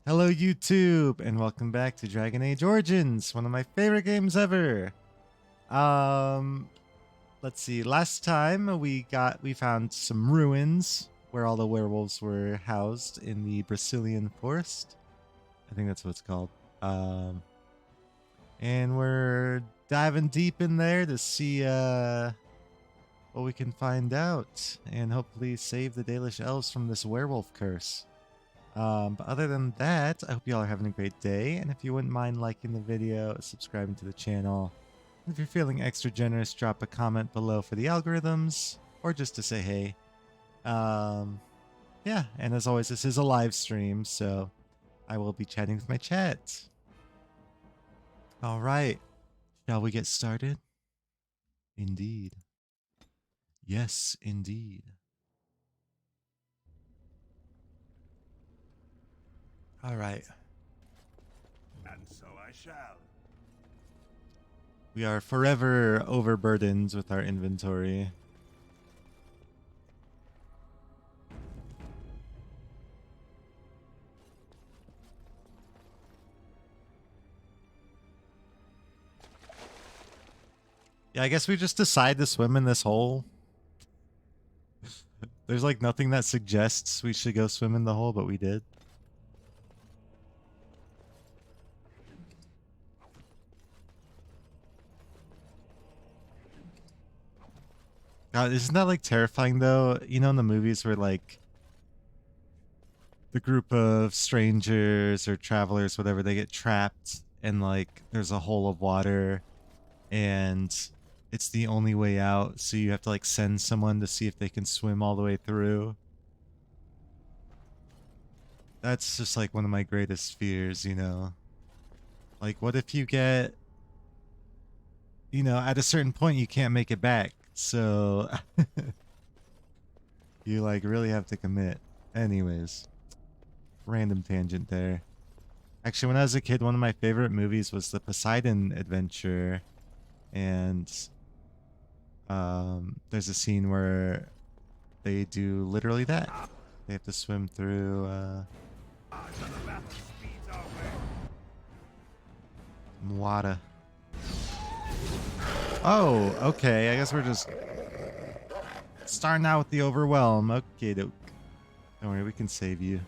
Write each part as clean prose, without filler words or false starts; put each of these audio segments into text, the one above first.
Hello YouTube and welcome back to Dragon Age Origins, one of my favorite games ever. Um let's see. Last time we found some ruins where all the werewolves were housed in the Brazilian forest. I think that's what it's called. Um and we're diving deep in there to see what we can find out and hopefully save the Dalish elves from this werewolf curse. But other than that, I hope you all are having a great day. And if you wouldn't mind liking the video, subscribing to the channel. If you're feeling extra generous, drop a comment below for the algorithms or just to say hey. Yeah, and as always, this is a live stream, so I will be chatting with my chat. All right, shall we get started? Indeed. Yes, indeed. All right. And so I shall. We are forever overburdened with our inventory. Yeah, I guess we just decide to swim in this hole. There's like nothing that suggests we should go swim in the hole, but we did. God, isn't that like terrifying though? You know, in the movies where like the group of strangers or travelers, whatever, they get trapped and like there's a hole of water and it's the only way out, so you have to like send someone to see if they can swim all the way through. That's just like one of my greatest fears, you know? Like, what if you get, you know, at a certain point you can't make it back, so you like really have to commit. Anyways, random tangent there. Actually, when I was a kid, one of my favorite movies was the Poseidon Adventure, and there's a scene where they do literally that. They have to swim through water. Oh, okay. I guess we're just starting out with the overwhelm. Okay, doke. Don't worry, we can save you.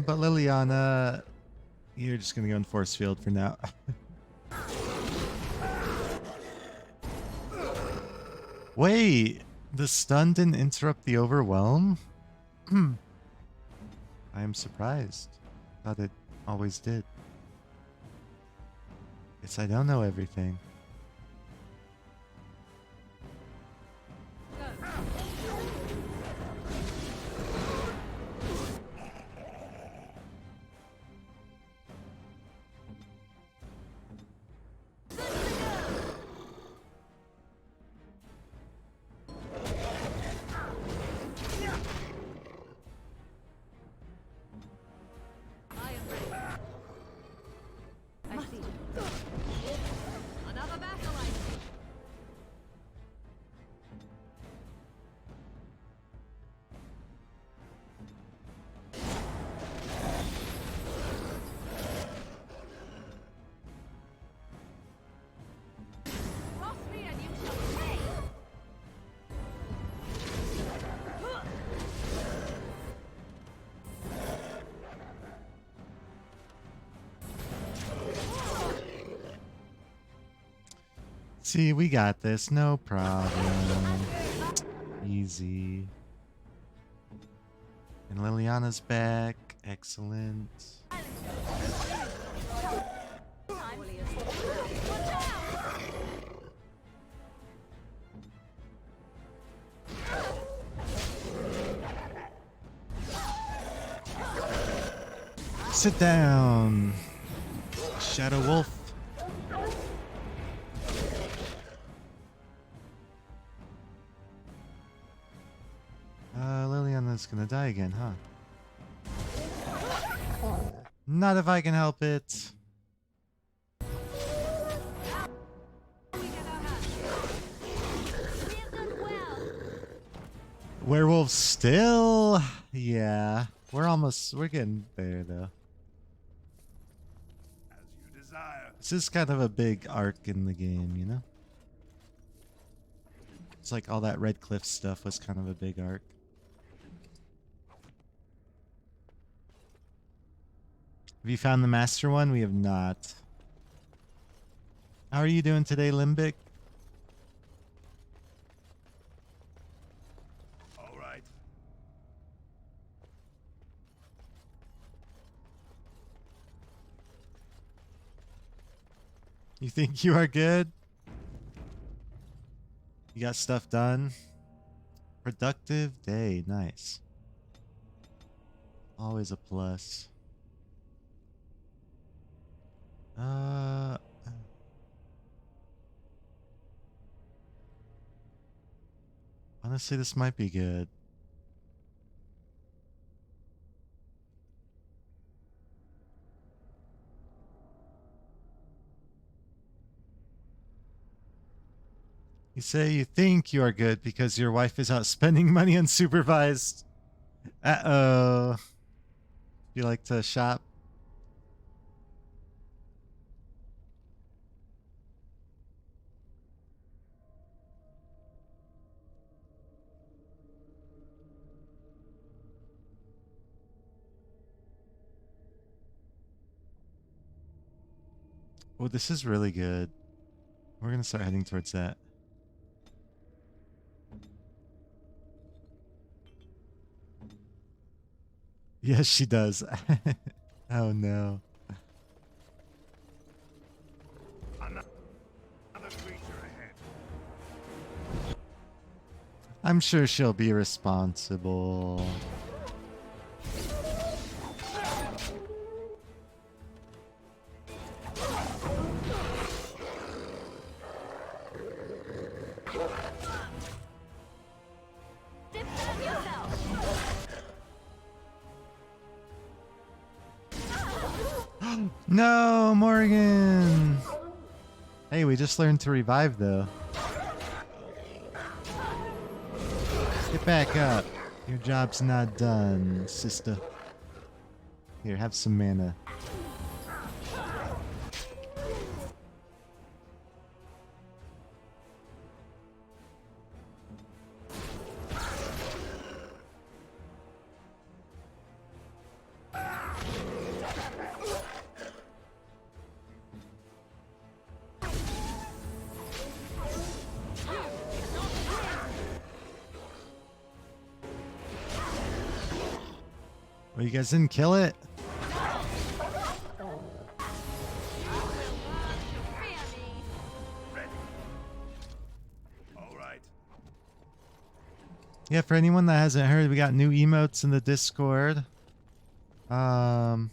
But Liliana, you're just gonna go in force field for now. Wait, the stun didn't interrupt the overwhelm? I am surprised. Thought it always did. Guess I don't know everything. See, we got this. No problem. Easy. And Liliana's back. Excellent. Sit down, Shadow Wolf. it's gonna die again, huh? Not if I can help it. Werewolves still? Yeah. We're getting there though. As you desire. This is kind of a big arc in the game, you know? It's like all that Red Cliff stuff was kind of a big arc. Have you found the master one? We have not. How are you doing today, Limbic? All right. You think you are good? You got stuff done? Productive day. Nice. Always a plus. Honestly, this might be good. You say you think you are good because your wife is out spending money unsupervised. Uh-oh. You like to shop? Oh, this is really good. We're gonna start heading towards that. Yes, she does. Oh no. Another creature ahead. I'm sure she'll be responsible. No, Morgan! Hey, we just learned to revive though. Get back up. Your job's not done, sister. Here, have some mana. Well, you guys didn't kill it? All right. Yeah, for anyone that hasn't heard, we got new emotes in the Discord. Yeah,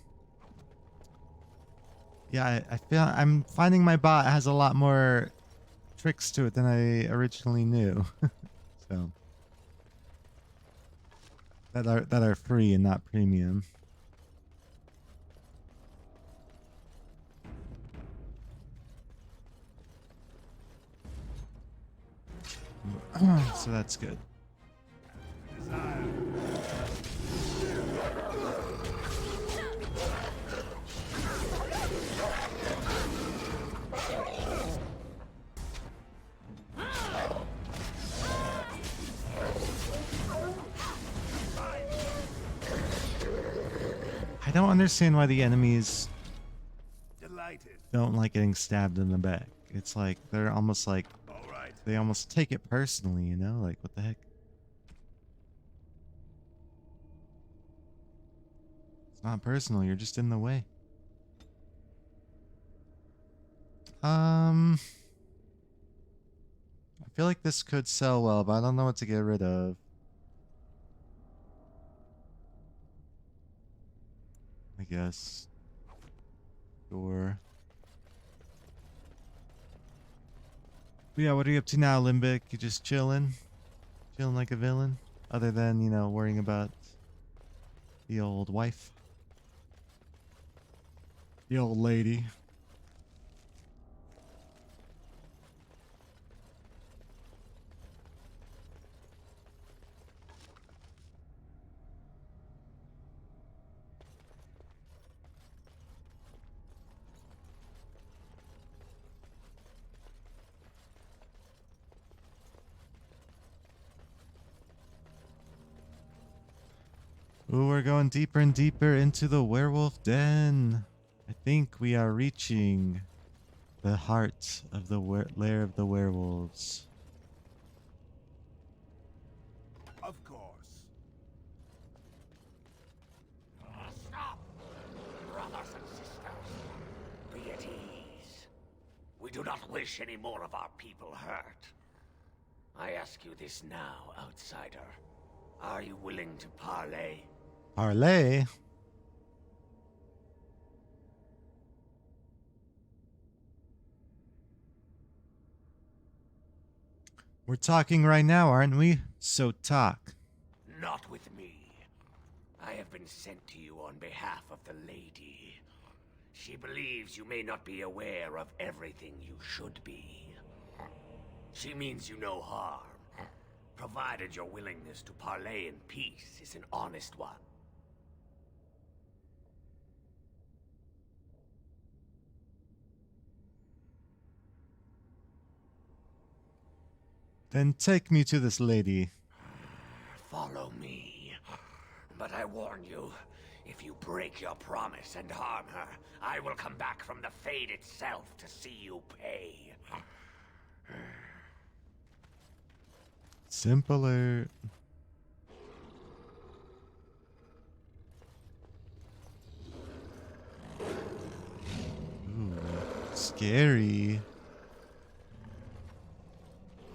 I feel I'm finding my bot has a lot more tricks to it than I originally knew. So that are free and not premium. So that's good. Desire. I don't understand why the enemies Delighted. don't like getting stabbed in the back. It's like they're almost like All right. they almost take it personally, you know? Like what the heck? It's not personal, you're just in the way. I feel like this could sell well, but I don't know what to get rid of. I guess. Sure. But yeah, what are you up to now, Limbic? You just chilling? Chilling like a villain? Other than, you know, worrying about the old wife. The old lady. Ooh, we're going deeper and deeper into the werewolf den. I think we are reaching the heart of the lair of the werewolves. Of course. Stop! Brothers and sisters, be at ease. We do not wish any more of our people hurt. I ask you this now, outsider. Are you willing to parley? Parlay? We're talking right now, aren't we? So talk. Not with me. I have been sent to you on behalf of the lady. She believes you may not be aware of everything you should be. She means you no harm, provided your willingness to parley in peace is an honest one. Then take me to this lady. Follow me. But I warn you, if you break your promise and harm her, I will come back from the Fade itself to see you pay. Simpler. Ooh, scary.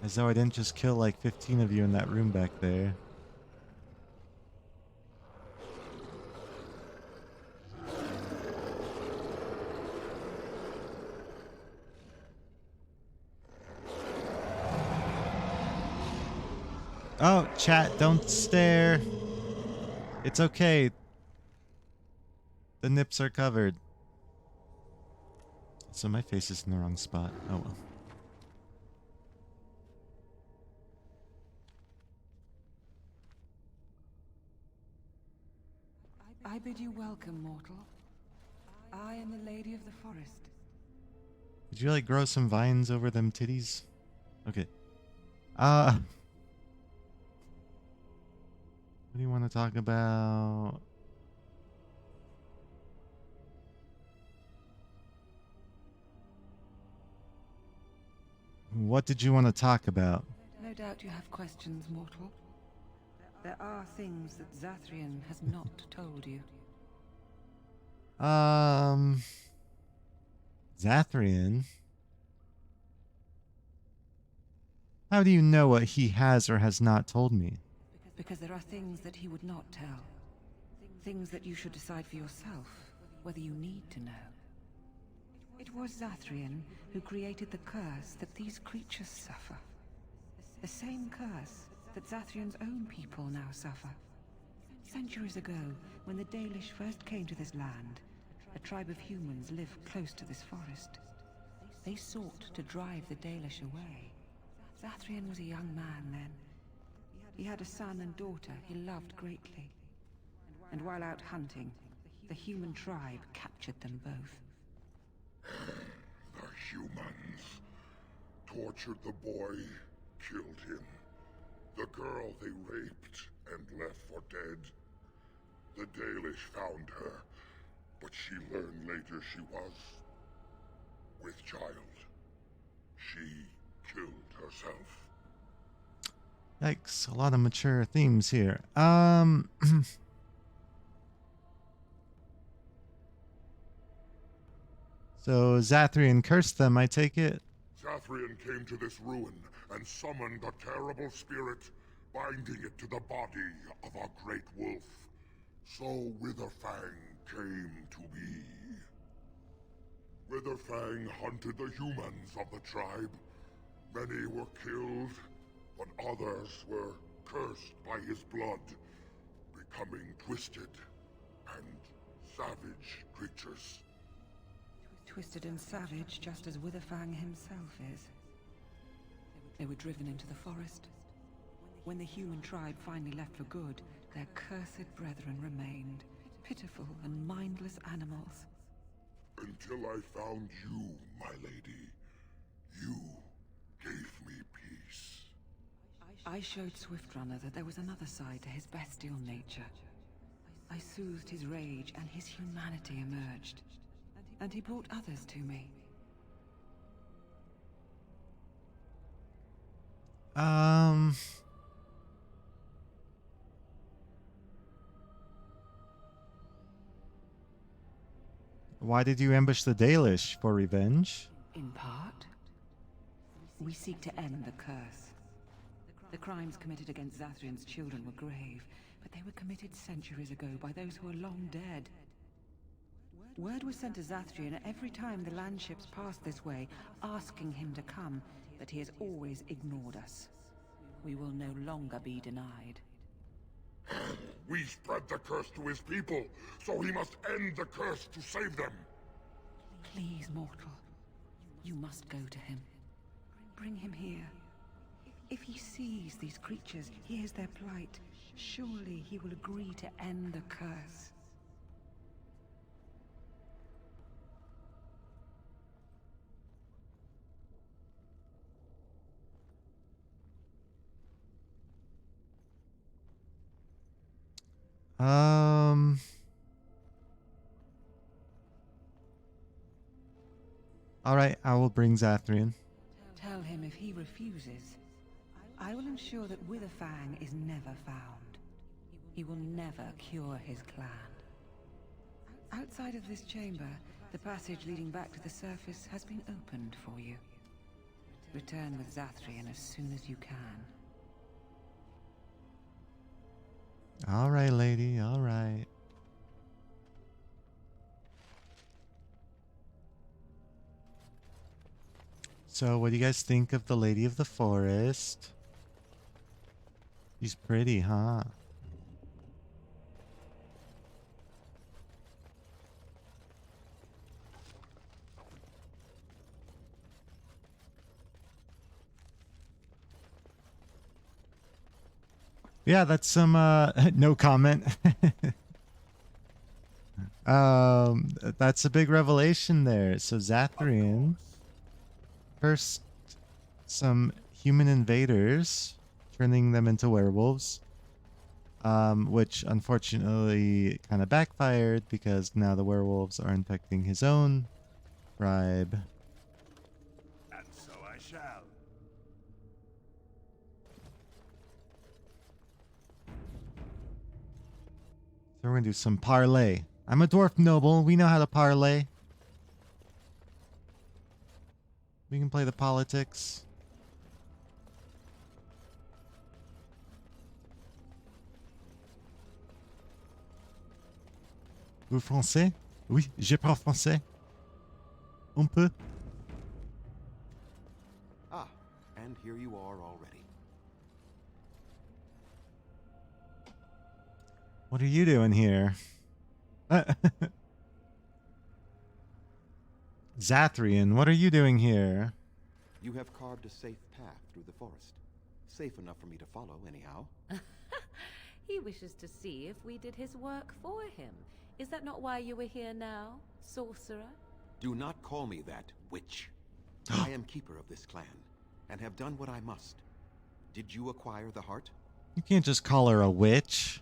As though I didn't just kill like 15 of you in that room back there. Oh, chat, don't stare. It's okay. The nips are covered. So my face is in the wrong spot. Oh well. I bid you welcome, mortal. I am the Lady of the Forest. Did you like grow some vines over them titties? Okay. What do you want to talk about? What did you want to talk about? No doubt you have questions, mortal. There are things that Zathrian has not told you. Zathrian? How do you know what he has or has not told me? Because there are things that he would not tell. Things that you should decide for yourself, whether you need to know. It was Zathrian who created the curse that these creatures suffer. The same curse that Zathrian's own people now suffer. Centuries ago, when the Dalish first came to this land, a tribe of humans lived close to this forest. They sought to drive the Dalish away. Zathrian was a young man then. He had a son and daughter he loved greatly. And while out hunting, the human tribe captured them both. The humans tortured the boy, killed him. The girl they raped and left for dead. The Dalish found her, but she learned later she was with child. She killed herself. Yikes, a lot of mature themes here. So Zathrian cursed them, I take it? Zathrian came to this ruin and summoned a terrible spirit, binding it to the body of a great wolf. So Witherfang came to be. Witherfang hunted the humans of the tribe. Many were killed, but others were cursed by his blood, becoming twisted and savage creatures. Twisted and savage, just as Witherfang himself is. They were driven into the forest. When the human tribe finally left for good, their cursed brethren remained, pitiful and mindless animals. Until I found you, my lady. You gave me peace. I showed Swiftrunner that there was another side to his bestial nature. I soothed his rage and his humanity emerged. And he brought others to me. Why did you ambush the Dalish? For revenge? In part, we seek to end the curse. The crimes committed against Zathrian's children were grave, but they were committed centuries ago by those who are long dead. Word was sent to Zathrian every time the landships passed this way, asking him to come, but he has always ignored us. We will no longer be denied. We spread the curse to his people, so he must end the curse to save them. Please, mortal. You must go to him. Bring him here. If he sees these creatures, hears their plight, surely he will agree to end the curse. All right, I will bring Zathrian. Tell him if he refuses, I will ensure that Witherfang is never found. He will never cure his clan. Outside of this chamber, the passage leading back to the surface has been opened for you. Return with Zathrian as soon as you can. All right, lady, all right. So, what do you guys think of the Lady of the Forest? She's pretty, huh? Yeah, that's some no comment. That's a big revelation there. So Zathrian, first some human invaders, turning them into werewolves, which unfortunately kind of backfired because now the werewolves are infecting his own tribe. And so I shall. So we're gonna do some parlay. I'm a dwarf noble. We know how to parlay. We can play the politics. Vous français? Oui, je parle français. On peut. Ah, and here you are already. What are you doing here? Zathrian, what are you doing here? You have carved a safe path through the forest. Safe enough for me to follow, anyhow. He wishes to see if we did his work for him. Is that not why you were here now, sorcerer? Do not call me that, witch. I am keeper of this clan, and have done what I must. Did you acquire the heart? You can't just call her a witch.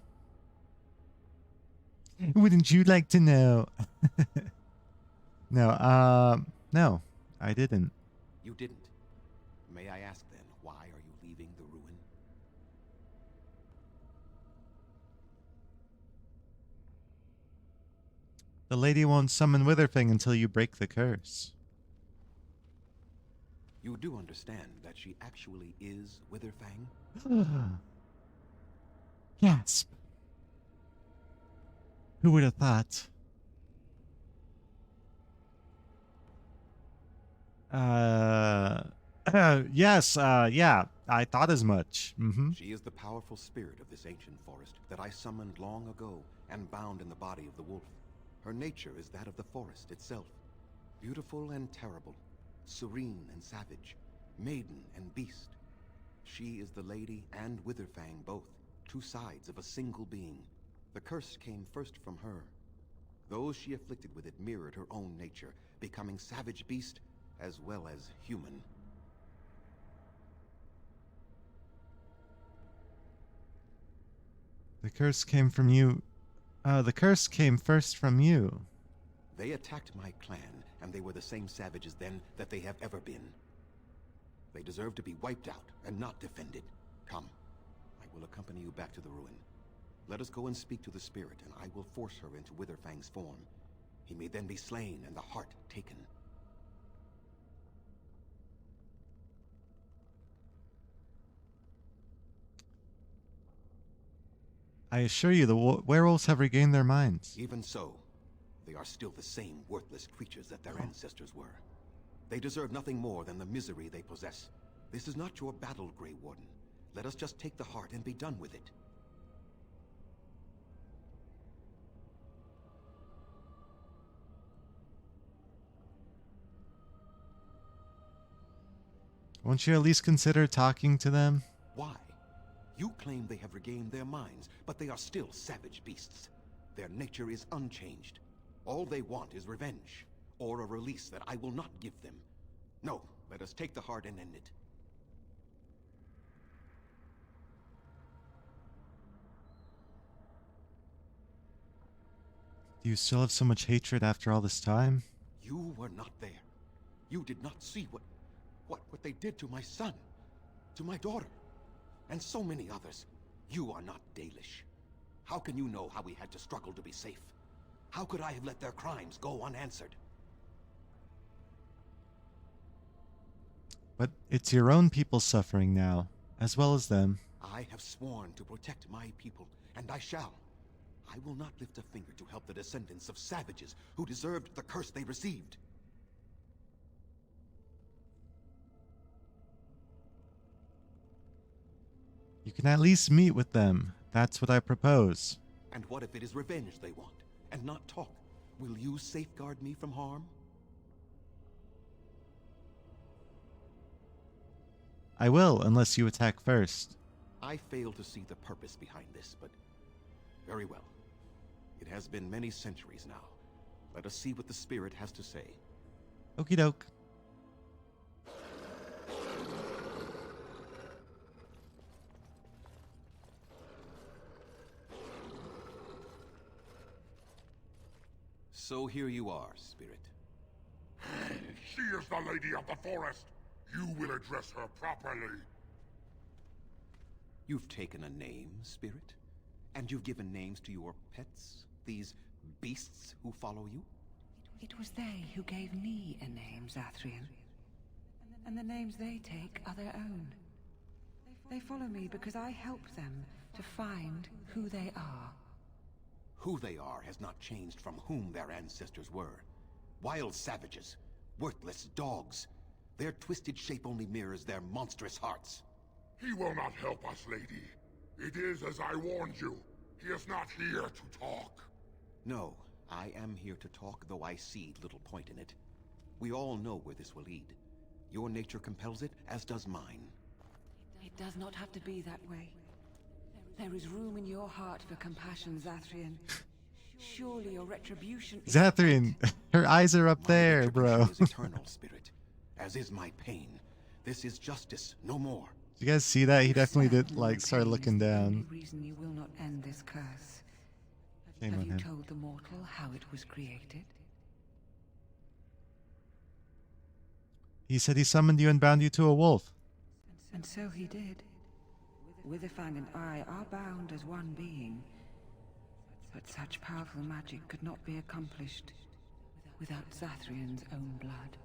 Wouldn't you like to know? No, I didn't. You didn't. May I ask then, why are you leaving the ruin? The lady won't summon Witherfang until you break the curse. You do understand that she actually is Witherfang? Gasp. Who would have thought? Yes, yeah, I thought as much. She is the powerful spirit of this ancient forest that I summoned long ago and bound in the body of the wolf. Her nature is that of the forest itself. Beautiful and terrible, serene and savage, maiden and beast. She is the lady and Witherfang both, two sides of a single being. The curse came first from her. Those she afflicted with it mirrored her own nature, becoming savage beast as well as human. The curse came from you. The curse came first from you. They attacked my clan, and they were the same savages then that they have ever been. They deserve to be wiped out and not defended. Come, I will accompany you back to the ruin. Let us go and speak to the spirit, and I will force her into Witherfang's form. He may then be slain and the heart taken. I assure you, the werewolves have regained their minds. Even so, they are still the same worthless creatures that their ancestors were. They deserve nothing more than the misery they possess. This is not your battle, Grey Warden. Let us just take the heart and be done with it. Won't you at least consider talking to them? Why? You claim they have regained their minds, but they are still savage beasts. Their nature is unchanged. All they want is revenge, or a release that I will not give them. No, let us take the heart and end it. Do you still have so much hatred after all this time? You were not there. You did not see what they did to my son, to my daughter, and so many others. You are not Dalish. How can you know how we had to struggle to be safe? How could I have let their crimes go unanswered? But it's your own people suffering now, as well as them. I have sworn to protect my people, and I shall. I will not lift a finger to help the descendants of savages who deserved the curse they received. You can at least meet with them. That's what I propose. And what if it is revenge they want, and not talk? Will you safeguard me from harm? I will, unless you attack first. I fail to see the purpose behind this, but very well. It has been many centuries now. Let us see what the spirit has to say. Okie doke. So here you are, spirit. She is the lady of the forest. You will address her properly. You've taken a name, spirit? And you've given names to your pets? These beasts who follow you? It was they who gave me a name, Zathrian. And the names they take are their own. They follow me because I help them to find who they are. Who they are has not changed from whom their ancestors were. Wild savages, worthless dogs. Their twisted shape only mirrors their monstrous hearts. He will not help us, lady. It is as I warned you. He is not here to talk. No, I am here to talk, though I see little point in it. We all know where this will lead. Your nature compels it, as does mine. It does not have to be that way. There is room in your heart for compassion, Zathrian. Surely your retribution is... Zathrian, her eyes are up My there, bro. retribution is eternal, spirit. As is my pain. This is justice, no more. Did you guys see that? He You definitely did, certainly like, start pain is looking the down. only reason you will not end this curse. Shame Have on you him. told the mortal how it was created? He said he summoned you and bound you to a wolf. And so he did. Witherfang and I are bound as one being. But such powerful magic could not be accomplished without Zathrian's own blood.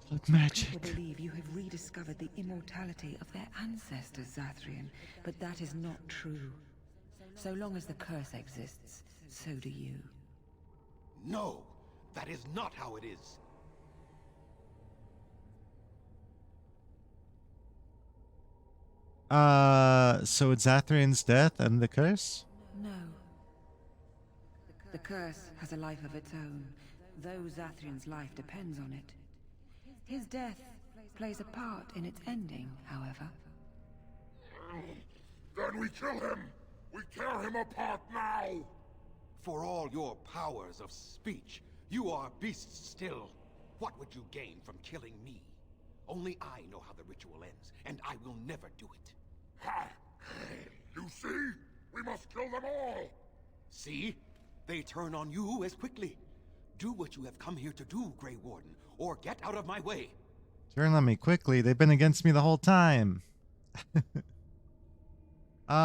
Blood magic. People believe you have rediscovered the immortality of their ancestors, Zathrian, but that is not true. So long as the curse exists, so do you. No, that is not how it is. So it's Zathrian's death and the curse? No. curse has a life of its own, though Zathrian's life depends on it. His death plays a part in its ending, however. Then we kill him! We tear him apart now! For all your powers of speech, you are beasts still. What would you gain from killing me? Only I know how the ritual ends, and I will never do it. Ha! You see? We must kill them all! See? They turn on you as quickly. Do what you have come here to do, Grey Warden, or get out of my way. Turn on me quickly. They've been against me the whole time. We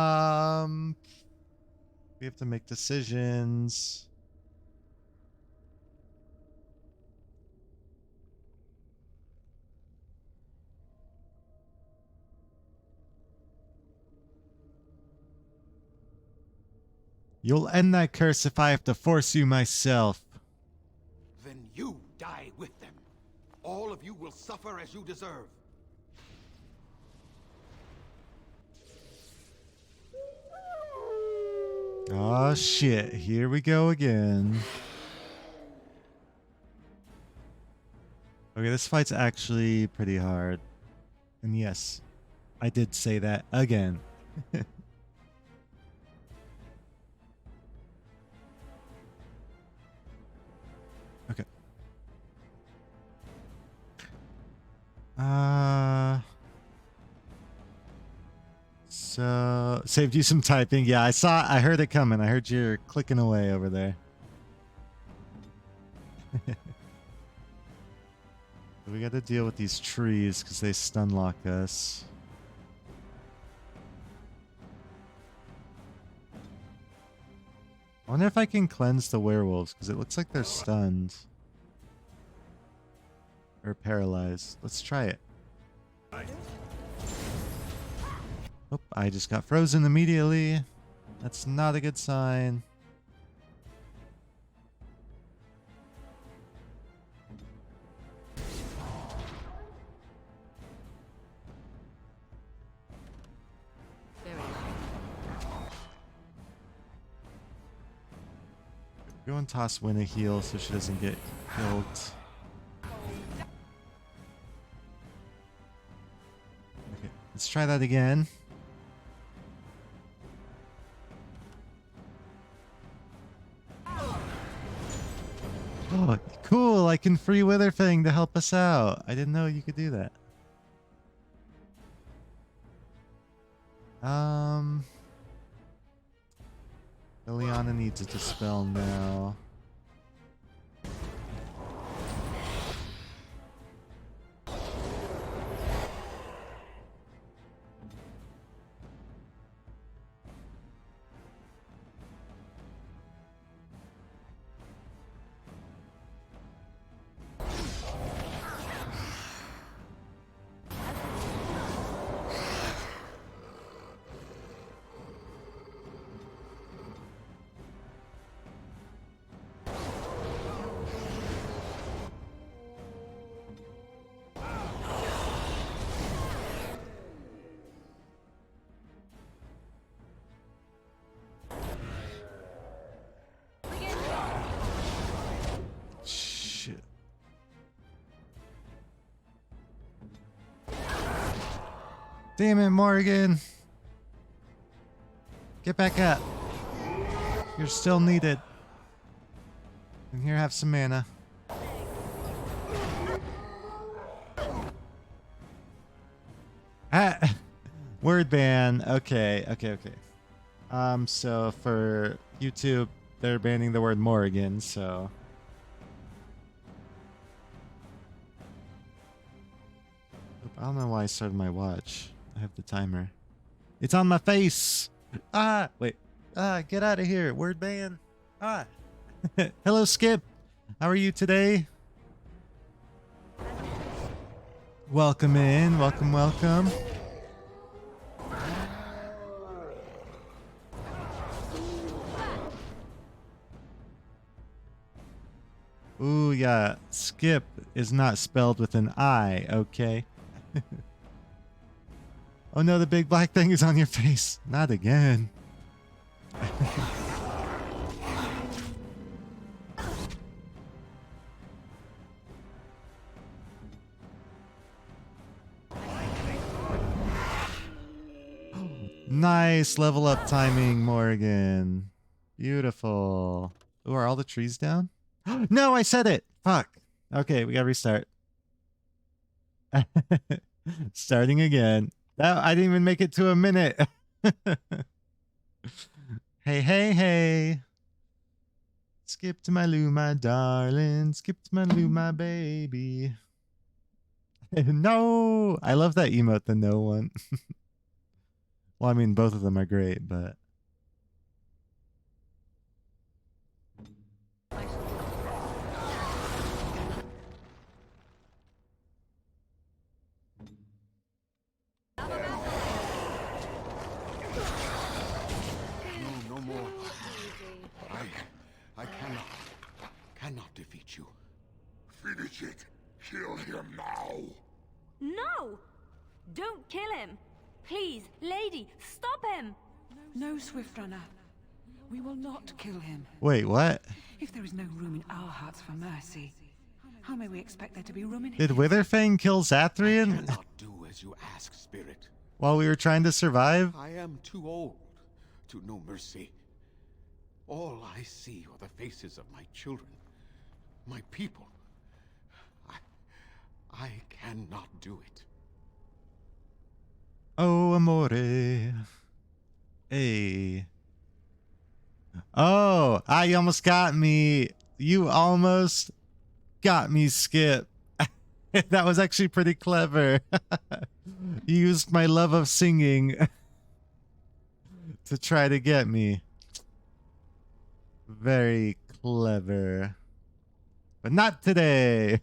have to make decisions. You'll end that curse if I have to force you myself. Then you die with them. All of you will suffer as you deserve. Oh shit, here we go again. Okay, this fight's actually pretty hard. And yes, I did say that again. Okay. So saved you some typing. Yeah, I heard it coming. I heard you clicking away over there. We got to deal with these trees because they stun lock us. I wonder if I can cleanse the werewolves because it looks like they're stunned. Or paralyzed. Let's try it. Oh, I just got frozen immediately. That's not a good sign. Go and toss Win a heal so she doesn't get killed. Okay, let's try that again. Oh, cool! I can free Witherfang to help us out. I didn't know you could do that. Liliana needs a dispel now. Damn it, Morgan. Get back up. You're still needed. And here, have some mana. Ah, word ban. Okay. So for YouTube, they're banning the word Morgan, so... I don't know why I started my watch. I have the timer. It's on my face! Ah! Wait. Ah, get out of here. Word ban. Ah! Hello, Skip. How are you today? Welcome in. Welcome. Ooh, yeah. Skip is not spelled with an I, okay? Oh no, the big black thing is on your face. Not again. Nice level up timing, Morgan. Beautiful. Ooh, are all the trees down? No, I said it. Fuck. Okay, we gotta restart. Starting again. That I didn't even make it to a minute. Hey, hey, hey. Skip to my loo, my darling. Skip to my loo, my baby. No! I love that emote, the no one. Well, I mean, both of them are great, but... No more. I cannot defeat you. Finish it. Kill him now. No! Don't kill him! Please, lady, stop him! No, Swift Runner. We will not kill him. Wait, what? If there is no room in our hearts for mercy, how may we expect there to be room in his? Did Witherfang kill I Zathrian cannot do as you ask, Spirit. while we were trying to survive? I am too old to know mercy. All I see are the faces of my children, my people. I cannot do it. Oh, amore. Hey. Oh, you almost got me. You almost got me, Skip. That was actually pretty clever. You used my love of singing to try to get me. Very clever. But not today.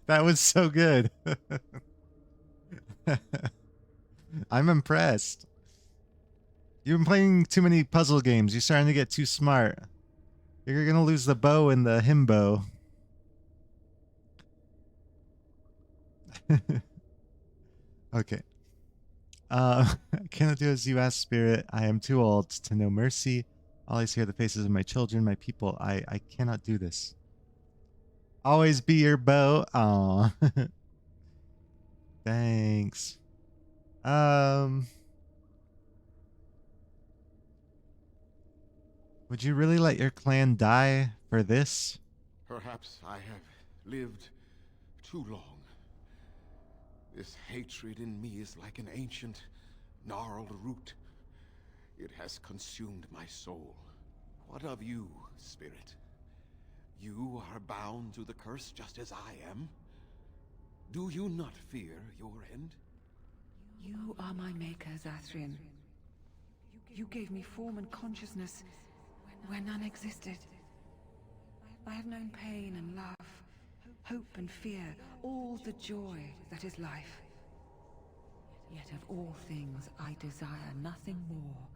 That was so good. I'm impressed. You've been playing too many puzzle games. You're starting to get too smart. You're gonna lose the bow and the himbo. Okay. I cannot do as you ask, Spirit. I am too old to know mercy. All I see are the faces of my children, my people. I cannot do this. Always be your bow. Aw. Thanks. Would you really let your clan die for this? Perhaps I have lived too long. This hatred in me is like an ancient, gnarled root. It has consumed my soul. What of you, Spirit? You are bound to the curse just as I am. Do you not fear your end? You are my maker, Zathrian. You gave me form and consciousness where none existed. I have known pain and love, hope and fear, all the joy that is life. Yet of all things I desire nothing more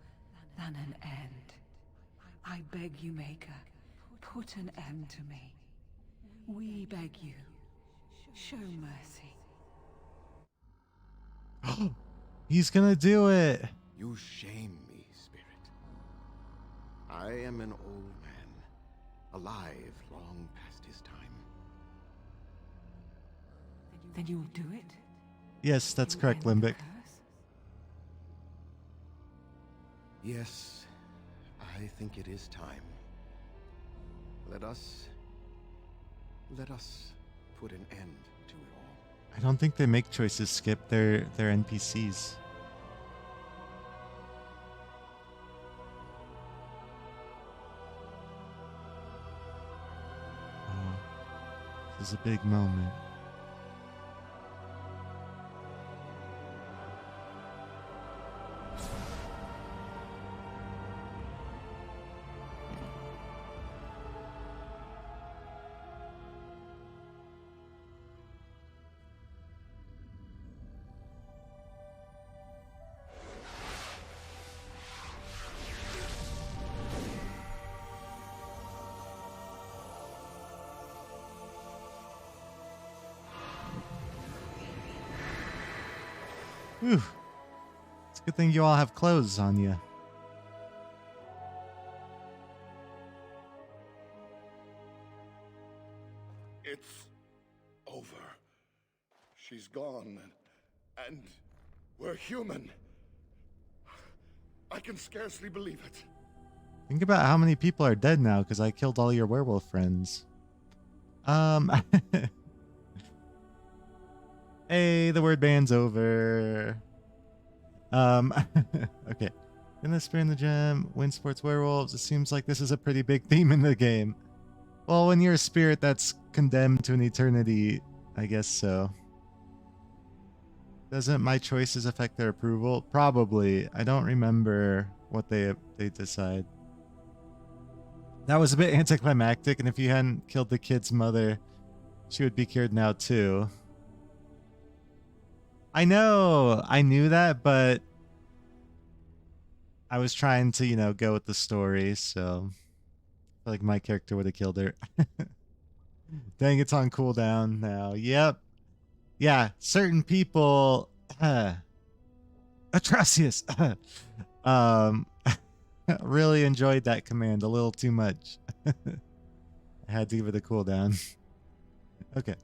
than an end. I beg you, Maker, put an end to me. We beg you, show mercy. He's gonna do it. You shame me, Spirit. I am an old man, alive long past his time. Then you will do it? Yes, that's You will correct, end the Limbic. curse? Yes, I think it is time. Let us put an end to it all. I don't think they make choices, Skip. They're NPCs. Oh, this is a big moment. Whew. It's a good thing you all have clothes on you. It's over. She's gone. And We're human. I can scarcely believe it. Think about how many people are dead now because I killed all your werewolf friends. Hey, the word band's over. Okay. In the Spear in the Gem, Wind Sports Werewolves. It seems like this is a pretty big theme in the game. Well, when you're a spirit that's condemned to an eternity, I guess so. Doesn't my choices affect their approval? Probably. I don't remember what they decide. That was a bit anticlimactic, and if you hadn't killed the kid's mother, she would be cured now too. I know, I knew that, but I was trying to, you know, go with the story, so I feel like my character would have killed her. Dang, it's on cooldown now. Yep. Yeah, certain people, Atrocious, really enjoyed that command a little too much. I had to give it a cooldown. Okay.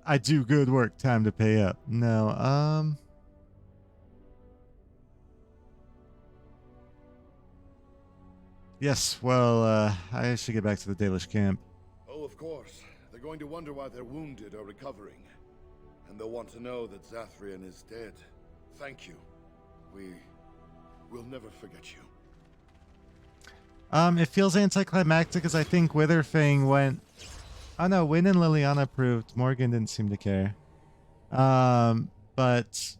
I do good work. Time to pay up. No, Yes, well, I should get back to the Dalish camp. Oh, of course. They're going to wonder why their wounded are recovering. And they'll want to know that Zathrian is dead. Thank you. We'll never forget you. It feels anticlimactic because I think Witherfang went... Oh no, Wynn and Liliana proved. Morgan didn't seem to care. But...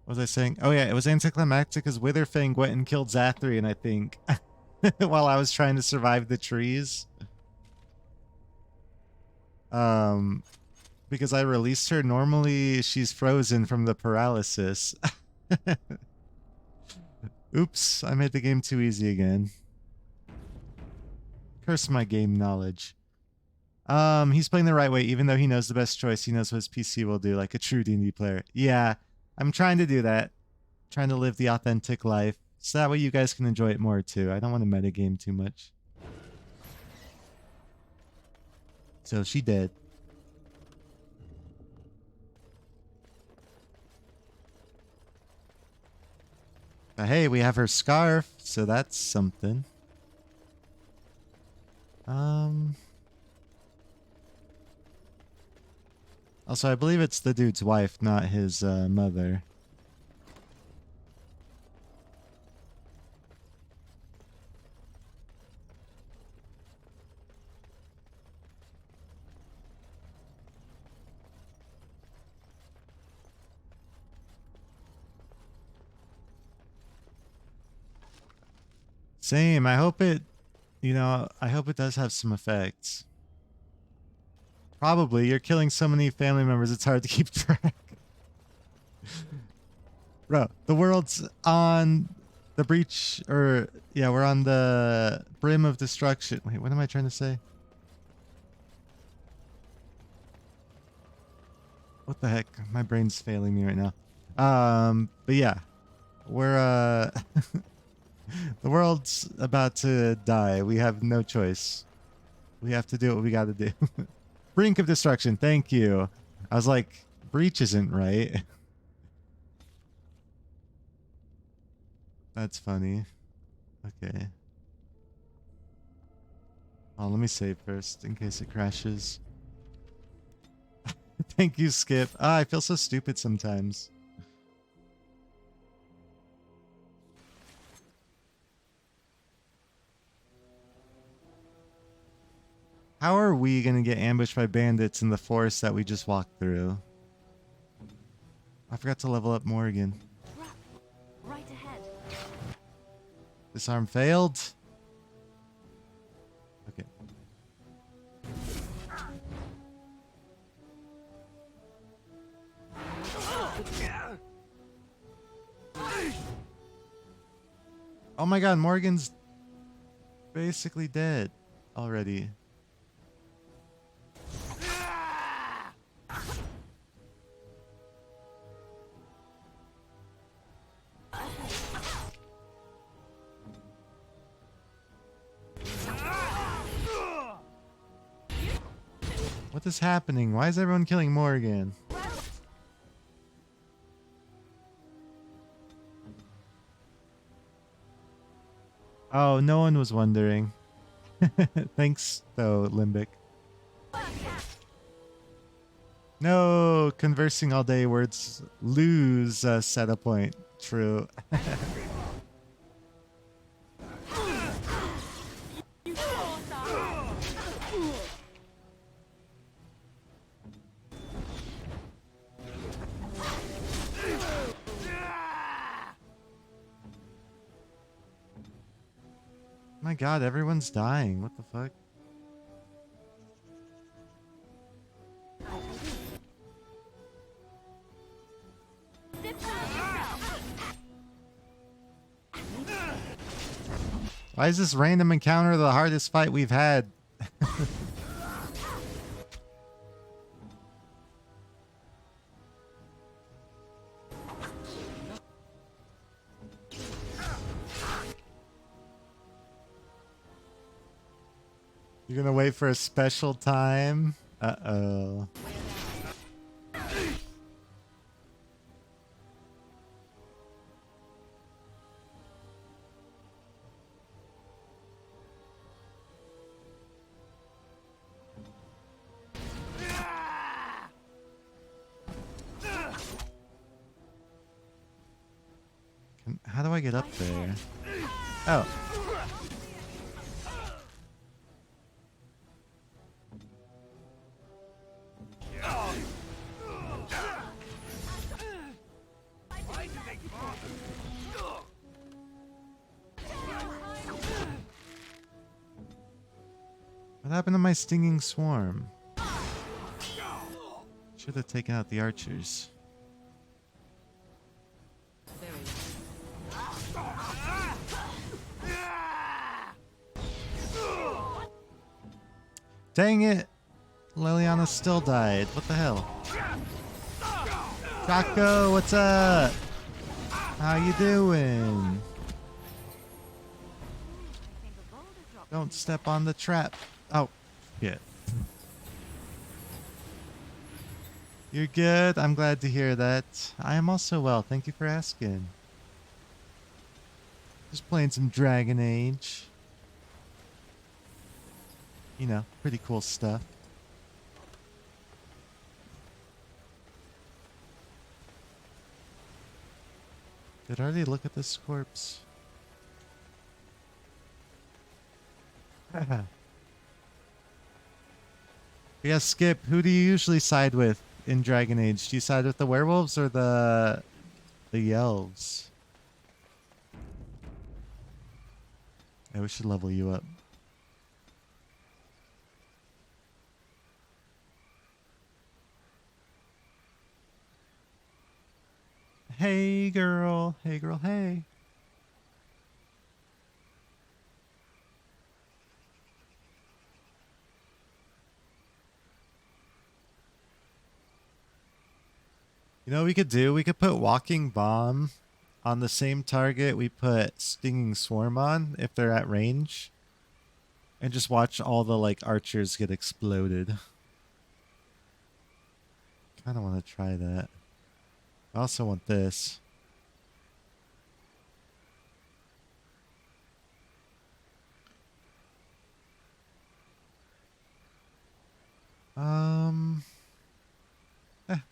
What was I saying? Oh yeah, it was anticlimactic because Witherfang went and killed Zathrian, I think. While I was trying to survive the trees. Because I released her. Normally, she's frozen from the paralysis. Oops, I made the game too easy again. Curse my game knowledge. He's playing the right way, even though he knows the best choice. He knows what his PC will do, like a true D&D player. Yeah, I'm trying to do that. Trying to live the authentic life. So that way you guys can enjoy it more too. I don't want to metagame too much. So she did. But hey, we have her scarf, so that's something. Also, I believe it's the dude's wife, not his mother. Same. I hope it, you know, I hope it does have some effects. Probably. You're killing so many family members, it's hard to keep track. Bro, the world's on the breach, or, yeah, we're on the brim of destruction. Wait, what am I trying to say? What the heck? My brain's failing me right now. But yeah, we're, the world's about to die. We have no choice. We have to do what we gotta do. Brink of destruction. Thank you. I was like, breach isn't right. That's funny. Okay. Oh, let me save first in case it crashes. Thank you, Skip. Ah, I feel so stupid sometimes. How are we gonna get ambushed by bandits in the forest that we just walked through? I forgot to level up Morgan. Right ahead. Disarm failed. Okay. Oh my god, Morgan's basically dead already. What is happening? Why is everyone killing Morgan? Oh, no one was wondering. Thanks, though, Limbic. No, conversing all day words lose set a point. True. My god, everyone's dying. What the fuck? Why is this random encounter the hardest fight we've had? You're gonna wait for a special time? Uh-oh. How do I get up there? Oh. What happened to my stinging swarm? Should have taken out the archers. Dang it! Liliana still died. What the hell? Chaco, what's up? How you doing? Don't step on the trap. Oh, shit. You're good? I'm glad to hear that. I am also well. Thank you for asking. Just playing some Dragon Age. You know, pretty cool stuff. Did I already look at this corpse? Yeah, Skip, who do you usually side with in Dragon Age? Do you side with the werewolves or the elves? Yeah, we should level you up. Hey girl, hey girl, hey. You know what we could do? We could put Walking Bomb on the same target we put Stinging Swarm on if they're at range. And just watch all the like archers get exploded. Kinda wanna try that. I also want this.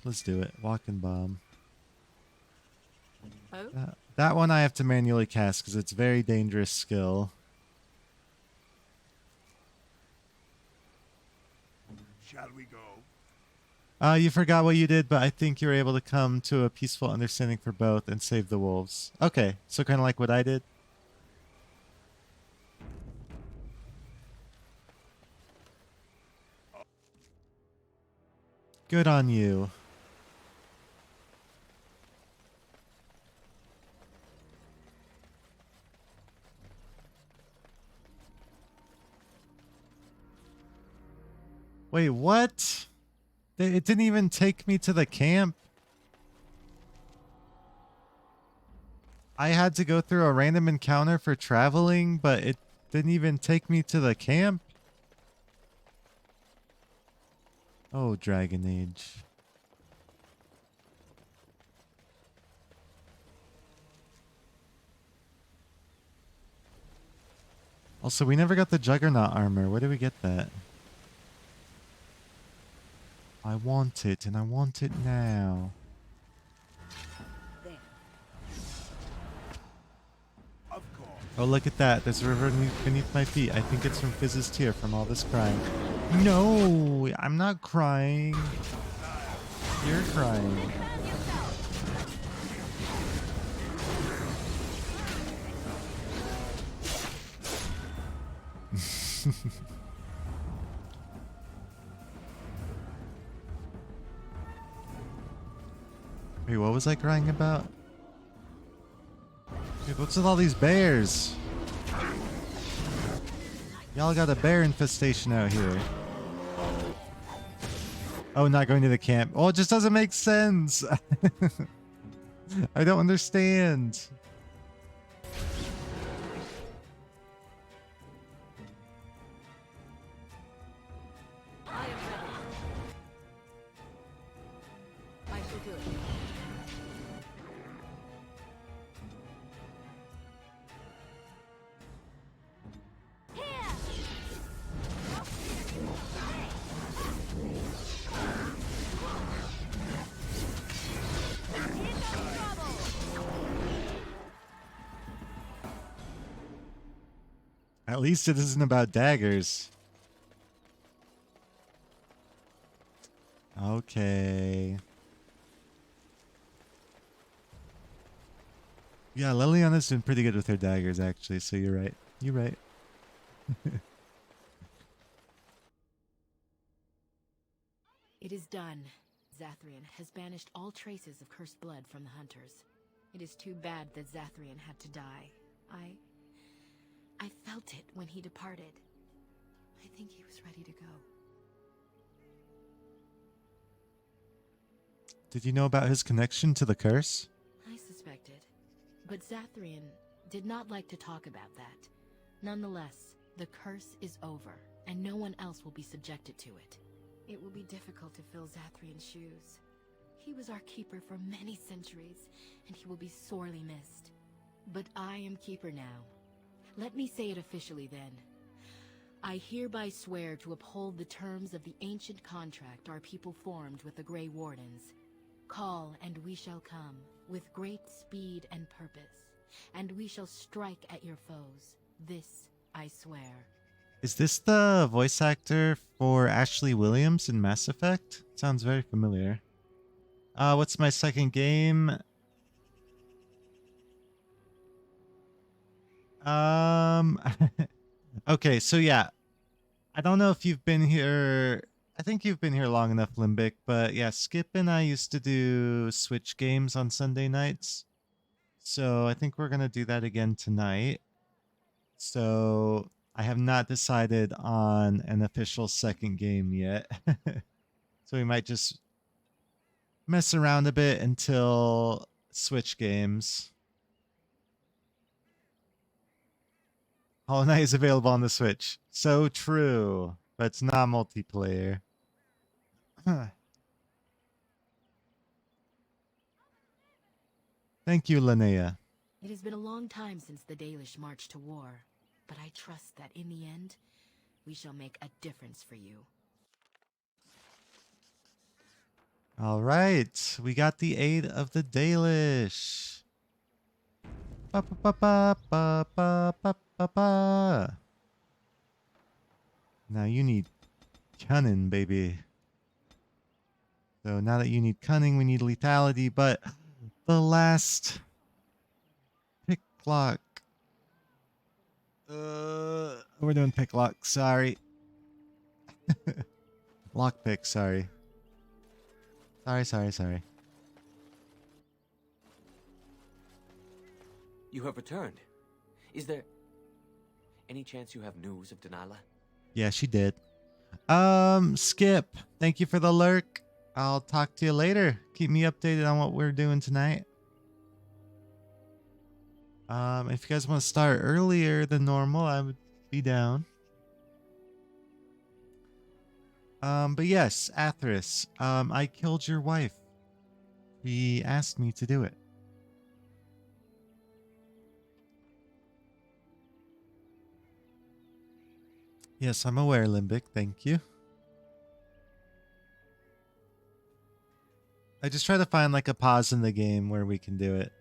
Let's do it. Walking Bomb. Oh? That one I have to manually cast because it's a very dangerous skill. Shall we go? You forgot what you did, but I think you were able to come to a peaceful understanding for both and save the wolves. Okay, so kind of like what I did. Good on you. Wait, what? It didn't even take me to the camp. I had to go through a random encounter for traveling, but it didn't even take me to the camp. Oh, Dragon Age. Also, we never got the Juggernaut armor. Where do we get that? I want it, and I want it now. Of course. Oh, look at that. There's a river beneath my feet. I think it's from Fizz's tear from all this crying. No, I'm not crying. You're crying. Wait, what was I crying about? Dude, what's with all these bears? Y'all got a bear infestation out here. Oh, not going to the camp. Oh, it just doesn't make sense. I don't understand. I am ready. I shall do it. At least it isn't about daggers. Okay. Yeah, Liliana's been pretty good with her daggers, actually, so you're right. You're right. It is done. Zathrian has banished all traces of cursed blood from the hunters. It is too bad that Zathrian had to die. I felt it when he departed. I think he was ready to go. Did you know about his connection to the curse? I suspected. But Zathrian did not like to talk about that. Nonetheless, the curse is over, and no one else will be subjected to it. It will be difficult to fill Zathrian's shoes. He was our keeper for many centuries, and he will be sorely missed. But I am keeper now. Let me say it officially then. I hereby swear to uphold the terms of the ancient contract our people formed with the Grey Wardens. Call, and we shall come, with great speed and purpose, and we shall strike at your foes. This I swear. Is this the voice actor for Ashley Williams in Mass Effect? Sounds very familiar. What's my second game? Okay, so yeah. I don't know if you've been here. I think you've been here long enough, Limbic, but yeah, Skip and I used to do Switch games on Sunday nights. So I think we're gonna do that again tonight. So I have not decided on an official second game yet. So we might just mess around a bit until Switch games. Hollow Knight is available on the Switch. So true, but it's not multiplayer. Thank you, Linnea. It has been a long time since the Dalish marched to war, but I trust that in the end, we shall make a difference for you. All right, we got the aid of the Dalish. Ba ba ba ba ba ba ba ba. Now you need cunning, baby. So now that you need cunning, we need lethality, but the last pick lock. We're doing pick lock, sorry. Lock pick, sorry. Sorry. You have returned. Is there any chance you have news of Delilah? Yeah, she did. Skip, thank you for the lurk. I'll talk to you later. Keep me updated on what we're doing tonight. If you guys want to start earlier than normal, I would be down. But yes, Atheris, I killed your wife. She asked me to do it. Yes, I'm aware, Limbic. Thank you. I just try to find like a pause in the game where we can do it.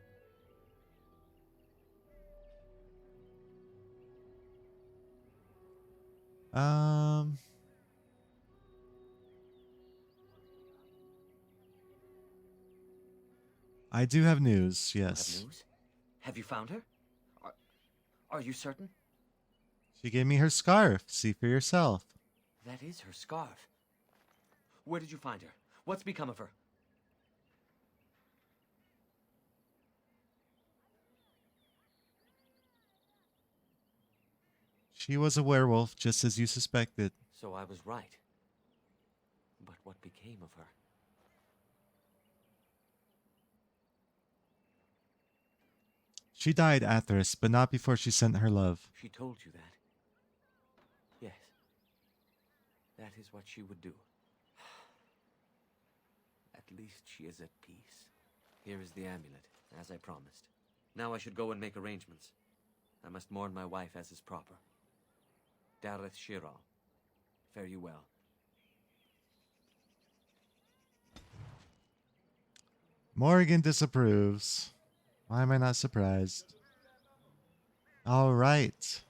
I do have news, yes. Have news? Have you found her? Are you certain? She gave me her scarf. See for yourself. That is her scarf. Where did you find her? What's become of her? She was a werewolf, just as you suspected. So I was right. But what became of her? She died, Atheris, but not before she sent her love. She told you that? Yes. That is what she would do. At least she is at peace. Here is the amulet, as I promised. Now I should go and make arrangements. I must mourn my wife as is proper. Dareth Shiral, fare you well. Morrigan disapproves. Why am I not surprised? All right.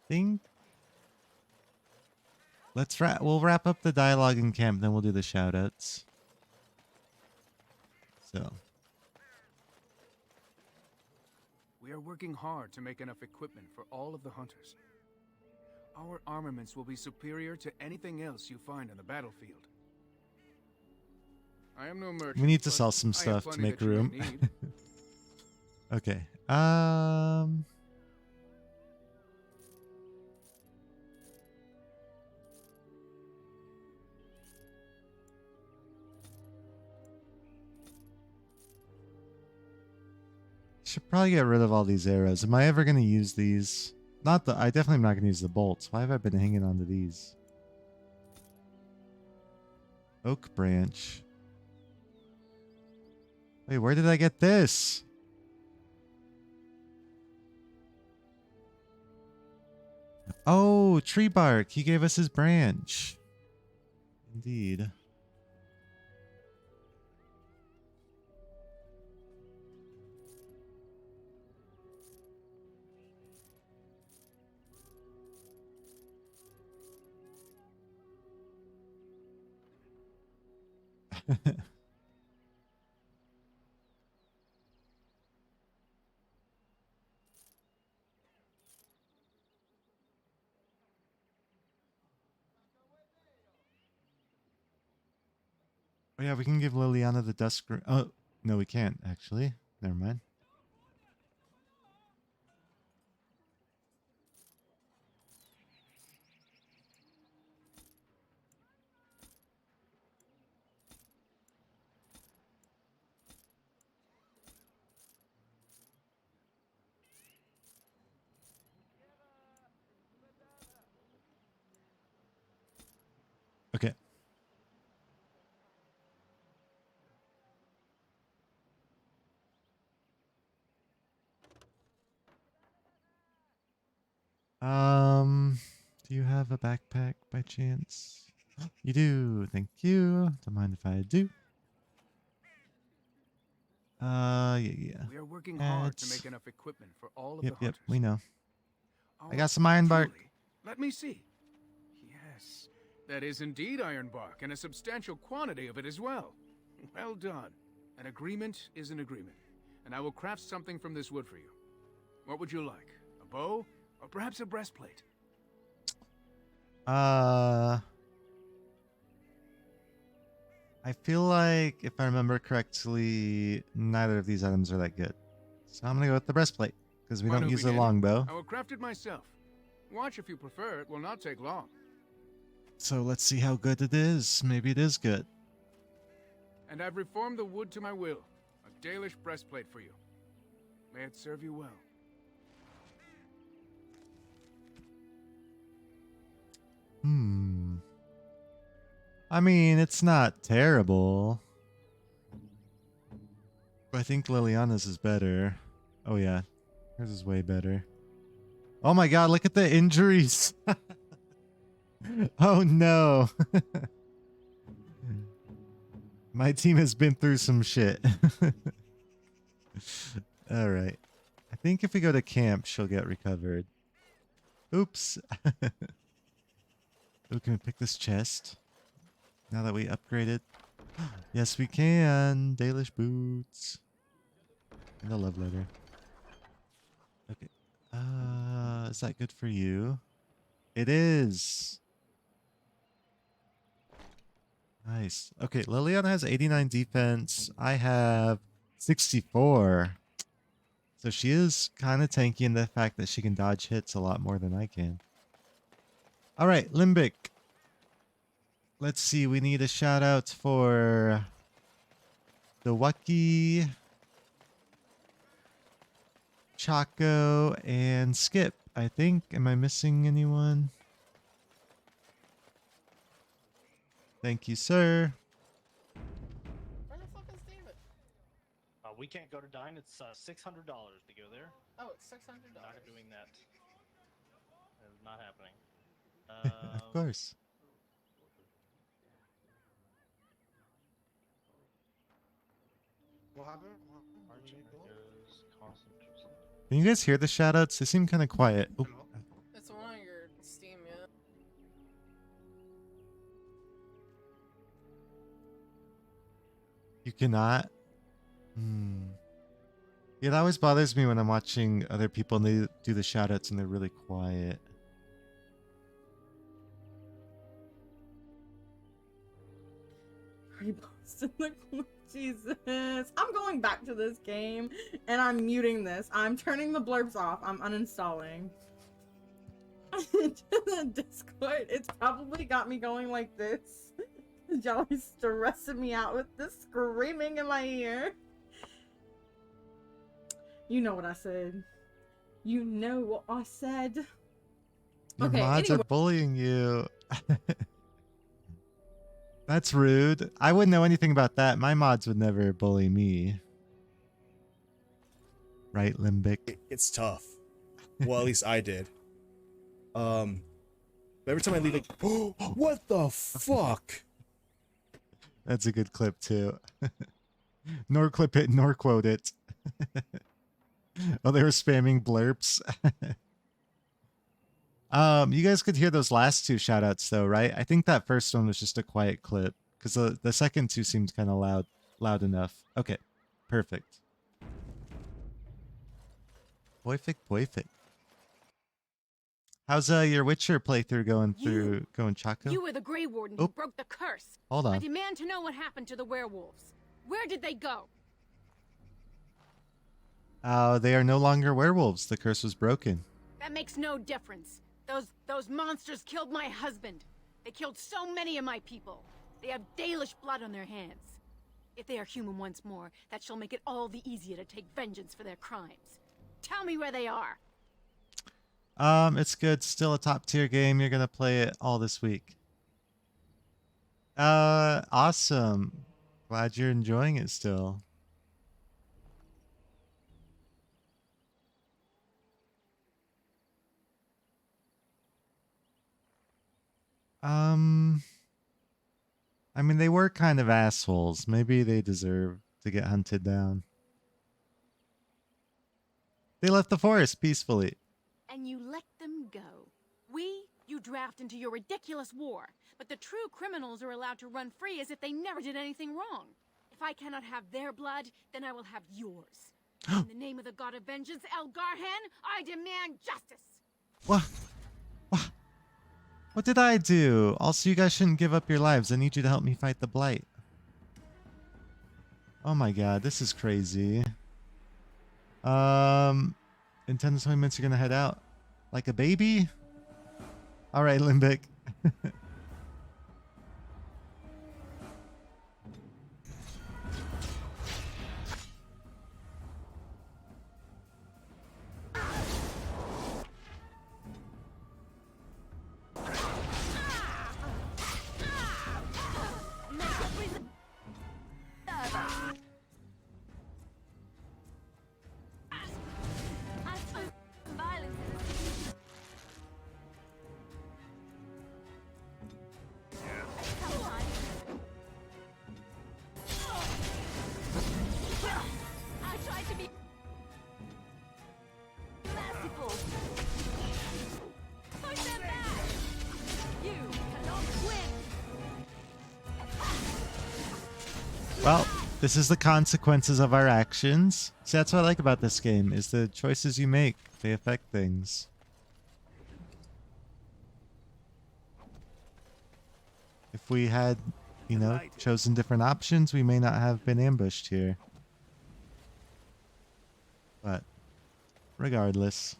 We'll wrap up the dialogue in camp, then we'll do the shoutouts. So. We are working hard to make enough equipment for all of the hunters. Our armaments will be superior to anything else you find on the battlefield. I am no merchant. We need to sell some stuff to make room. Okay. Should probably get rid of all these arrows. Am I ever going to use these? I definitely am not going to use the bolts. Why have I been hanging on to these? Oak branch. Wait, where did I get this? Oh, tree bark. He gave us his branch. Indeed. Oh yeah, we can give Liliana the dusk. Oh no, we can't actually. Never mind. Okay. Do you have a backpack by chance? You do. Thank you. Don't mind if I do. Yeah. We are working hard to make enough equipment for all of the hunters. Yep, we know. I got some iron bark. Let me see. Yes, that is indeed iron bark, and a substantial quantity of it as well. Well done. An agreement is an agreement, and I will craft something from this wood for you. What would you like? A bow, or perhaps a breastplate? I feel like, if I remember correctly, neither of these items are that good. So I'm gonna go with the breastplate, because we don't use the longbow. I will craft it myself. Watch if you prefer, it will not take long. So let's see how good it is. Maybe it is good. And I've reformed the wood to my will. A Dalish breastplate for you. May it serve you well. I mean, it's not terrible. But I think Liliana's is better. Oh yeah, hers is way better. Oh my god, look at the injuries. Oh no. My team has been through some shit. Alright. I think if we go to camp, she'll get recovered. Oops. Ooh, can we pick this chest? Now that we upgraded? Yes, we can. Dalish boots. And a love letter. Okay. Is that good for you? It is. Nice. Okay, Liliana has 89 defense. I have 64. So she is kind of tanky in the fact that she can dodge hits a lot more than I can. All right, Limbic. Let's see. We need a shout out for the Waki, Chaco, and Skip. I think. Am I missing anyone? Thank you, sir. Where the fuck is David? We can't go to Dine. It's $600 to go there. Oh, it's $600. Not doing that. That is not happening. Of course. What happened? Can you guys hear the shoutouts? They seem kind of quiet. Oop. It's one on your Steam, yeah. You cannot? Yeah, that always bothers me when I'm watching other people and they do the shoutouts and they're really quiet. Repost in the corner. Jesus. I'm going back to this game and I'm muting this. I'm turning the blurbs off. I'm uninstalling. The Discord, it's probably got me going like this. Y'all are stressing me out with this screaming in my ear. You know what I said. You know what I said. Your Okay, mods anyway. are bullying you. That's rude. I wouldn't know anything about that. My mods would never bully me. Right, Limbic? It's tough. Well, at least I did. Every time I leave, like, oh, what the fuck? That's a good clip too. Nor clip it, nor quote it. Oh, they were spamming blurps. You guys could hear those last two shoutouts though, right? I think that first one was just a quiet clip because the second two seemed kind of loud enough. Okay, perfect. Boyfic. How's your Witcher playthrough going Chaco? You were the Grey Warden who broke the curse. Hold on. I demand to know what happened to the werewolves. Where did they go? They are no longer werewolves. The curse was broken. That makes no difference. Those monsters killed my husband. They killed so many of my people. They have Dalish blood on their hands. If they are human once more, that shall make it all the easier to take vengeance for their crimes. Tell me where they are. It's good. Still a top tier game. You're gonna play it all this week. Awesome. Glad you're enjoying it still. I mean, they were kind of assholes. Maybe they deserve to get hunted down. They left the forest peacefully. And you let them go. You draft into your ridiculous war, but the true criminals are allowed to run free as if they never did anything wrong. If I cannot have their blood, then I will have yours. In the name of the god of vengeance, Elgarhan, I demand justice! What? What did I do? Also, you guys shouldn't give up your lives. I need you to help me fight the Blight. Oh my god, this is crazy. In 10 to 20 minutes, you're gonna head out. Like a baby? Alright, Limbic. Well, this is the consequences of our actions. See, that's what I like about this game, is the choices you make. They affect things. If we had, you know, chosen different options, we may not have been ambushed here. But, regardless.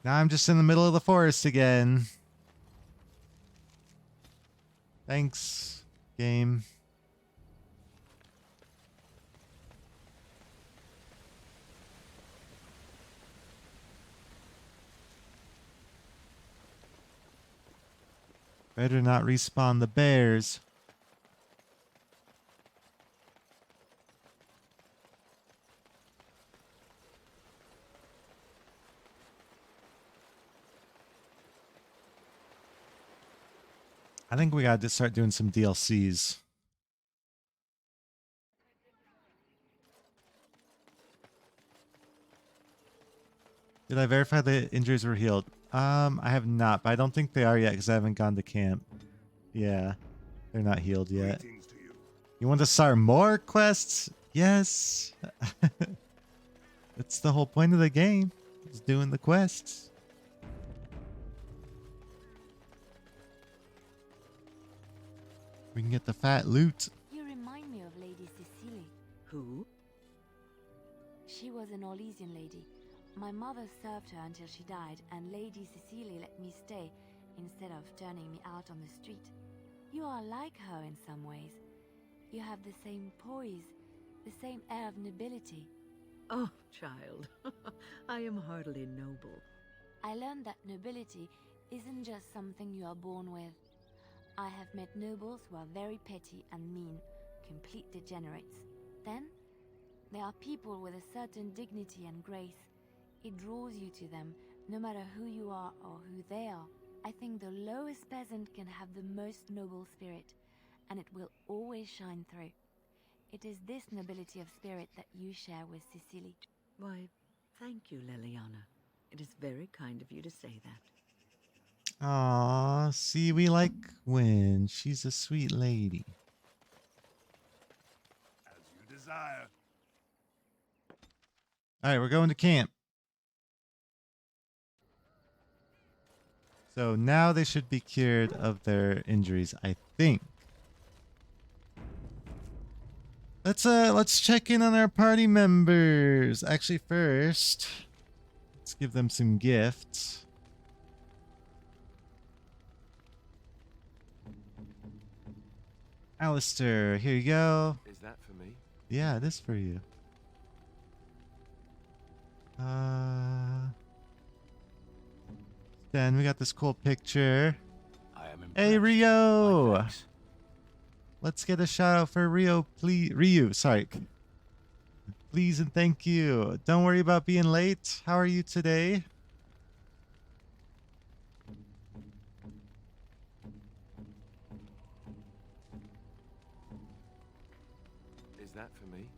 Now I'm just in the middle of the forest again. Thanks, game. Better not respawn the bears. I think we got to start doing some DLCs. Did I verify the injuries were healed? I have not, but I don't think they are yet because I haven't gone to camp. Yeah, they're not healed yet. You want to start more quests? Yes. That's the whole point of the game, is doing the quests. We can get the fat loot. You remind me of Lady Cecily. Who? She was an Orlesian lady. My mother served her until she died, and Lady Cecily let me stay instead of turning me out on the street. You are like her in some ways. You have the same poise, the same air of nobility. Oh, child, I am hardly noble. I learned that nobility isn't just something you are born with. I have met nobles who are very petty and mean, complete degenerates. Then, there are people with a certain dignity and grace. It draws you to them, no matter who you are or who they are. I think the lowest peasant can have the most noble spirit, and it will always shine through. It is this nobility of spirit that you share with Cecily. Why, thank you, Leliana. It is very kind of you to say that. Aw, see, we like Gwen. She's a sweet lady. As you desire. Alright, we're going to camp. So now they should be cured of their injuries, I think. Let's check in on our party members. Actually, first, let's give them some gifts. Alistair, here you go. Is that for me? Yeah, it is for you. Then we got this cool picture. Hey, Rio! Let's get a shout out for Rio, please. Ryu, sorry. Please and thank you. Don't worry about being late. How are you today? Is that for me?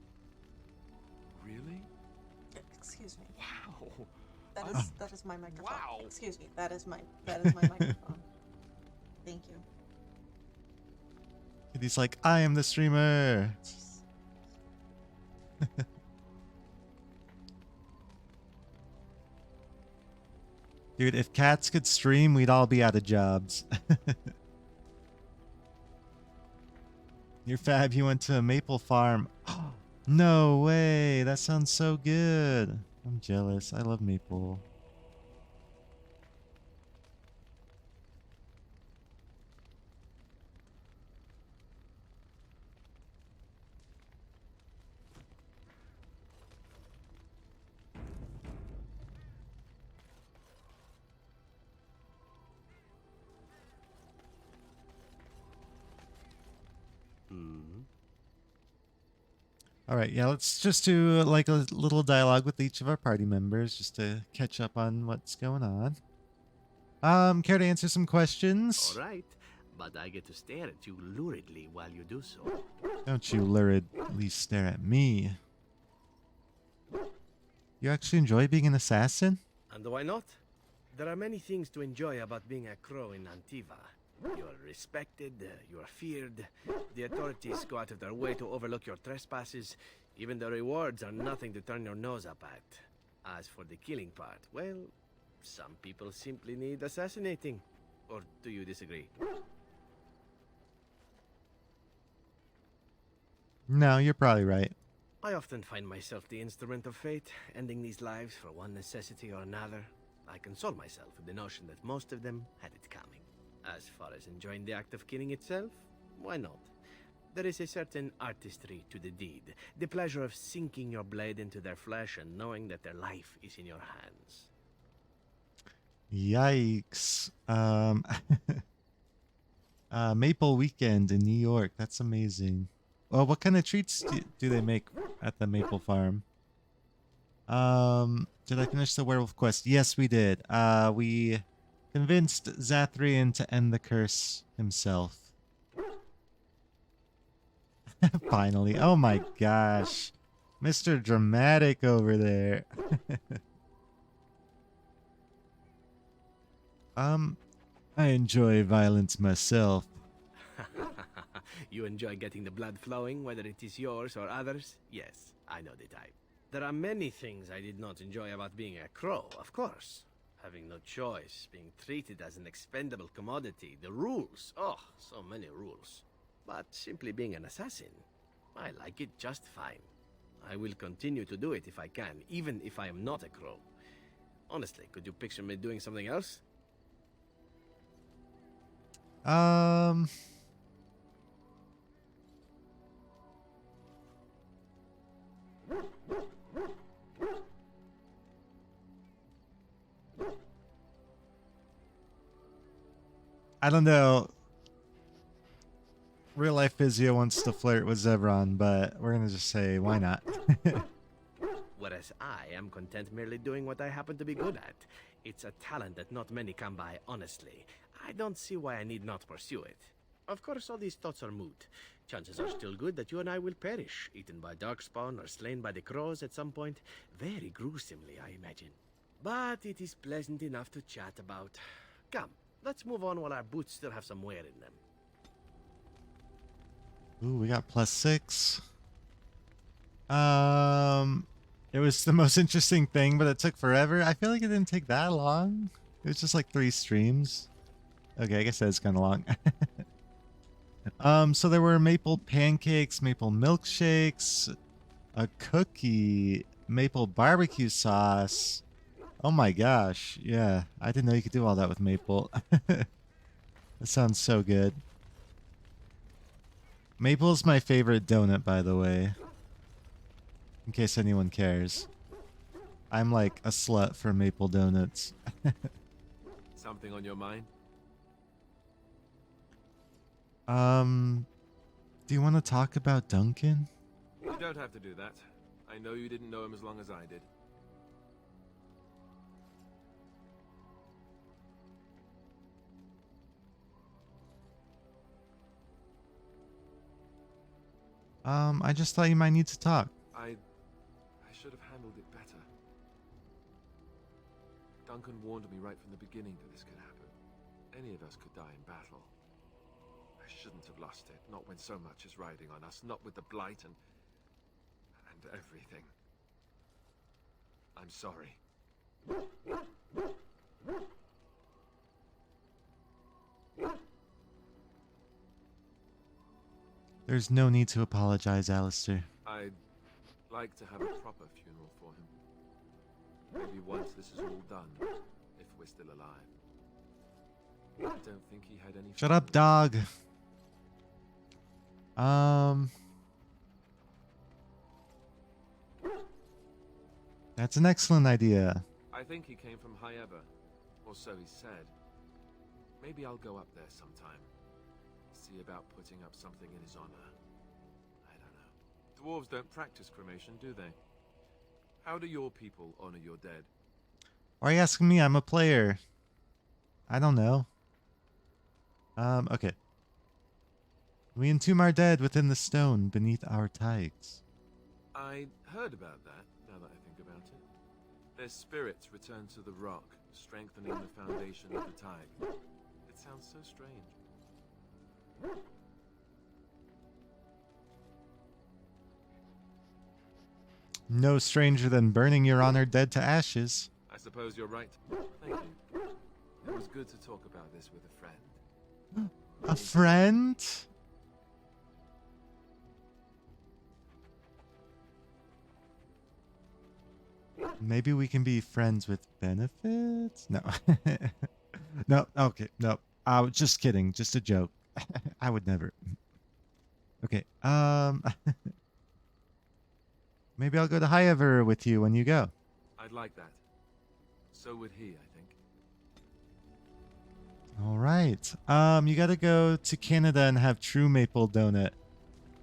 Really? Excuse me. Wow. That is my microphone. Wow. Excuse me. That is my microphone. Thank you. And he's like, I am the streamer. Dude, if cats could stream, we'd all be out of jobs. You're fab, you went to a maple farm. No way, that sounds so good. I'm jealous. I love maple. All right, yeah, let's just do like a little dialogue with each of our party members just to catch up on what's going on. Care to answer some questions? All right, but I get to stare at you luridly while you do so. Don't you luridly stare at me. You actually enjoy being an assassin? And why not? There are many things to enjoy about being a crow in Antiva. You are respected, you are feared. The authorities go out of their way to overlook your trespasses. Even the rewards are nothing to turn your nose up at. As for the killing part, well, some people simply need assassinating. Or do you disagree? No, you're probably right. I often find myself the instrument of fate, ending these lives for one necessity or another. I console myself with the notion that most of them had it coming. As far as enjoying the act of killing itself, why not? There is a certain artistry to the deed, the pleasure of sinking your blade into their flesh and knowing that their life is in your hands. Yikes. Maple Weekend in New York. That's amazing. Well, what kind of treats do they make at the Maple Farm? Did I finish the werewolf quest? Yes, we did. We convinced Zathrian to end the curse himself. Finally. Oh my gosh. Mr. Dramatic over there. I enjoy violence myself. You enjoy getting the blood flowing, whether it is yours or others? Yes, I know the type. There are many things I did not enjoy about being a crow, of course. Having no choice, being treated as an expendable commodity, the rules. Oh, so many rules. But simply being an assassin, I like it just fine. I will continue to do it if I can, even if I am not a crow. Honestly, could you picture me doing something else? I don't know. Real life Physio wants to flirt with Zevran, but we're gonna just say, why not? Whereas I am content merely doing what I happen to be good at. It's a talent that not many come by, honestly. I don't see why I need not pursue it. Of course, all these thoughts are moot. Chances are still good that you and I will perish, eaten by Darkspawn or slain by the crows at some point. Very gruesomely, I imagine. But it is pleasant enough to chat about. Come, let's move on while our boots still have some wear in them. Ooh, we got +6. It was the most interesting thing, but it took forever. I feel like it didn't take that long. It was just like 3 streams. Okay, I guess that's kind of long. So there were maple pancakes, maple milkshakes, a cookie, maple barbecue sauce. Oh my gosh. Yeah, I didn't know you could do all that with maple. That sounds so good. Maple's my favorite donut, by the way. In case anyone cares. I'm like a slut for maple donuts. Something on your mind? Do you want to talk about Duncan? You don't have to do that. I know you didn't know him as long as I did. I just thought you might need to talk. I should have handled it better. Duncan warned me right from the beginning that this could happen. Any of us could die in battle. I shouldn't have lost it, not when so much is riding on us, not with the Blight and everything. I'm sorry. There's no need to apologize, Alistair. I'd like to have a proper funeral for him. Maybe once this is all done, if we're still alive. I don't think he had any... Shut up, dog. That's an excellent idea. I think he came from High Ever, or so he said. Maybe I'll go up there sometime. See about putting up something in his honor. I don't know. Dwarves don't practice cremation, do they? How do your people honor your dead? Why are you asking me? I'm a player. I don't know. Okay. We entomb our dead within the stone beneath our tykes. I heard about that, now that I think about it. Their spirits return to the rock, strengthening the foundation of the tide. It sounds so strange. No stranger than burning your honor dead to ashes. I suppose you're right. Thank you. It was good to talk about this with a friend. A friend? Maybe we can be friends with benefits? No. No, okay, no. I was just kidding. Just a joke. I would never. Okay, maybe I'll go to Highever with you when you go. I'd like that. So would he, I think. All right. You got to go to Canada and have true maple donut.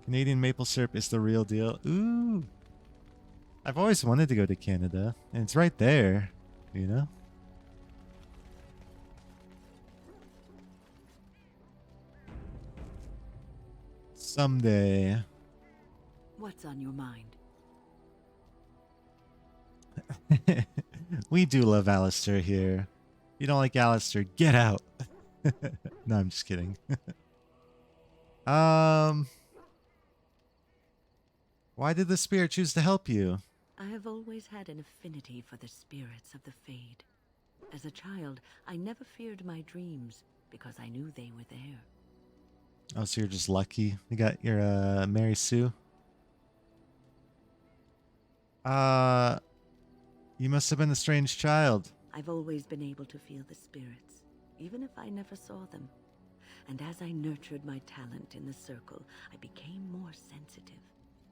Canadian maple syrup is the real deal. Ooh. I've always wanted to go to Canada, and it's right there, you know? Someday. What's on your mind? We do love Alistair here. If you don't like Alistair, get out. No, I'm just kidding. Why did the spirit choose to help you? I have always had an affinity for the spirits of the Fade. As a child, I never feared my dreams because I knew they were there. Oh, so you're just lucky. You got your Mary Sue. You must have been a strange child. I've always been able to feel the spirits, even if I never saw them. And as I nurtured my talent in the circle, I became more sensitive.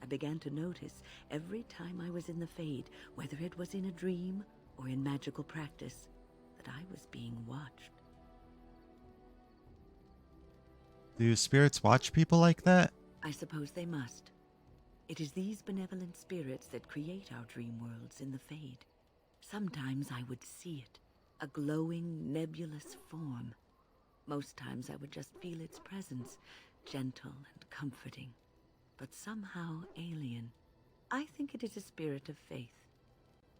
I began to notice every time I was in the Fade, whether it was in a dream or in magical practice, that I was being watched. Do spirits watch people like that? I suppose they must. It is these benevolent spirits that create our dream worlds in the Fade. Sometimes I would see it, a glowing, nebulous form. Most times I would just feel its presence, gentle and comforting, but somehow alien. I think it is a spirit of faith.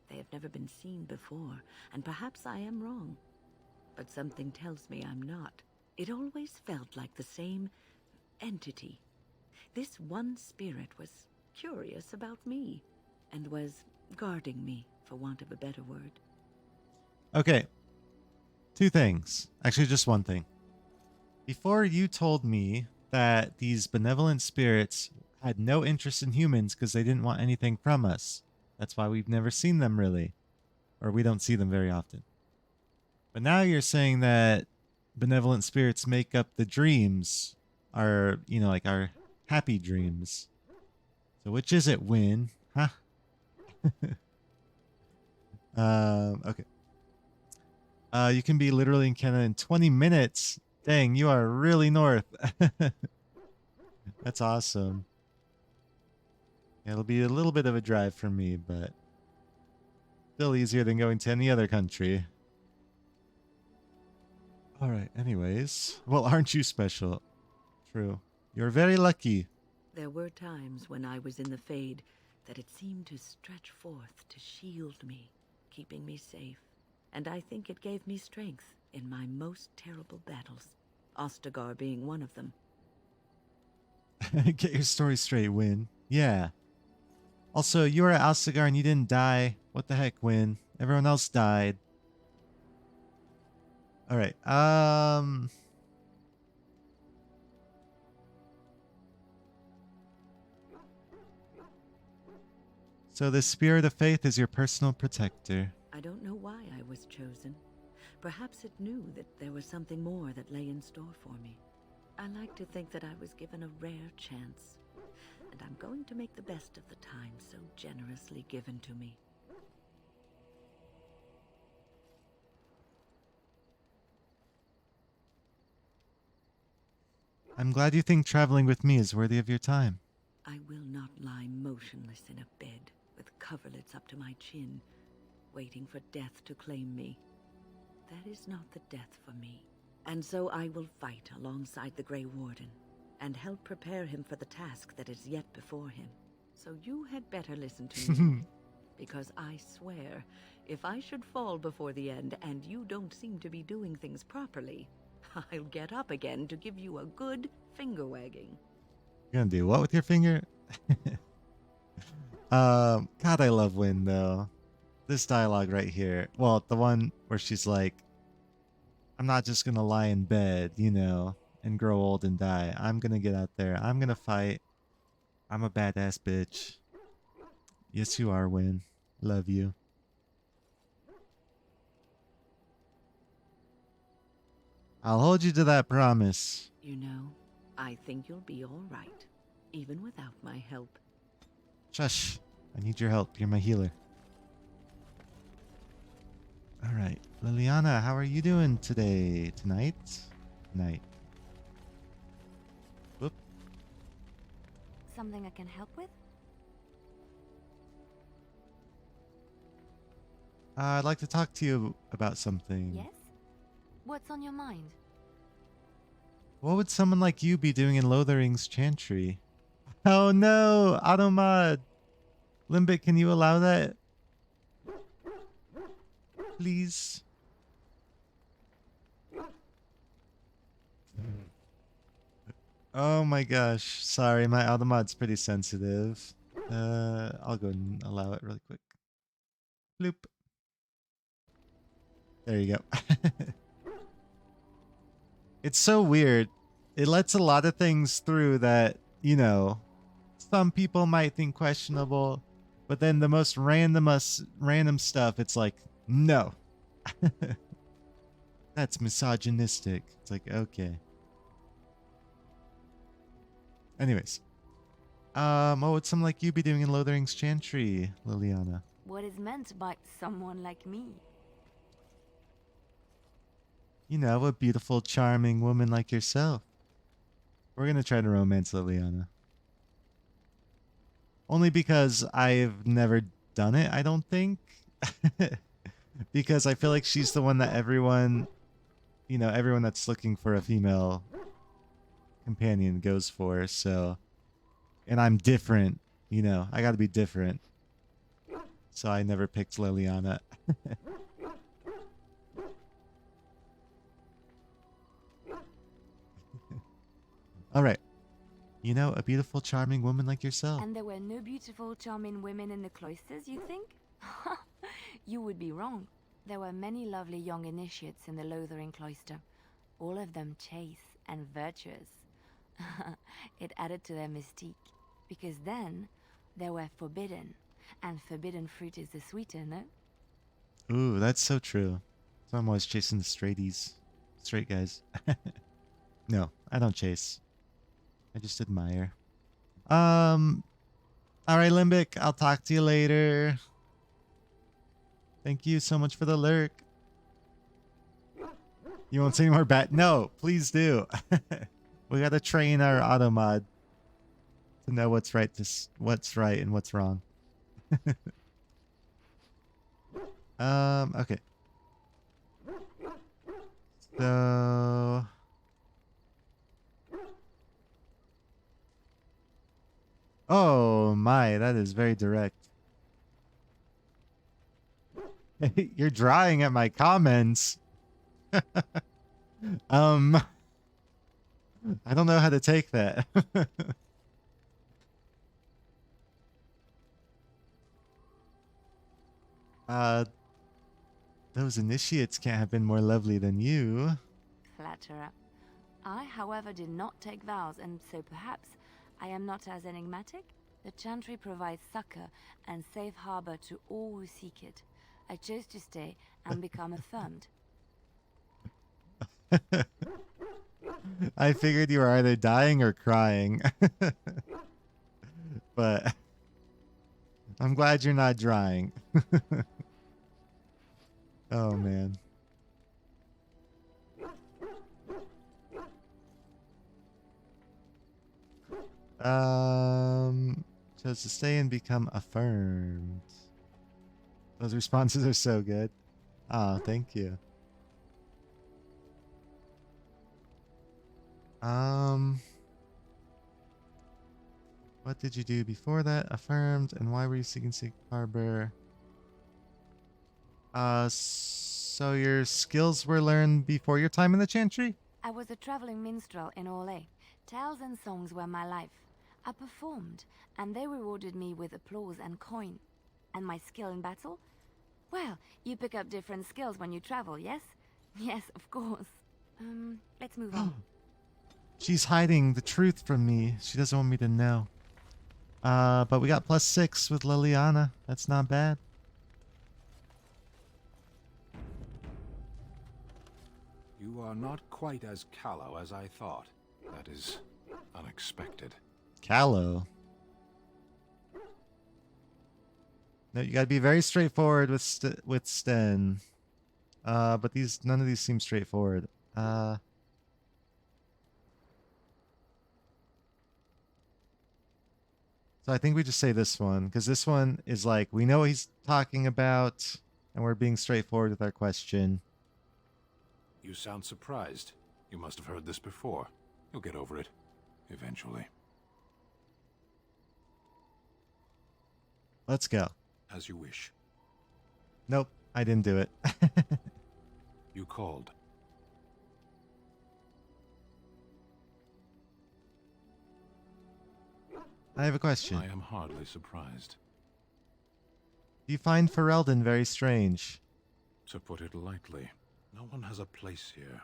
They have never been seen before, and perhaps I am wrong. But something tells me I'm not. It always felt like the same entity. This one spirit was curious about me, and was guarding me, for want of a better word. Okay. Two things. Actually, just one thing. Before you told me that these benevolent spirits had no interest in humans because they didn't want anything from us. That's why we've never seen them really. Or we don't see them very often. But now you're saying that benevolent spirits make up the dreams. Our, you know, like our happy dreams. So which is it, Win? Huh? Okay. You can be literally in Canada in 20 minutes. Dang, you are really north. That's awesome. It'll be a little bit of a drive for me, but still easier than going to any other country. Alright, anyways. Well, aren't you special? True. You're very lucky. There were times when I was in the Fade that it seemed to stretch forth to shield me, keeping me safe. And I think it gave me strength in my most terrible battles, Ostagar being one of them. Get your story straight, Win. Yeah. Also, you were at Ostagar and you didn't die. What the heck, Win? Everyone else died. Alright, so the Spirit of Faith is your personal protector. I don't know why I was chosen. Perhaps it knew that there was something more that lay in store for me. I like to think that I was given a rare chance, and I'm going to make the best of the time so generously given to me. I'm glad you think traveling with me is worthy of your time. I will not lie motionless in a bed with coverlets up to my chin, waiting for death to claim me. That is not the death for me. And so I will fight alongside the Grey Warden, and help prepare him for the task that is yet before him. So you had better listen to me, because I swear, if I should fall before the end and you don't seem to be doing things properly, I'll get up again to give you a good finger wagging. You're gonna do what with your finger? God, I love Wynn though. This dialogue right here. Well, the one where she's like, I'm not just gonna lie in bed, you know, and grow old and die. I'm gonna get out there. I'm gonna fight. I'm a badass bitch. Yes, you are, Wynn. Love you. I'll hold you to that promise. You know, I think you'll be all right, even without my help. Shush. I need your help. You're my healer. Alright. Liliana, how are you doing today? Tonight? Night. Whoop. Something I can help with? I'd like to talk to you about something. Yes? What's on your mind? What would someone like you be doing in Lothering's Chantry? Oh no! Automod! Limbic, can you allow that? Please? Oh my gosh. Sorry, my Automod's pretty sensitive. I'll go and allow it really quick. Bloop. There you go. It's so weird. It lets a lot of things through that, you know, some people might think questionable, but then the most random stuff, it's like, no. That's misogynistic. It's like, okay. Anyways. What would someone like you be doing in Lothering's Chantry, Liliana? What is meant by someone like me? You know, a beautiful, charming woman like yourself. We're gonna try to romance Liliana. Only because I've never done it, I don't think. Because I feel like she's the one that everyone, you know, everyone that's looking for a female companion goes for, so. And I'm different, you know, I gotta be different. So I never picked Liliana. All right. You know, a beautiful, charming woman like yourself. And there were no beautiful, charming women in the cloisters, you think? You would be wrong. There were many lovely young initiates in the Lothering cloister, all of them chaste and virtuous. It added to their mystique, because then they were forbidden, and forbidden fruit is the sweeter, no? Ooh, that's so true. So I'm always chasing the straighties. Straight guys. No, I don't chase. I just admire. Alright, Limbic, I'll talk to you later. Thank you so much for the lurk. You won't say any more bat? No, please do. We gotta train our Automod to know what's right and what's wrong. Okay. So oh my, that is very direct. You're drawing at my comments. I don't know how to take that. Those initiates can't have been more lovely than you. Flatterer. I, however, did not take vows, and so perhaps I am not as enigmatic. The Chantry provides succor and safe harbor to all who seek it. I chose to stay and become affirmed. I figured you were either dying or crying. But I'm glad you're not drying. Oh man. Chose to stay and become affirmed. Those responses are so good. Oh, thank you. What did you do before that? Affirmed, and why were you seeking safe harbor? So your skills were learned before your time in the Chantry? I was a traveling minstrel in Orlais. Tales and songs were my life. I performed, and they rewarded me with applause and coin. And my skill in battle? Well, you pick up different skills when you travel, yes? Yes, of course. Let's move on. She's hiding the truth from me. She doesn't want me to know. But we got +6 with Liliana. That's not bad. You are not quite as callow as I thought. That is unexpected. Callow. No, you gotta be very straightforward with Sten. But none of these seem straightforward. So I think we just say this one, because this one is like, we know what he's talking about, and we're being straightforward with our question. You sound surprised. You must have heard this before. You'll get over it. Eventually. Let's go. As you wish. Nope, I didn't do it. You called. I have a question. I am hardly surprised. Do you find Ferelden very strange? To put it lightly, no one has a place here.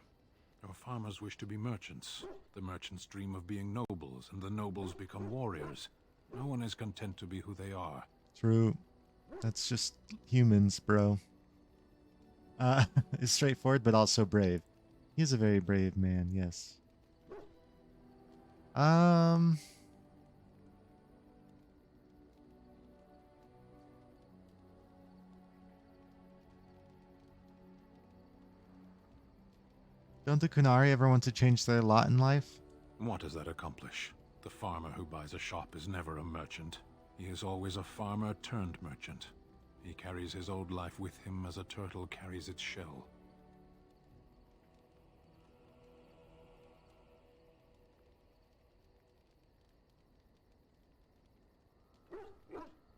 Our farmers wish to be merchants. The merchants dream of being nobles, and the nobles become warriors. No one is content to be who they are. True. That's just humans, bro. Is straightforward, but also brave. He is a very brave man, yes. Don't the Kunari ever want to change their lot in life? What does that accomplish? The farmer who buys a shop is never a merchant. He is always a farmer turned merchant. He carries his old life with him as a turtle carries its shell.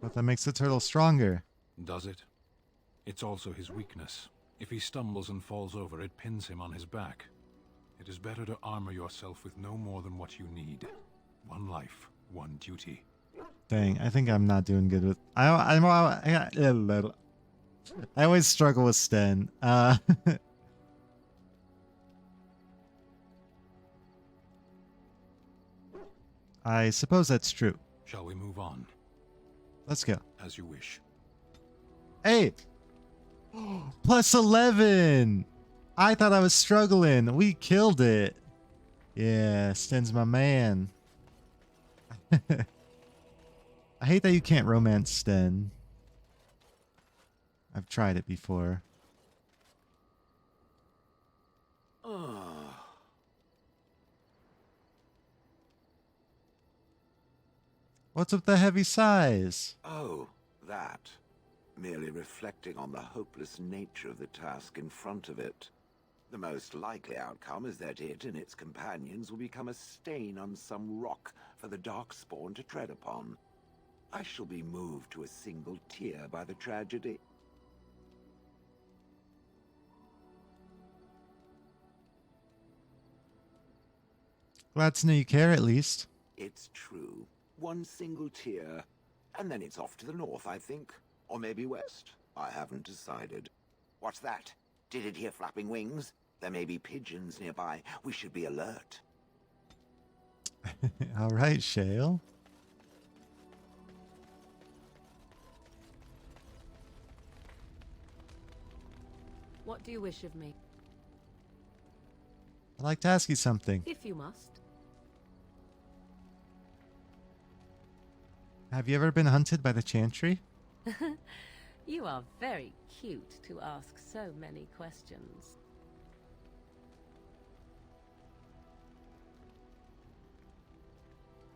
But that makes the turtle stronger. Does it? It's also his weakness. If he stumbles and falls over, it pins him on his back. It is better to armor yourself with no more than what you need. One life, one duty. Dang, I think I'm not doing good with... I always struggle with Sten. I suppose that's true. Shall we move on? Let's go. As you wish. Hey! +11! I thought I was struggling. We killed it. Yeah, Sten's my man. I hate that you can't romance Sten. I've tried it before. What's with the heavy sighs? Oh, that. Merely reflecting on the hopeless nature of the task in front of it. The most likely outcome is that it and its companions will become a stain on some rock for the Darkspawn to tread upon. I shall be moved to a single tear by the tragedy. Glad to know you care, at least. It's true. One single tear, and then it's off to the north, I think. Or maybe west. I haven't decided. What's that? Did it hear flapping wings? There may be pigeons nearby. We should be alert. All right, Shale. What do you wish of me? I'd like to ask you something. If you must. Have you ever been hunted by the Chantry? You are very cute to ask so many questions.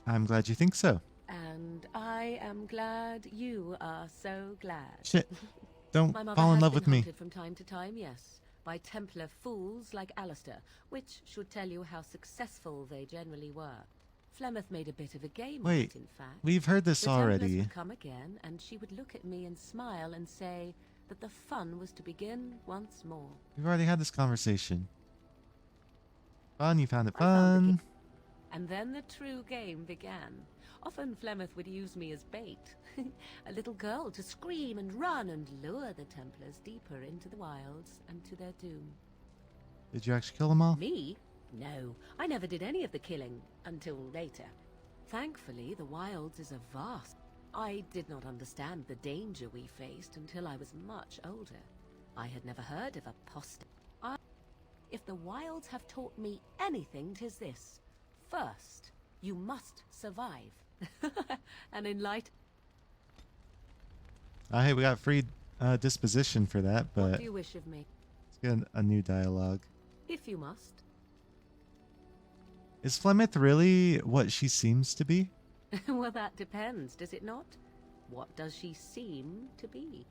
I'm glad you think so. And I am glad you are so glad. Shit. Don't My mother fall in has love been with me. hunted from time to time, yes, by Templar fools like Alistair, which should tell you how successful they generally were. Flemeth made a bit of a game of Wait, it, in fact. we've heard this the Templars already. would come again, and she would look at me and smile and say that the fun was to begin once more. We've already had this conversation. Fun, you found it I found the fun. And then the true game began. Often Flemeth would use me as bait. A little girl to scream and run and lure the Templars deeper into the wilds and to their doom. Did you actually kill them all? Me? No, I never did any of the killing until later. Thankfully, the wilds is a vast... I did not understand the danger we faced until I was much older. I had never heard of apostate. If the wilds have taught me anything, 'tis this. First, you must survive. And enlighten... Hey, we got free disposition for that, What but do you wish of me? let's get a new dialogue. If you must. Is Flemeth really what she seems to be? Well, that depends, does it not? What does she seem to be?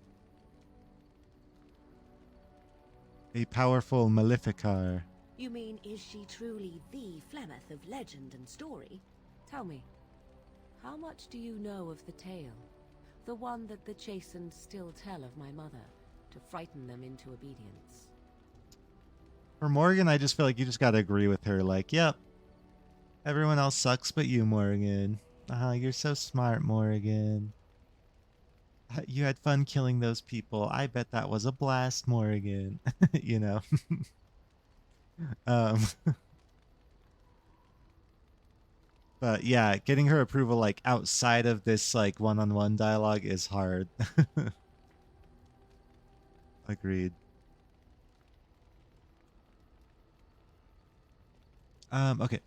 A powerful Maleficar. You mean, is she truly the Flemeth of legend and story? Tell me, how much do you know of the tale? The one that the Chastened still tell of my mother, to frighten them into obedience. For Morgan, I just feel like you just gotta agree with her. Like, yep, everyone else sucks but you, Morgan. You're so smart, Morgan. You had fun killing those people. I bet that was a blast, Morgan. You know. But yeah, getting her approval like outside of this like one-on-one dialogue is hard. Agreed. Okay.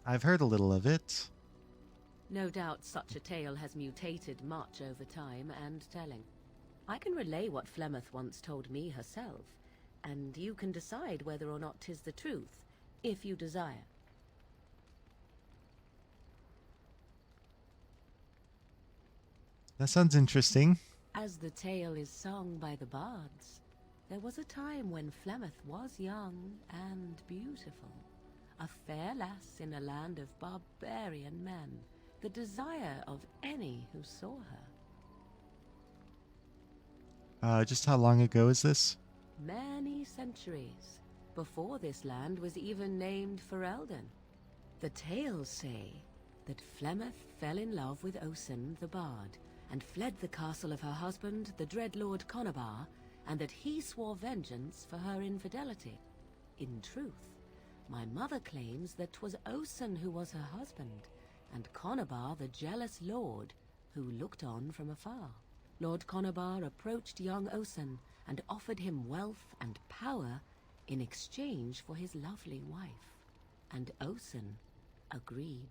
I've heard a little of it. No doubt such a tale has mutated much over time and telling. I can relay what Flemeth once told me herself, and you can decide whether or not 'tis the truth, if you desire. That sounds interesting. As the tale is sung by the bards, there was a time when Flemeth was young and beautiful. A fair lass in a land of barbarian men, the desire of any who saw her. Just how long ago is this? Many centuries, before this land was even named Ferelden. The tales say that Flemeth fell in love with Osen the Bard, and fled the castle of her husband, the dread Lord Conabar, and that he swore vengeance for her infidelity. In truth, my mother claims that 'twas Osen who was her husband, and Conabar the jealous lord who looked on from afar. Lord Conabar approached young Osen and offered him wealth and power in exchange for his lovely wife, and Osen agreed.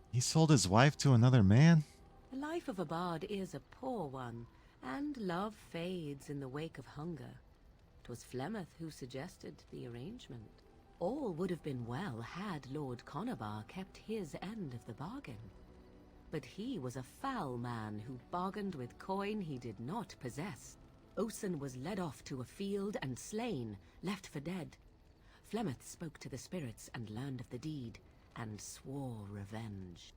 He sold his wife to another man? The life of a bard is a poor one, and love fades in the wake of hunger. 'Twas Flemeth who suggested the arrangement. All would have been well had Lord Conabar kept his end of the bargain. But he was a foul man who bargained with coin he did not possess. Osen was led off to a field and slain, left for dead. Flemeth spoke to the spirits and learned of the deed, and swore revenge.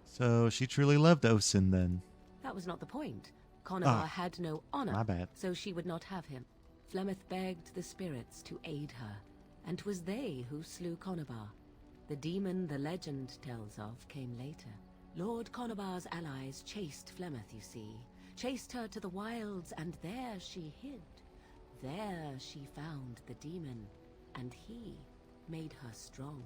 So she truly loved Osen then. That was not the point. Conabar Ah, had no honor, my bad. so she would not have him. Flemeth begged the spirits to aid her, and 'twas they who slew Conabar. The demon the legend tells of came later. Lord Conabar's allies chased Flemeth, you see. Chased her to the wilds, and there she hid. There she found the demon, and he made her strong.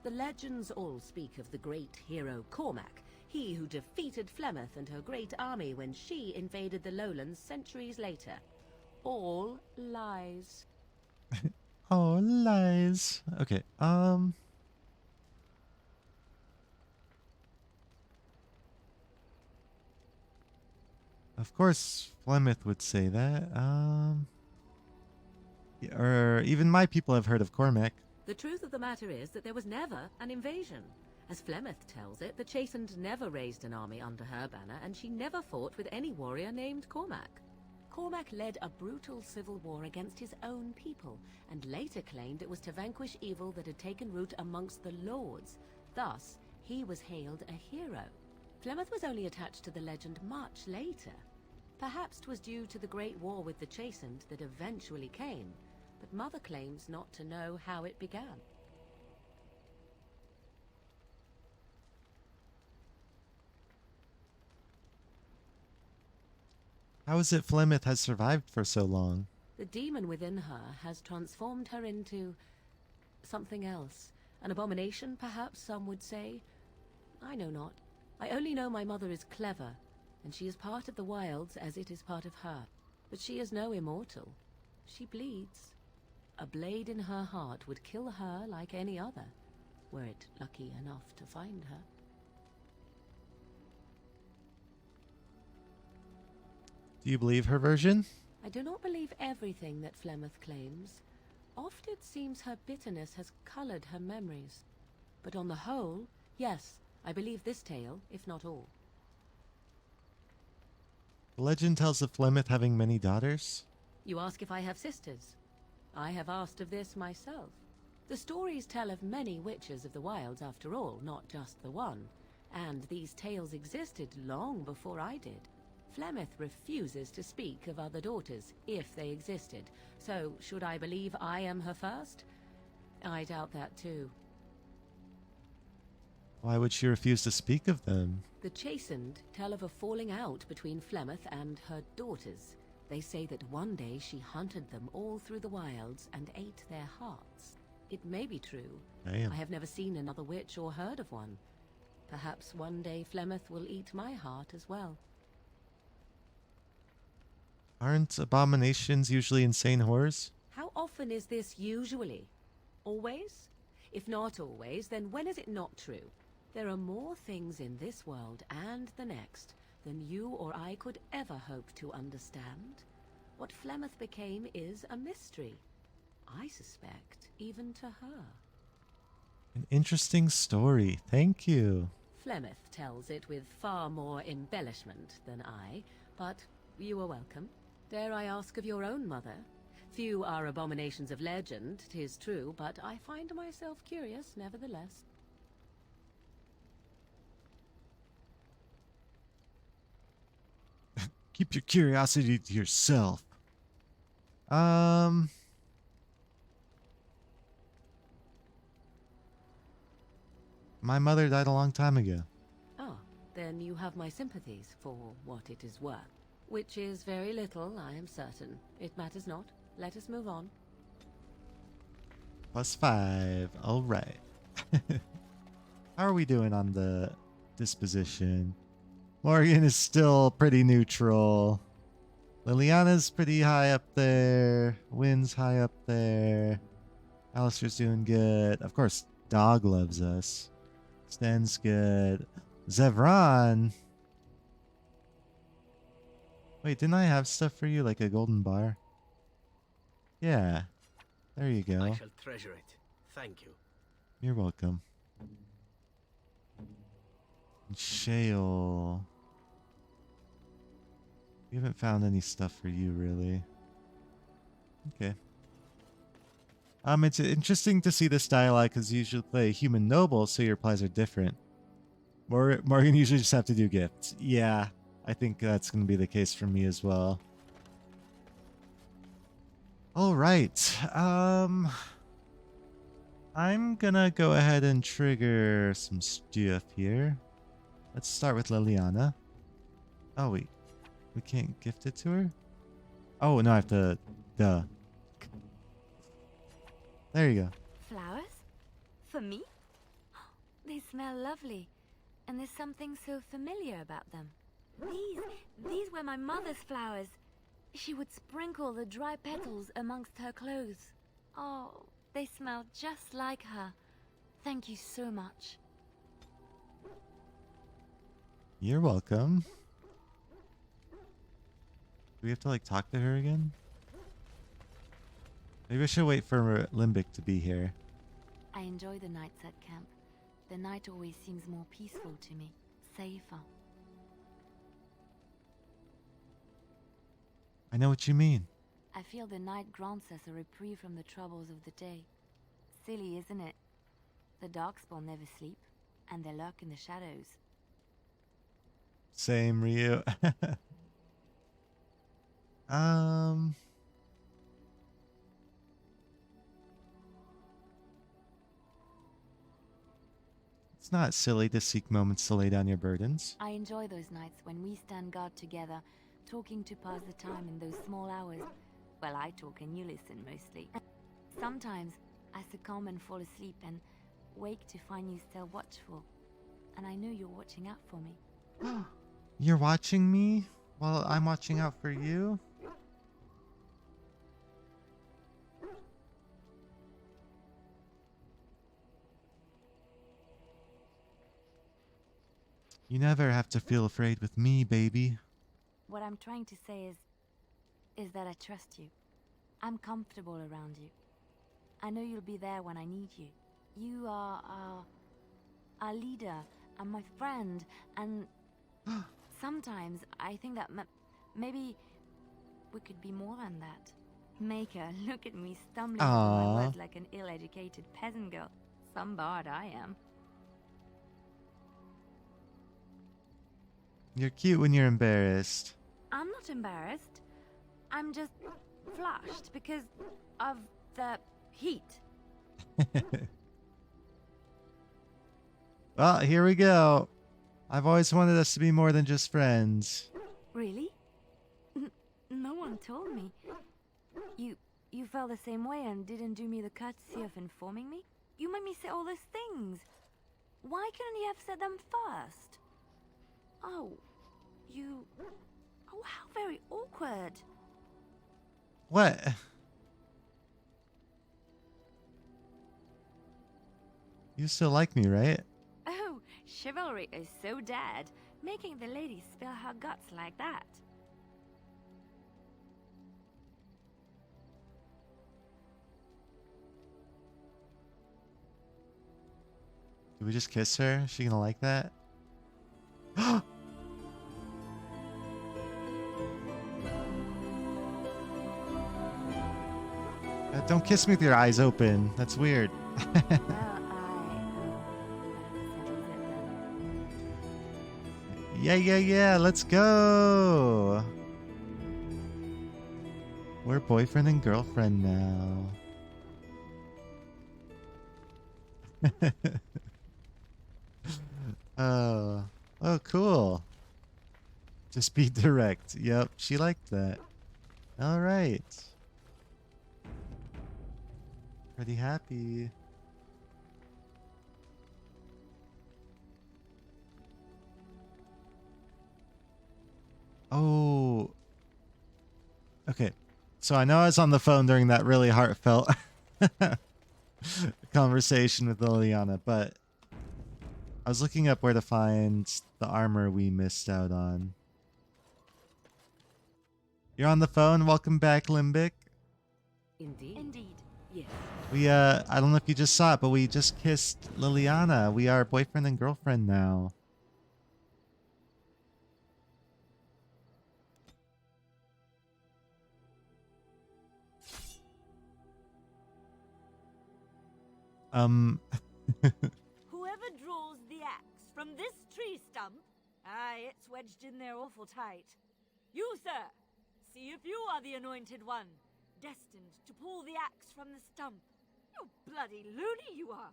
The legends all speak of the great hero Cormac, he who defeated Flemeth and her great army when she invaded the lowlands centuries later. All lies. Oh, lies. Okay, Of course, Flemeth would say that. Yeah, or even my people have heard of Cormac. The truth of the matter is that there was never an invasion. As Flemeth tells it, the Chastened never raised an army under her banner, and she never fought with any warrior named Cormac. Cormac led a brutal civil war against his own people, and later claimed it was to vanquish evil that had taken root amongst the lords. Thus, he was hailed a hero. Flemeth was only attached to the legend much later. Perhaps 'twas due to the Great War with the Chastened that eventually came, but Mother claims not to know how it began. How is it Flemeth has survived for so long? The demon within her has transformed her into something else. An abomination, perhaps some would say. I know not. I only know my mother is clever, and she is part of the wilds as it is part of her. But she is no immortal. She bleeds. A blade in her heart would kill her like any other, were it lucky enough to find her. Do you believe her version? I do not believe everything that Flemeth claims. Oft it seems her bitterness has colored her memories. But on the whole, yes, I believe this tale, if not all. The legend tells of Flemeth having many daughters. You ask if I have sisters. I have asked of this myself. The stories tell of many witches of the wilds after all, not just the one. And these tales existed long before I did. Flemeth refuses to speak of other daughters, if they existed. So, should I believe I am her first? I doubt that too. Why would she refuse to speak of them? The Chastened tell of a falling out between Flemeth and her daughters. They say that one day she hunted them all through the wilds and ate their hearts. It may be true. Damn. I have never seen another witch or heard of one. Perhaps one day Flemeth will eat my heart as well. Aren't abominations usually insane horrors? How often is this usually? Always? If not always, then when is it not true? There are more things in this world and the next than you or I could ever hope to understand. What Flemeth became is a mystery. I suspect, even to her. An interesting story. Thank you. Flemeth tells it with far more embellishment than I, but you are welcome. Dare I ask of your own mother? Few are abominations of legend, 'tis true, but I find myself curious nevertheless. Keep your curiosity to yourself. My mother died a long time ago. Ah, then you have my sympathies for what it is worth. Which is very little, I am certain. It matters not. Let us move on. +5. Alright. How are we doing on the disposition? Morgan is still pretty neutral. Liliana's pretty high up there. Wynn's high up there. Alistair's doing good. Of course, Dog loves us. Sten's good. Zevran. Wait, didn't I have stuff for you, like a golden bar? Yeah. There you go. I shall treasure it. Thank you. You're welcome. Shale. We haven't found any stuff for you, really. Okay. It's interesting to see this dialogue because you usually play human noble, so your replies are different. Morgan usually just have to do gifts. Yeah, I think that's going to be the case for me as well. All right. I'm gonna go ahead and trigger some stuff here. Let's start with Liliana. Oh wait, we can't gift it to her? Oh no, I have to. Duh. There you go. Flowers? For me? They smell lovely, and there's something so familiar about them. These were my mother's flowers. She would sprinkle the dry petals amongst her clothes. Oh, they smell just like her. Thank you so much. You're welcome. Do we have to like talk to her again? Maybe I should wait for Limbic to be here. I enjoy the nights at camp. The night always seems more peaceful to me, safer. I know what you mean. I feel the night grants us a reprieve from the troubles of the day. Silly, isn't it? The Darkspawn never sleep, and they lurk in the shadows. Same, Ryu. um... It's not silly to seek moments to lay down your burdens. I enjoy those nights when we stand guard together, talking to pass the time in those small hours. Well, I talk and you listen mostly. Sometimes I succumb and fall asleep and wake to find you still watchful. And I know you're watching out for me. You're watching me while I'm watching out for you? You never have to feel afraid with me, baby. What I'm trying to say is that I trust you. I'm comfortable around you. I know you'll be there when I need you. You are our leader and my friend, and sometimes I think that maybe we could be more than that. Maker, look at me stumbling through my words like an ill-educated peasant girl. Some bard I am. You're cute when you're embarrassed. I'm not embarrassed. I'm just flushed because of the heat. Well, here we go. I've always wanted us to be more than just friends. Really? No one told me. You felt the same way and didn't do me the courtesy of informing me? You made me say all those things. Why couldn't you have said them first? Oh, oh, how very awkward. What? You still like me, right? Oh, chivalry is so dead, making the lady spill her guts like that. Do we just kiss her? Is she gonna like that? Don't kiss me with your eyes open. That's weird. Yeah. Let's go. We're boyfriend and girlfriend now. Oh, cool. Just be direct. Yep, she liked that. All right. Pretty happy. Oh. Okay. So I know I was on the phone during that really heartfelt conversation with Liliana, but I was looking up where to find the armor we missed out on. You're on the phone. Welcome back, Limbic. Indeed. Yes. We, I don't know if you just saw it, but we just kissed Liliana. We are boyfriend and girlfriend now. Whoever draws the axe from this tree stump, aye, it's wedged in there awful tight. You, sir, see if you are the anointed one, destined to pull the axe from the stump. You bloody loony you are.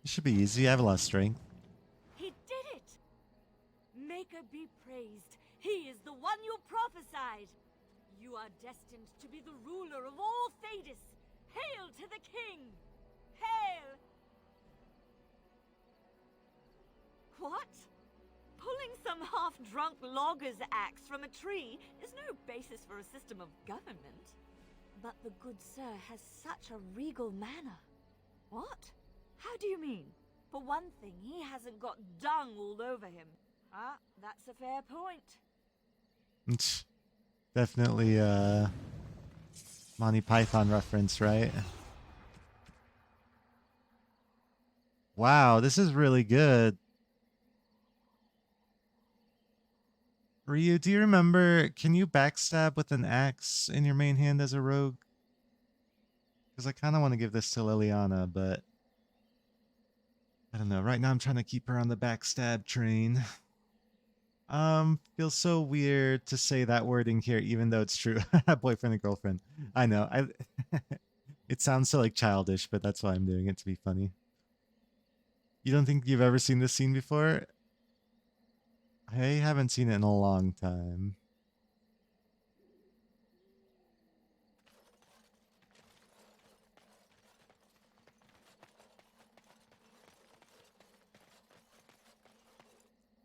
It should be easy. I have a lot of strength. He did it! Maker be praised. He is the one you prophesied. You are destined to be the ruler of all Thedas. Hail to the king! Hail! What? Pulling some half-drunk logger's axe from a tree is no basis for a system of government. But the good sir has such a regal manner. What? How do you mean? For one thing, he hasn't got dung all over him. Ah, that's a fair point. It's definitely Monty Python reference, right? Wow, this is really good. Ryu, do you remember, can you backstab with an axe in your main hand as a rogue? Because I kind of want to give this to Liliana, but I don't know. Right now I'm trying to keep her on the backstab train. Feels so weird to say that wording here, even though it's true. Boyfriend and girlfriend. I know. It sounds so like childish, but that's why I'm doing it, to be funny. You don't think you've ever seen this scene before? I haven't seen it in a long time.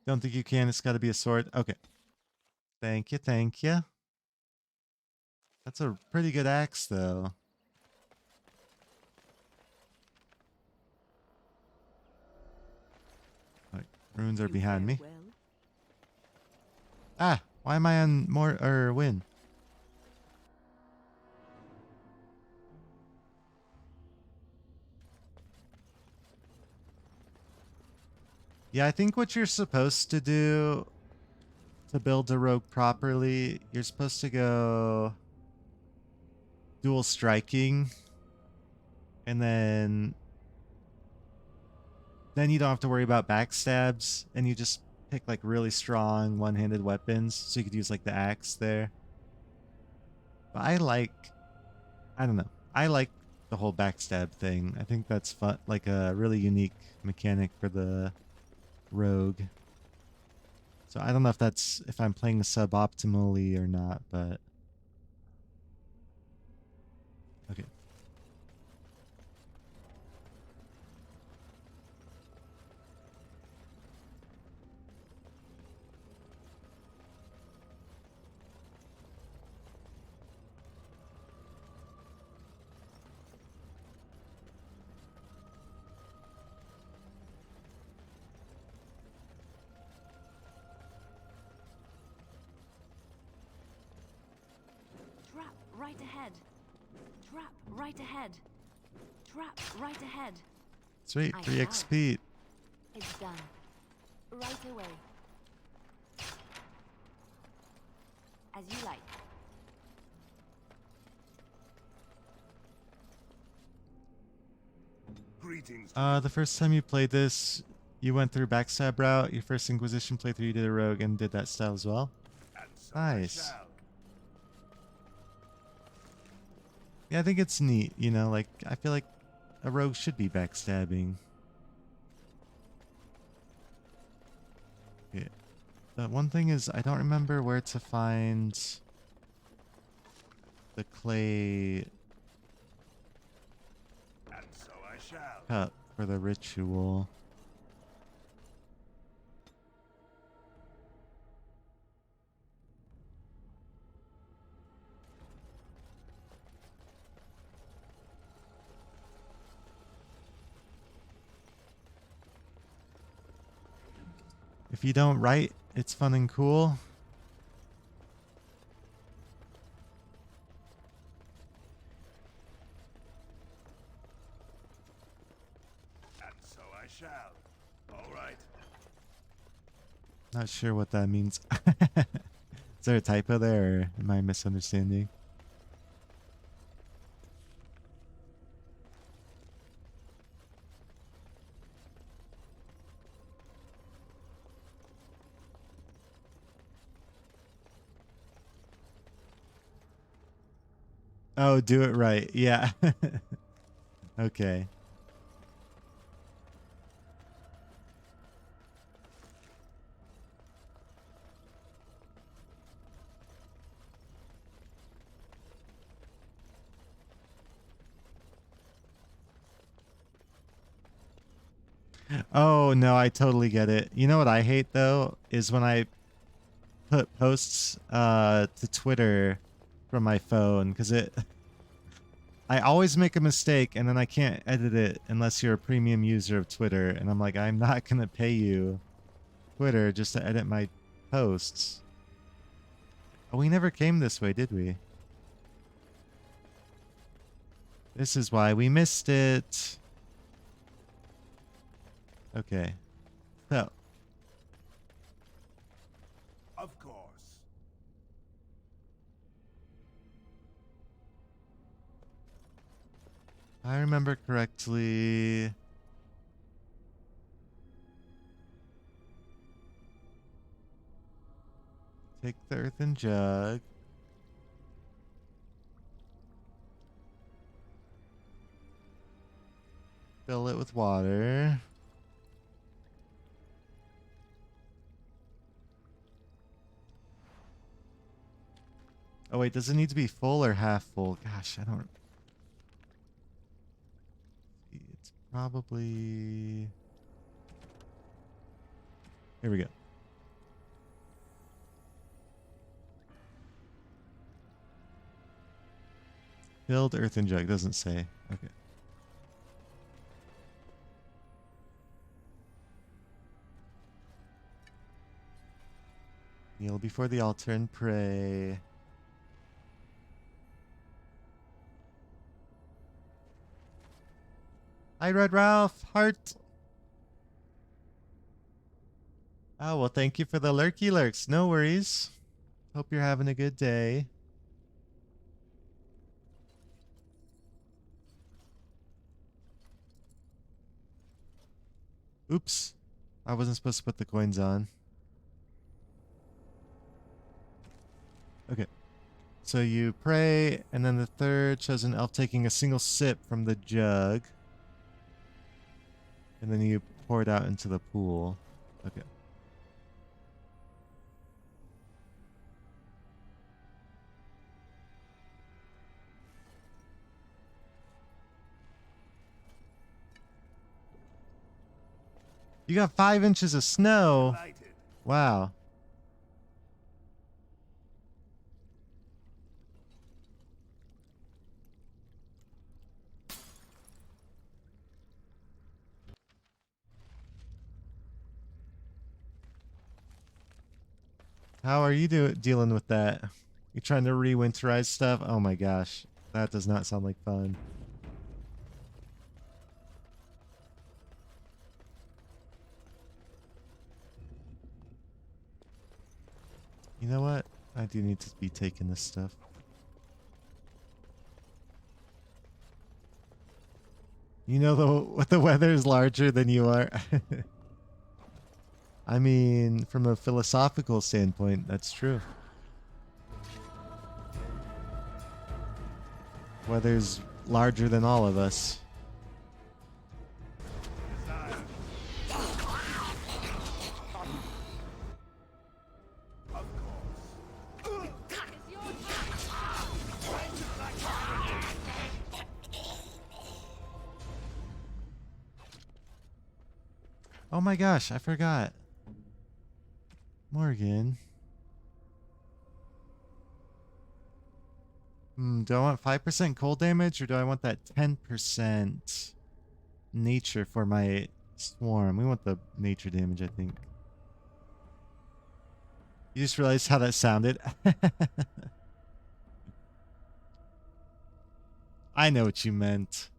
Don't think you can. It's got to be a sword. Okay. Thank you. Thank you. That's a pretty good axe, though. Right. Runes are behind me. Ah, why am I on more or win? Yeah, I think what you're supposed to do to build a rogue properly, you're supposed to go dual striking, and then you don't have to worry about backstabs, and you just pick like really strong one-handed weapons, so you could use like the axe there. But I don't know, I like the whole backstab thing. I think that's fun, like a really unique mechanic for the rogue. So I don't know if I'm playing suboptimally or not, but okay. Trap right ahead. Trap right ahead. Trap right ahead. Sweet, I 3 have. XP. It's done. Right away. As you like. Greetings. The first time you played this, you went through backstab route. Your first Inquisition playthrough, you did a rogue and did that style as well. Nice. Yeah, I think it's neat, you know, like, I feel like a rogue should be backstabbing. Yeah. The one thing is, I don't remember where to find the clay And so I shall. cup for the ritual. If you don't write, it's fun and cool. And so I shall. All right. Not sure what that means. Is there a typo there, or am I misunderstanding? Oh, do it right. Yeah. Okay. Oh, no, I totally get it. You know what I hate, though, is when I put posts to Twitter from my phone, because I always make a mistake, and then I can't edit it unless you're a premium user of Twitter, and I'm like, I'm not going to pay you, Twitter, just to edit my posts. Oh, we never came this way, did we? This is why we missed it. Okay. So. Of course. If I remember correctly, take the earthen jug. Fill it with water. Oh wait, does it need to be full or half full? Gosh, I don't... It's probably... Here we go. Filled earthen jug, doesn't say. Okay. Kneel before the altar and pray. Hi, Red Ralph. Heart. Oh, well, thank you for the lurky lurks. No worries. Hope you're having a good day. Oops. I wasn't supposed to put the coins on. Okay. So you pray, and then the third shows an elf taking a single sip from the jug. And then you pour it out into the pool. Okay. You got 5 inches of snow. Wow. How are you dealing with that? You trying to re-winterize stuff? Oh my gosh. That does not sound like fun. You know what? I do need to be taking this stuff. You know the weather is larger than you are. I mean, from a philosophical standpoint, that's true. Weather's larger than all of us. Oh my gosh, I forgot. Morgan. Do I want 5% cold damage or do I want that 10% nature for my swarm? We want the nature damage, I think. You just realized how that sounded? I know what you meant.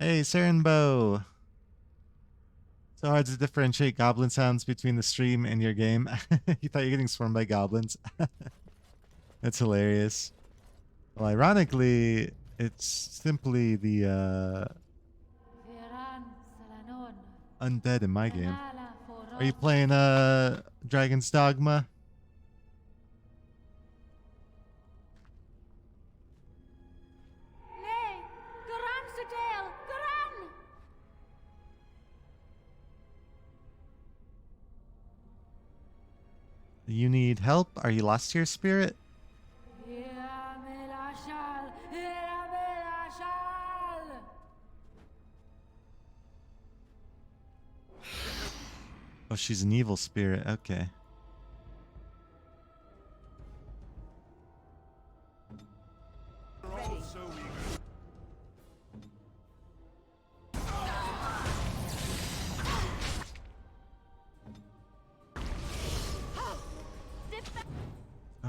Hey, Serenbo. So hard to differentiate goblin sounds between the stream and your game. You thought you were getting swarmed by goblins. That's hilarious. Well, ironically, it's simply the undead in my game. Are you playing Dragon's Dogma? You need help? Are you lost to your spirit? Oh, she's an evil spirit. Okay.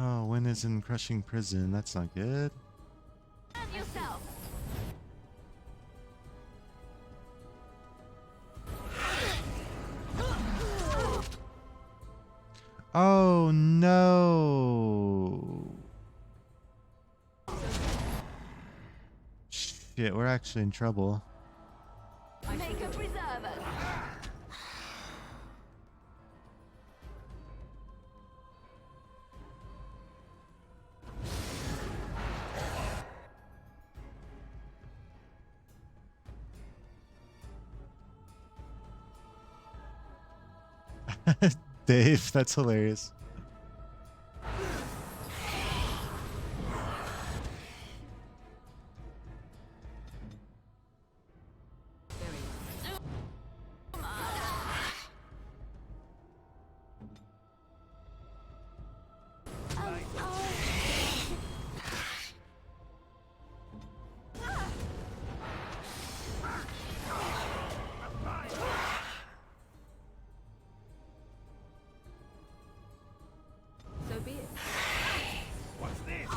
Oh, Wynn is in crushing prison. That's not good. Oh no. Shit, we're actually in trouble. Make a preserver. Dave, that's hilarious. So be it. What's this?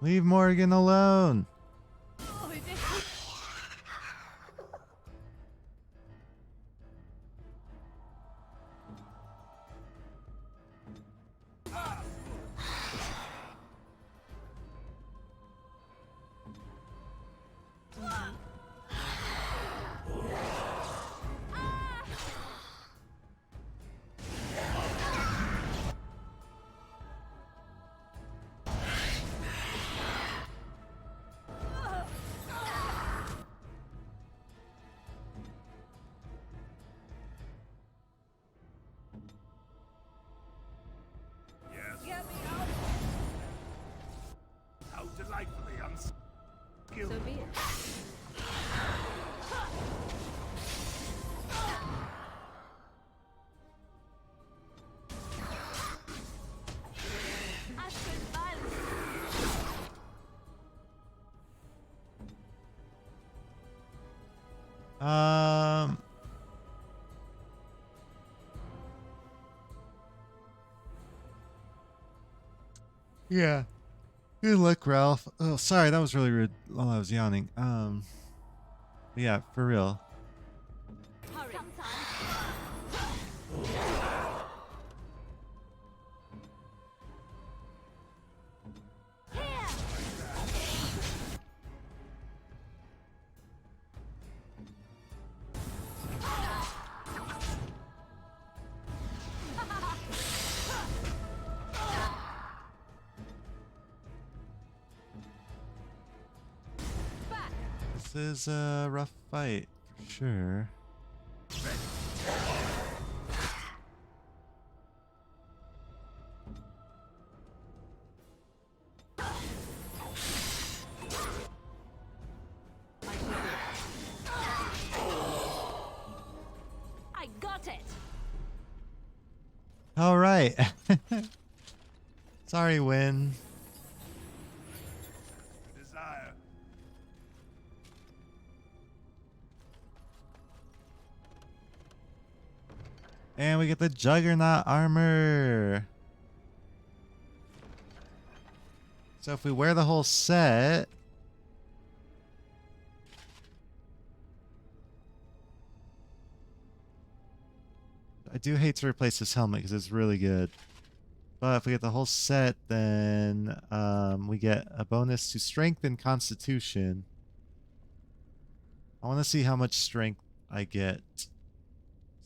Leave Morgan alone. Yes. How delightfully unskilled. So be it. Um. Yeah. Good luck, Ralph. Oh, sorry, that was really rude while I was yawning. Yeah, for real. This is a rough fight, for sure. I got it. All right. Sorry, Win. Desire. And we get the Juggernaut armor. So if we wear the whole set, I do hate to replace this helmet because it's really good. But if we get the whole set, then we get a bonus to strength and constitution. I want to see how much strength I get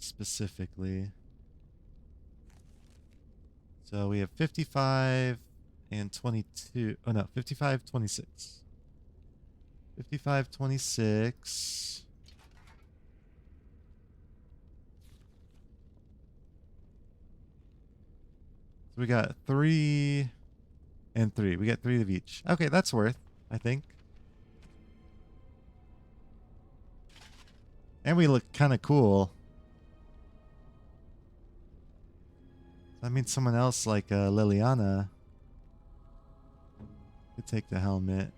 specifically. So we have 55 and 22. Oh no, 55, 26. 55, 26. So we got 3 and 3. We get 3 of each. Okay, that's worth, I think. And we look kind of cool. That means someone else like Liliana could take the helmet.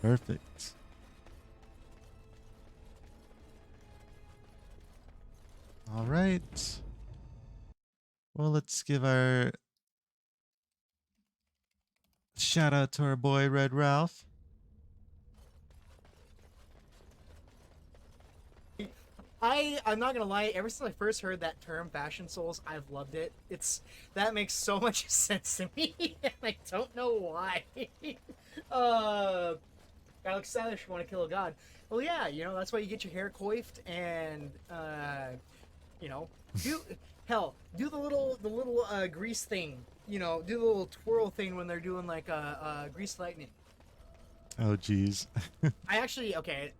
Perfect. All right. Well, let's give our Shout out to our boy Red Ralph. I'm not gonna lie, ever since I first heard that term Fashion Souls, I've loved it. That makes so much sense to me. And I don't know why. Guy looks stylish, you want to kill a god. Well yeah, you know, that's why you get your hair coiffed and you know, do the little grease thing. You know, do the little twirl thing when they're doing like grease lightning. Oh geez. I actually okay.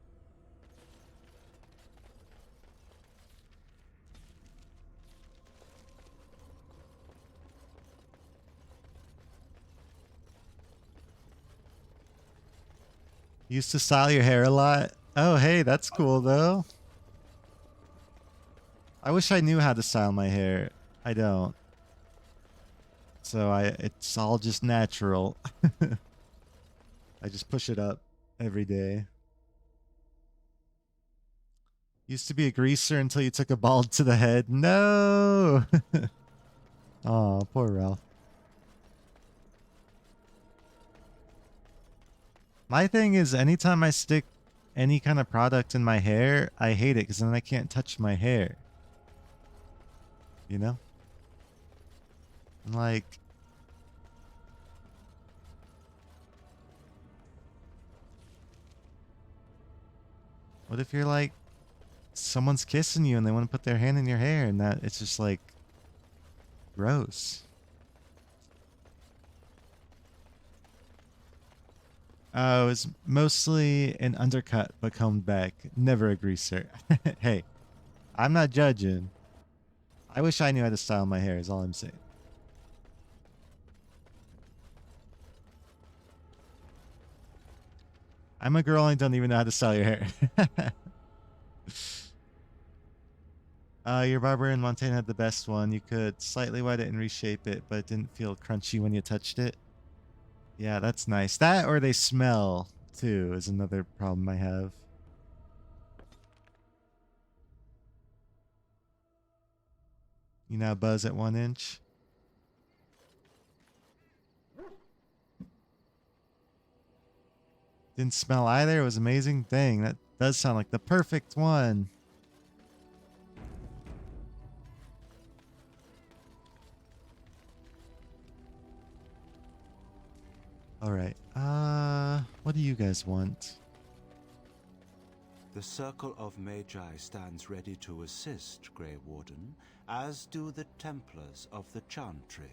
Used to style your hair a lot. Oh, hey, that's cool though. I wish I knew how to style my hair. I don't. So it's all just natural. I just push it up every day. Used to be a greaser until you took a bald to the head. No. Oh, poor Ralph. My thing is, anytime I stick any kind of product in my hair, I hate it because then I can't touch my hair. You know? Like... What if you're like... Someone's kissing you and they want to put their hand in your hair and that it's just like... Gross. Oh, it was mostly an undercut but combed back. Never a greaser. Hey, I'm not judging. I wish I knew how to style my hair is all I'm saying. I'm a girl and I don't even know how to style your hair. Your barber in Montana had the best one. You could slightly wet it and reshape it, but it didn't feel crunchy when you touched it. Yeah, that's nice. That or they smell, too, is another problem I have. You now buzz at 1 inch. Didn't smell either. It was amazing. Dang, that does sound like the perfect one. All right. What do you guys want? The Circle of Magi stands ready to assist, Grey Warden, as do the Templars of the Chantry.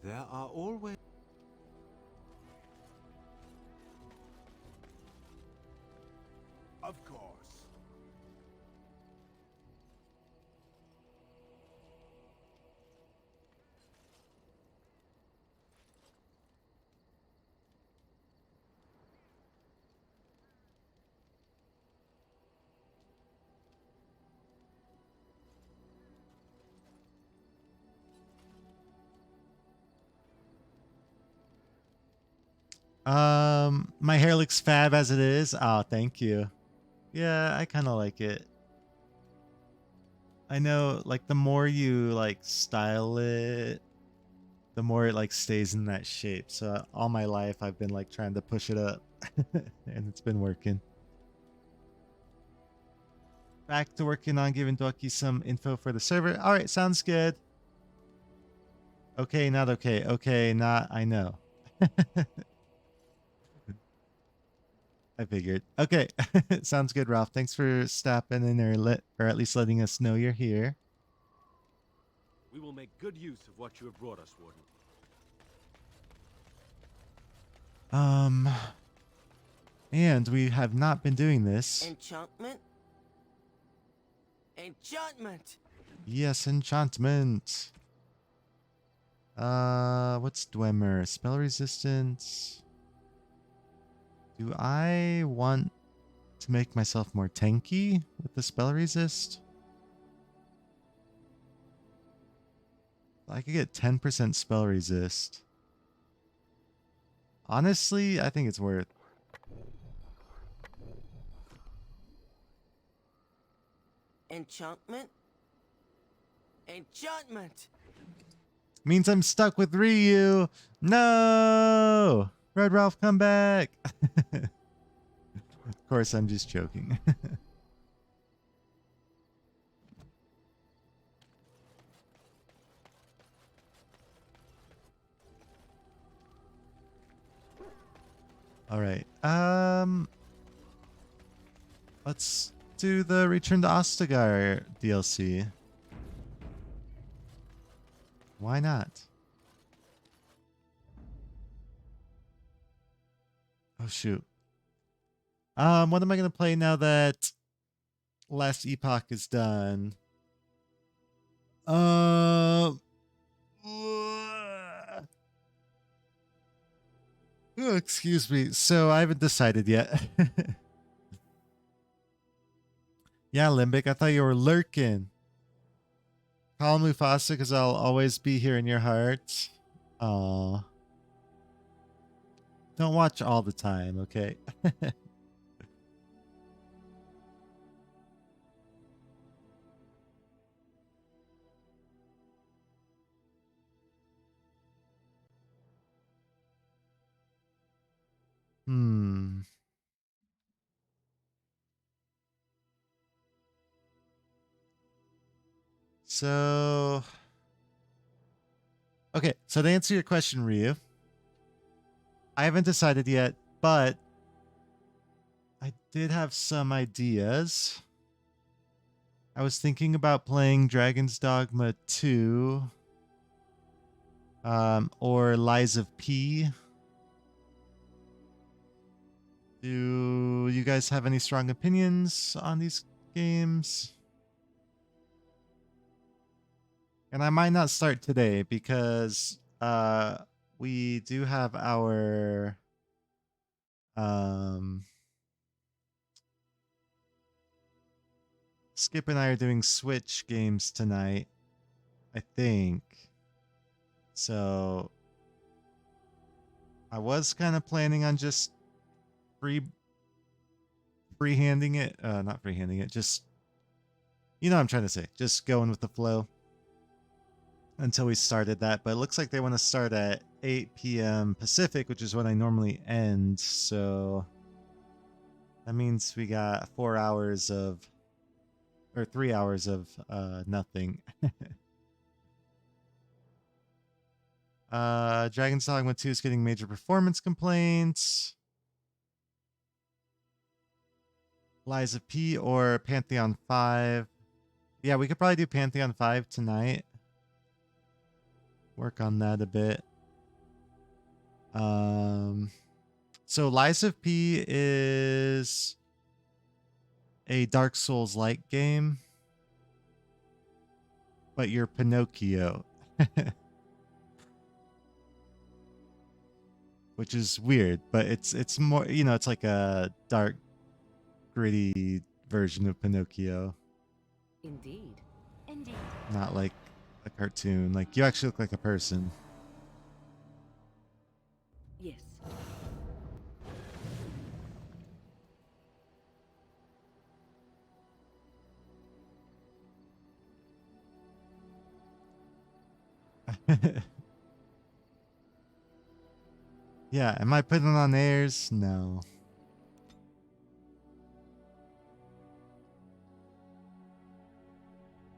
There are always... Of course. My hair looks fab as it is. Oh, thank you. Yeah, I kind of like it. I know, like, the more you, like, style it, the more it, like, stays in that shape. So all my life, I've been, like, trying to push it up. And it's been working. Back to working on giving Dwaki some info for the server. All right, sounds good. Okay, not okay. Okay, not, I know. I figured. Okay. Sounds good, Ralph. Thanks for stopping in or at least letting us know you're here. We will make good use of what you have brought us, Warden. And we have not been doing this. Enchantment? Enchantment! Yes, enchantment. What's Dwemer? Spell resistance. Do I want to make myself more tanky with the spell resist? I could get 10% spell resist. Honestly, I think it's worth. Enchantment? Enchantment! Means I'm stuck with Ryu. No! Red Ralph, come back! Of course, I'm just joking. All right. Let's do the Return to Ostagar DLC. Why not? Oh shoot. What am I gonna play now that Last Epoch is done? Oh, excuse me. So I haven't decided yet. Yeah, Limbic, I thought you were lurking. Call Mufasa because I'll always be here in your heart. Aw. Don't watch all the time, okay? So, okay, so to answer your question, Ryu, I haven't decided yet, but I did have some ideas. I was thinking about playing Dragon's Dogma 2 or Lies of P. Do you guys have any strong opinions on these games? And I might not start today because we do have our Skip and I are doing Switch games tonight, I think. So I was kind of planning on just freehanding it, not freehanding it, just, you know what I'm trying to say, just going with the flow until we started that. But it looks like they want to start at 8 p.m. Pacific, which is when I normally end. So that means we got 4 hours of, or 3 hours of nothing. Dragon's Dogma 2 is getting major performance complaints. Lies of P or Pantheon 5. Yeah, we could probably do Pantheon 5 tonight. Work on that a bit. So Lies of P is a Dark Souls-like game, but you're Pinocchio. Which is weird, but it's more, you know, it's like a dark, gritty version of Pinocchio. Indeed. Indeed. Not like a cartoon. Like, you actually look like a person. Yes. Yeah, am I putting on airs? No.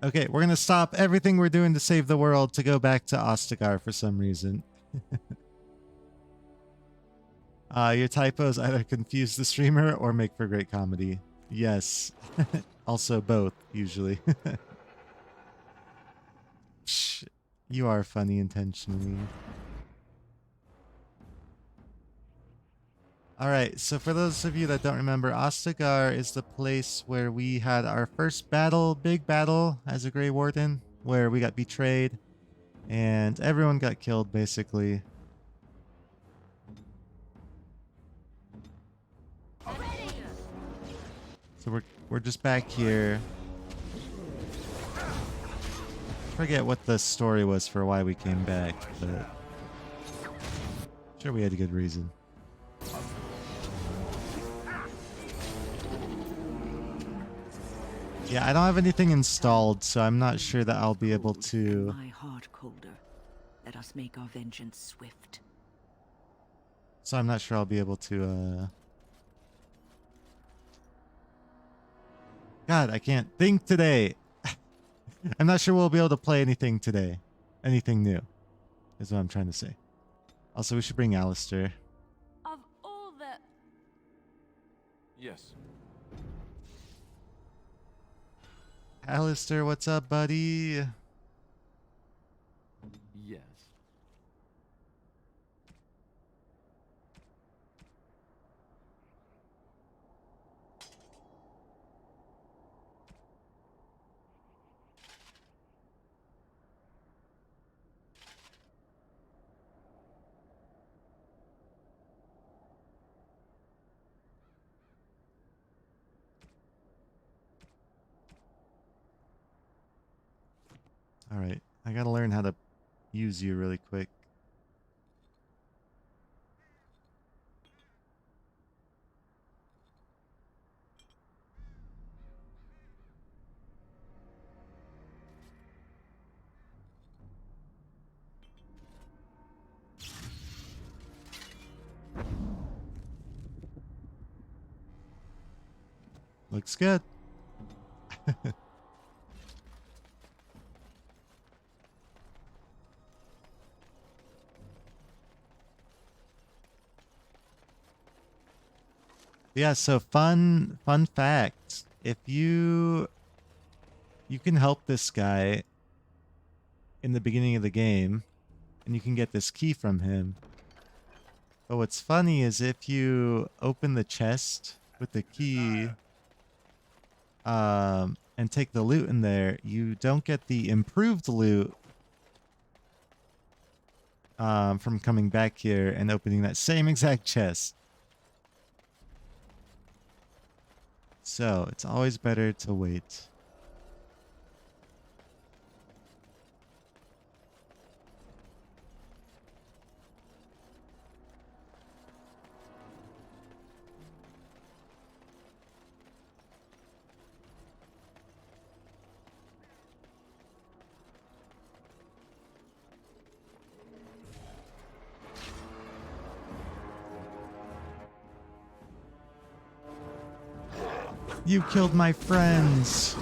Okay, we're gonna stop everything we're doing to save the world to go back to Ostagar for some reason. Your typos either confuse the streamer or make for great comedy. Yes. Also both, usually. Shh, you are funny intentionally. Alright, so for those of you that don't remember, Ostagar is the place where we had our first battle, big battle, as a Grey Warden, where we got betrayed, and everyone got killed, basically. So we're just back here. Forget what the story was for why we came back, but I'm sure we had a good reason. Yeah, I don't have anything installed, so I'm not sure that I'll be able to. My heart colder. Let us make our vengeance swift. So I'm not sure I'll be able to, God, I can't think today. I'm not sure we'll be able to play anything today. Anything new, is what I'm trying to say. Also, we should bring Alistair. Of all the... Yes. Alistair, what's up, buddy? Yes. All right, I gotta learn how to use you really quick. Looks good. Yeah, so fun fact. If you can help this guy in the beginning of the game and you can get this key from him. But what's funny is if you open the chest with the key and take the loot in there, you don't get the improved loot from coming back here and opening that same exact chest. So, it's always better to wait. You killed my friends.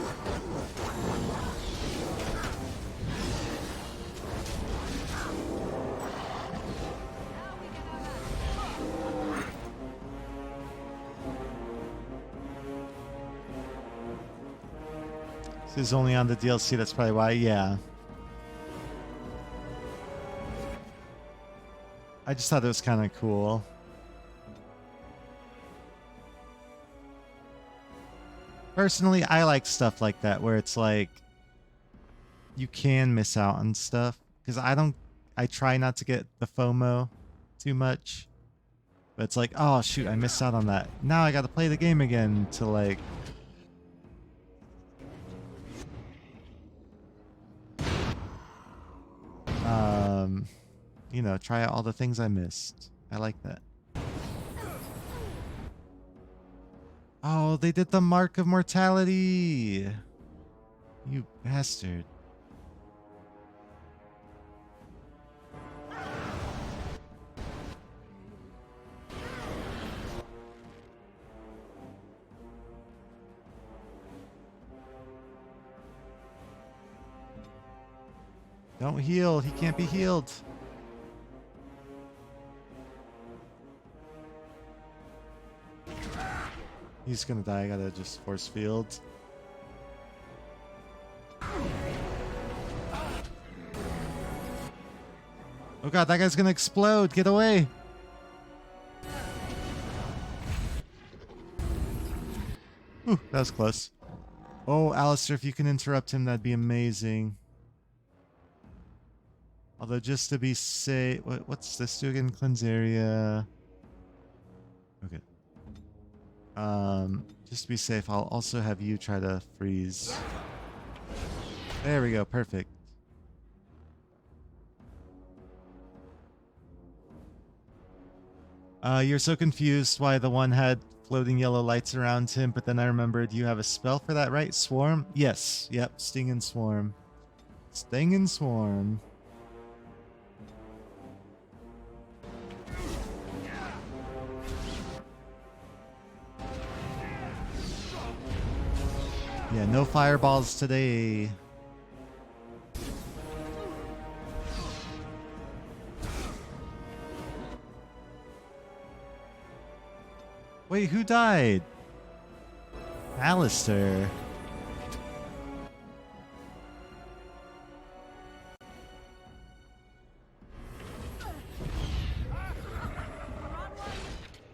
This is only on the DLC, that's probably why, yeah. I just thought it was kind of cool. Personally, I like stuff like that where it's like you can miss out on stuff because I try not to get the FOMO too much, but it's like, oh shoot, I missed out on that. Now I got to play the game again to like you know, try out all the things I missed. I like that. Oh, they did the Mark of Mortality. You bastard. Don't heal. He can't be healed. He's gonna die. I gotta just force field. Oh god, that guy's gonna explode. Get away. Whew, that was close. Oh, Alistair, if you can interrupt him, that'd be amazing. Although, just to be safe... What's this do again? Cleanse area. Okay. Just to be safe, I'll also have you try to freeze. There we go, perfect. You're so confused why the one had floating yellow lights around him, but then I remembered you have a spell for that, right? Swarm? Yes. Yep, Sting and Swarm. Sting and Swarm. Yeah, no fireballs today. Wait, who died? Alistair.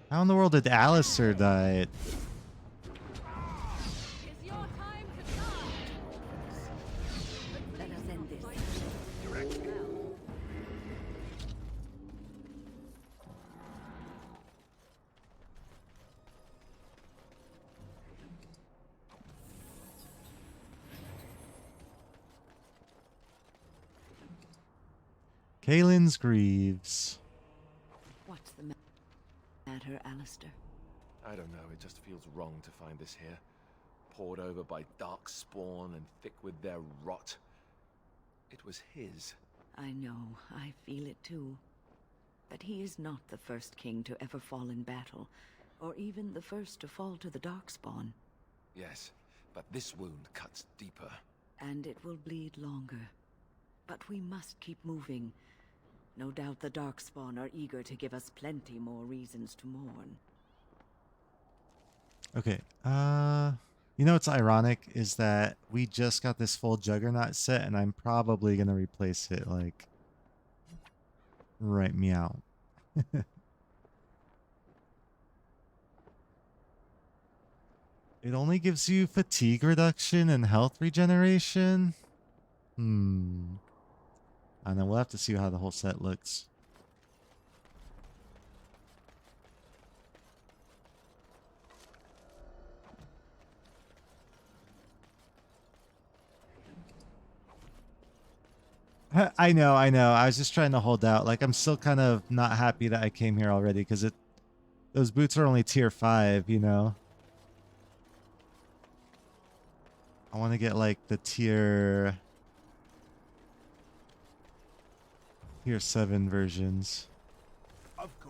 How in the world did Alistair die? Let us end this. Kalen's Greaves. What's the matter, Alistair? I don't know, it just feels wrong to find this here. Poured over by dark spawn and thick with their rot. It was his. I know, I feel it too. But he is not the first king to ever fall in battle, or even the first to fall to the Darkspawn. Yes, but this wound cuts deeper. And it will bleed longer. But we must keep moving. No doubt the Darkspawn are eager to give us plenty more reasons to mourn. Okay, you know what's ironic is that we just got this full Juggernaut set and I'm probably gonna replace it, like, right meow. It only gives you fatigue reduction and health regeneration? I don't know, we'll have to see how the whole set looks. I know. I was just trying to hold out. Like, I'm still kind of not happy that I came here already because those boots are only tier 5, you know? I want to get, like, the tier 7 versions.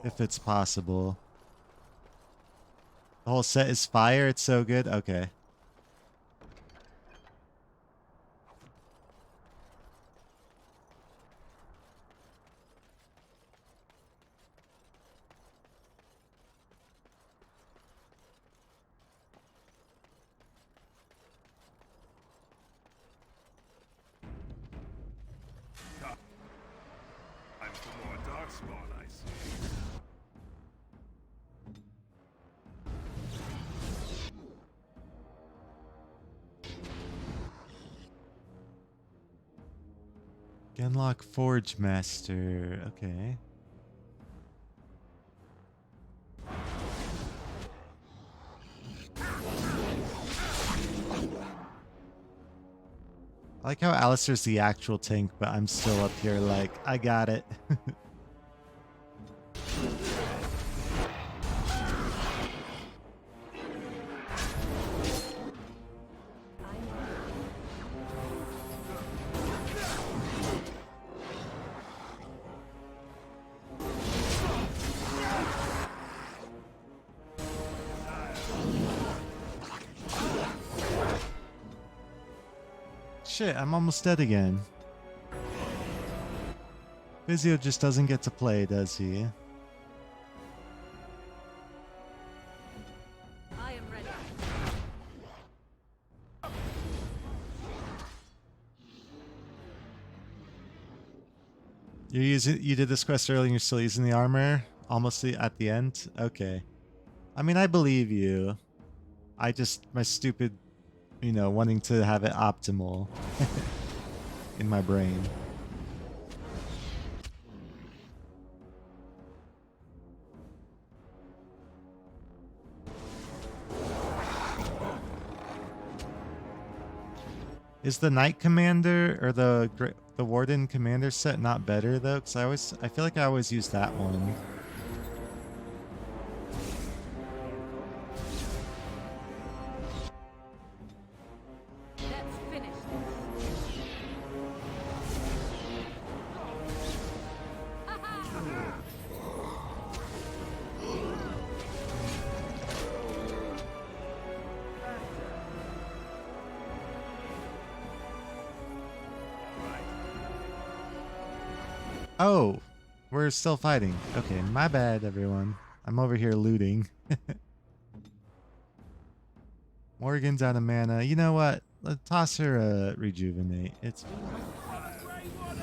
If it's possible. The whole set is fire? It's so good? Okay. Time for more Darkspawn, I see. Genlock Forge Master. Okay. I like how Alistair's the actual tank, but I'm still up here like, I got it. Shit, I'm almost dead again. Vizio just doesn't get to play, does he? I am ready. You did this quest early and you're still using the armor? Almost at the end? Okay. I mean, I believe you. My stupid, wanting to have it optimal in my brain. Is the Knight Commander or the Warden Commander set not better though? Because I feel like I always use that one. Let's finish Oh, we're still fighting. Okay, my bad, everyone. I'm over here looting. Morgan's out of mana. You know what? Let's toss her a rejuvenate. It's Very well.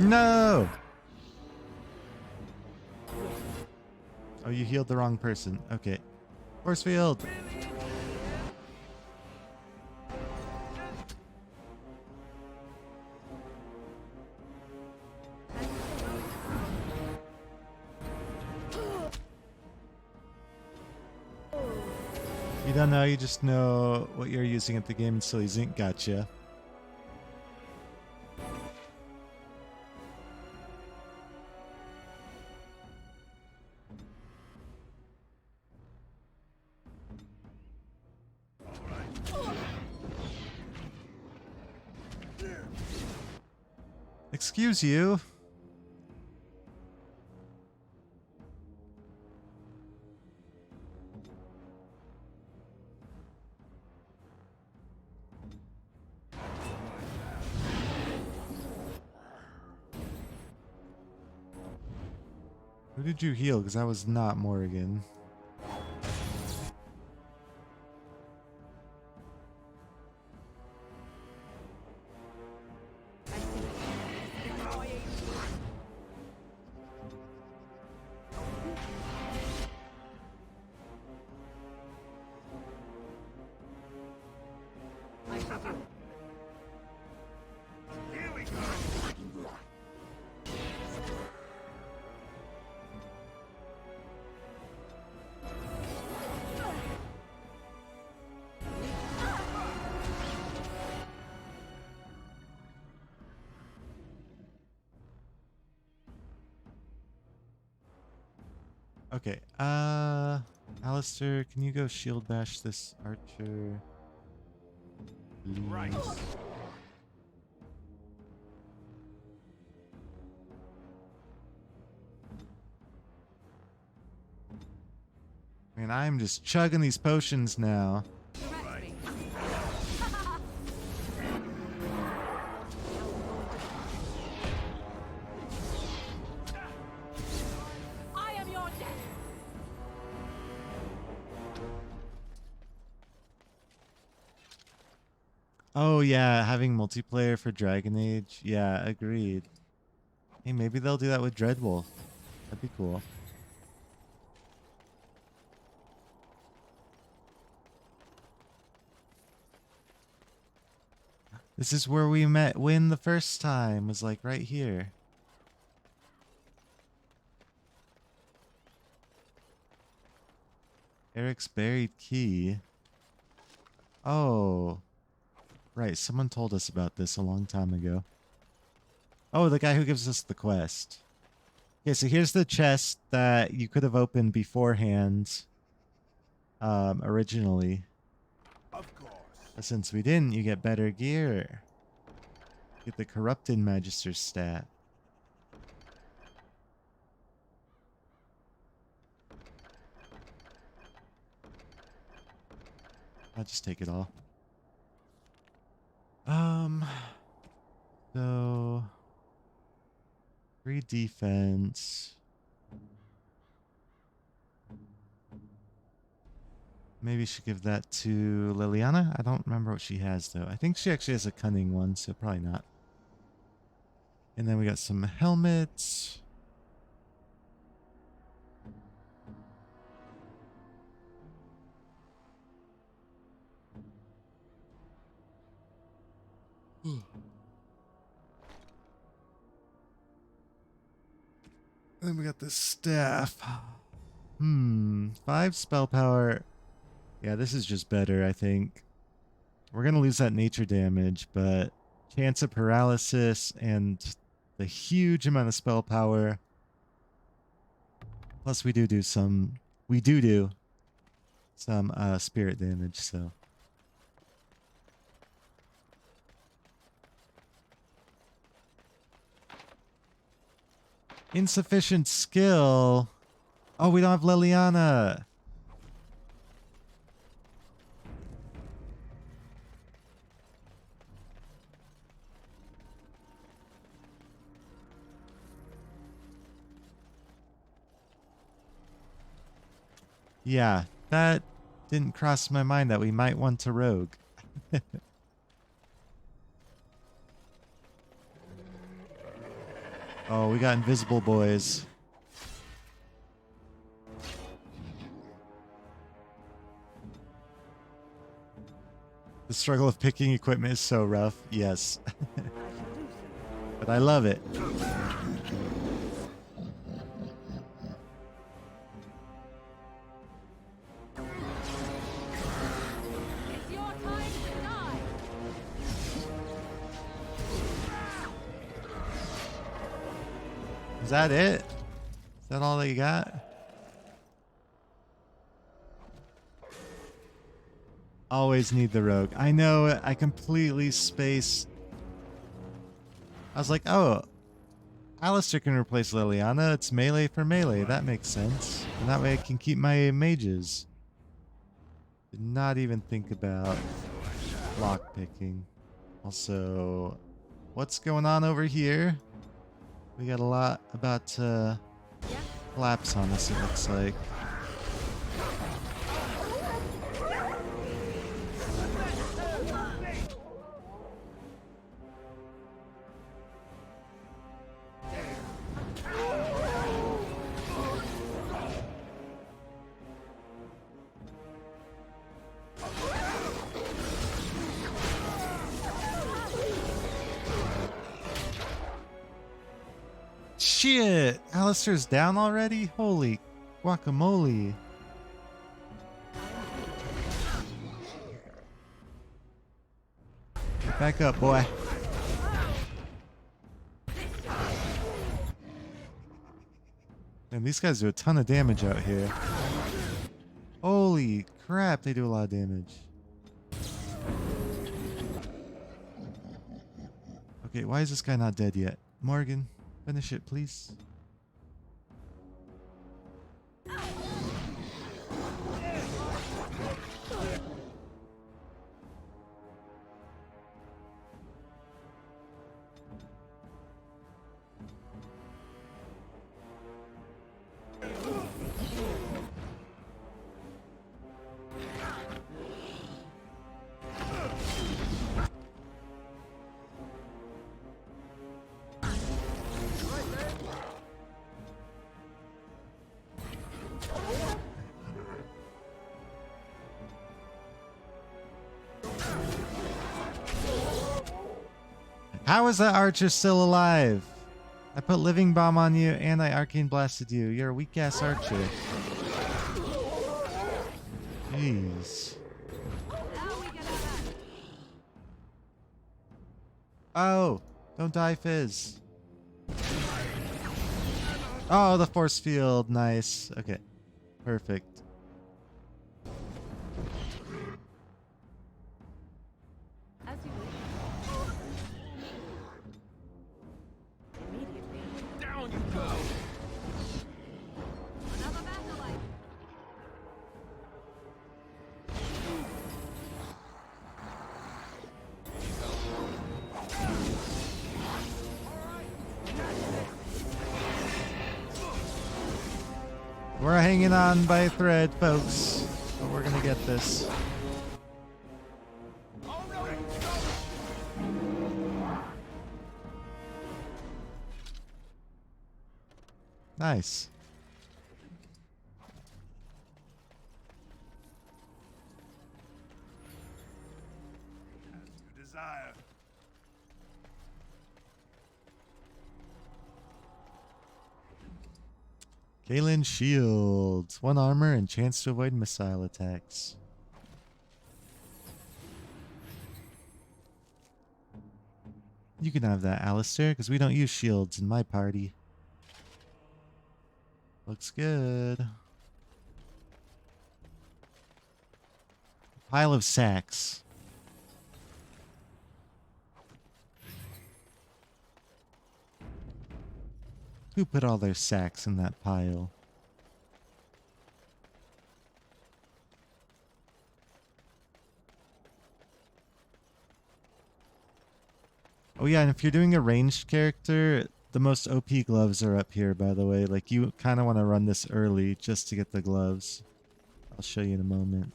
no. Oh, you healed the wrong person. Okay. Force field. You don't know, you just know what you're using at the game and still using it. Gotcha. Excuse you. Who did you heal? Because that was not Morrigan. Okay, Alistair, can you go shield bash this archer? Please? Right. Man, I'm just chugging these potions now. I am your death. Oh yeah, having multiplayer for Dragon Age. Yeah, agreed. Hey, maybe they'll do that with Dreadwolf. That'd be cool. This is where we met Win the first time. Was like right here. Eric's buried key. Oh. Right, someone told us about this a long time ago. Oh, the guy who gives us the quest. Okay, so here's the chest that you could have opened beforehand. Originally. Of course. But since we didn't, you get better gear. Get the Corrupted Magister stat. I'll just take it all. So 3 defense. Maybe should give that to Liliana. I don't remember what she has though. I think she actually has a cunning one, so probably not. And then we got some helmets. Then we got this staff. 5 spell power. Yeah, this is just better, I think. We're going to lose that nature damage, but chance of paralysis and the huge amount of spell power. Plus we do some some spirit damage, so. Insufficient skill. Oh, we don't have Liliana. Yeah, that didn't cross my mind that we might want to rogue. Oh, we got invisible boys. The struggle of picking equipment is so rough. Yes. But I love it. Is that it? Is that all that you got? Always need the rogue. I know, I completely spaced. I was like, oh, Alistair can replace Liliana. It's melee for melee. That makes sense. And that way I can keep my mages. Did not even think about lock picking. Also, what's going on over here? We got a lot about to collapse on us, it looks like. Shit! Alistair's down already? Holy guacamole. Get back up, boy. And these guys do a ton of damage out here. Holy crap, they do a lot of damage. Okay, why is this guy not dead yet? Morgan, finish it, please. How is that archer still alive? I put living bomb on you and I arcane blasted you. You're a weak ass archer. Jeez. Oh, don't die, Fizz. Oh, the force field. Nice. Okay. Perfect. Down you go! We're hanging on by a thread, folks. But we're gonna get this. Nice. You desire. Galen Shield. 1 armor and chance to avoid missile attacks. You can have that, Alistair, because we don't use shields in my party. Looks good. Pile of sacks. Who put all their sacks in that pile? Oh yeah, and if you're doing a ranged character, the most OP gloves are up here, by the way. Like, you kind of want to run this early just to get the gloves. I'll show you in a moment.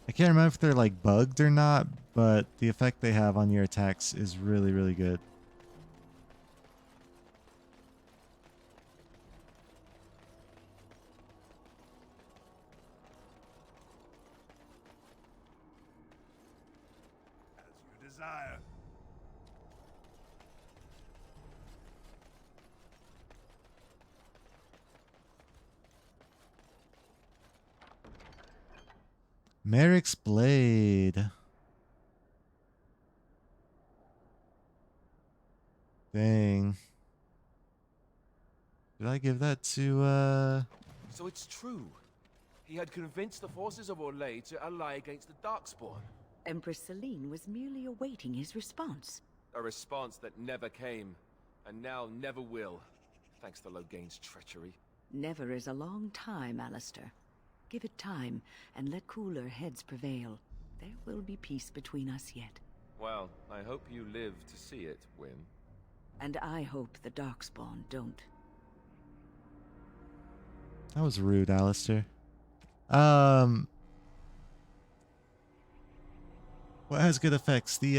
I can't remember if they're like bugged or not, but the effect they have on your attacks is really, really good. As you desire. Merrick's Blade. Dang. Did I give that to, So it's true. He had convinced the forces of Orlais to ally against the Darkspawn. Empress Celine was merely awaiting his response. A response that never came, and now never will, thanks to Loghain's treachery. Never is a long time, Alistair. Give it time, and let cooler heads prevail. There will be peace between us yet. Well, I hope you live to see it, Wynne. And I hope the Darkspawn don't. That was rude, Alistair. What has good effects? The,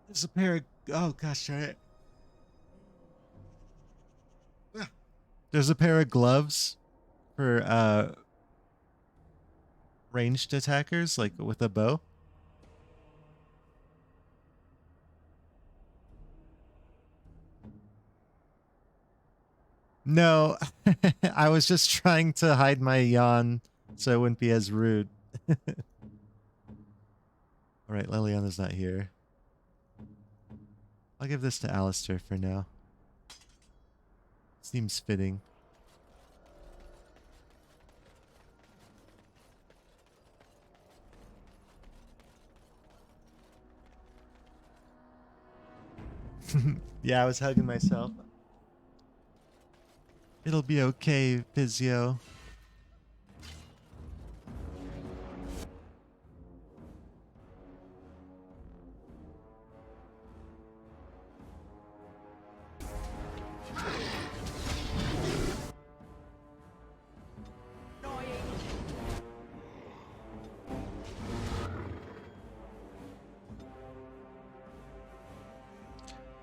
there's a pair of, oh gosh, there's a pair of gloves for, ranged attackers, like with a bow. No, I was just trying to hide my yawn so it wouldn't be as rude. Alright, Leliana's not here. I'll give this to Alistair for now. Seems fitting. Yeah, I was hugging myself. It'll be okay, Physio.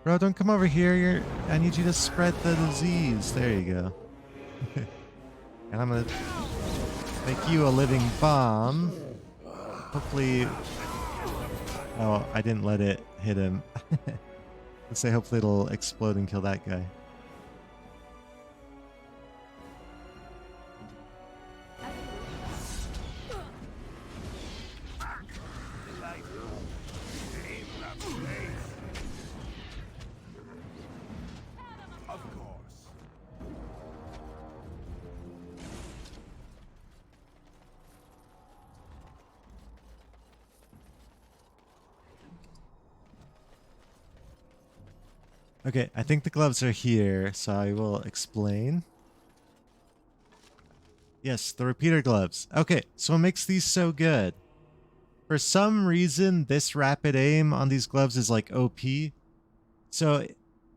Bro, don't come over here. I need you to spread the disease. There you go. And I'm gonna make you a living bomb. Hopefully... Oh, I didn't let it hit him. Let's say hopefully it'll explode and kill that guy. Okay, I think the gloves are here, so I will explain. Yes, the repeater gloves. Okay, so what makes these so good? For some reason, this rapid aim on these gloves is like OP. So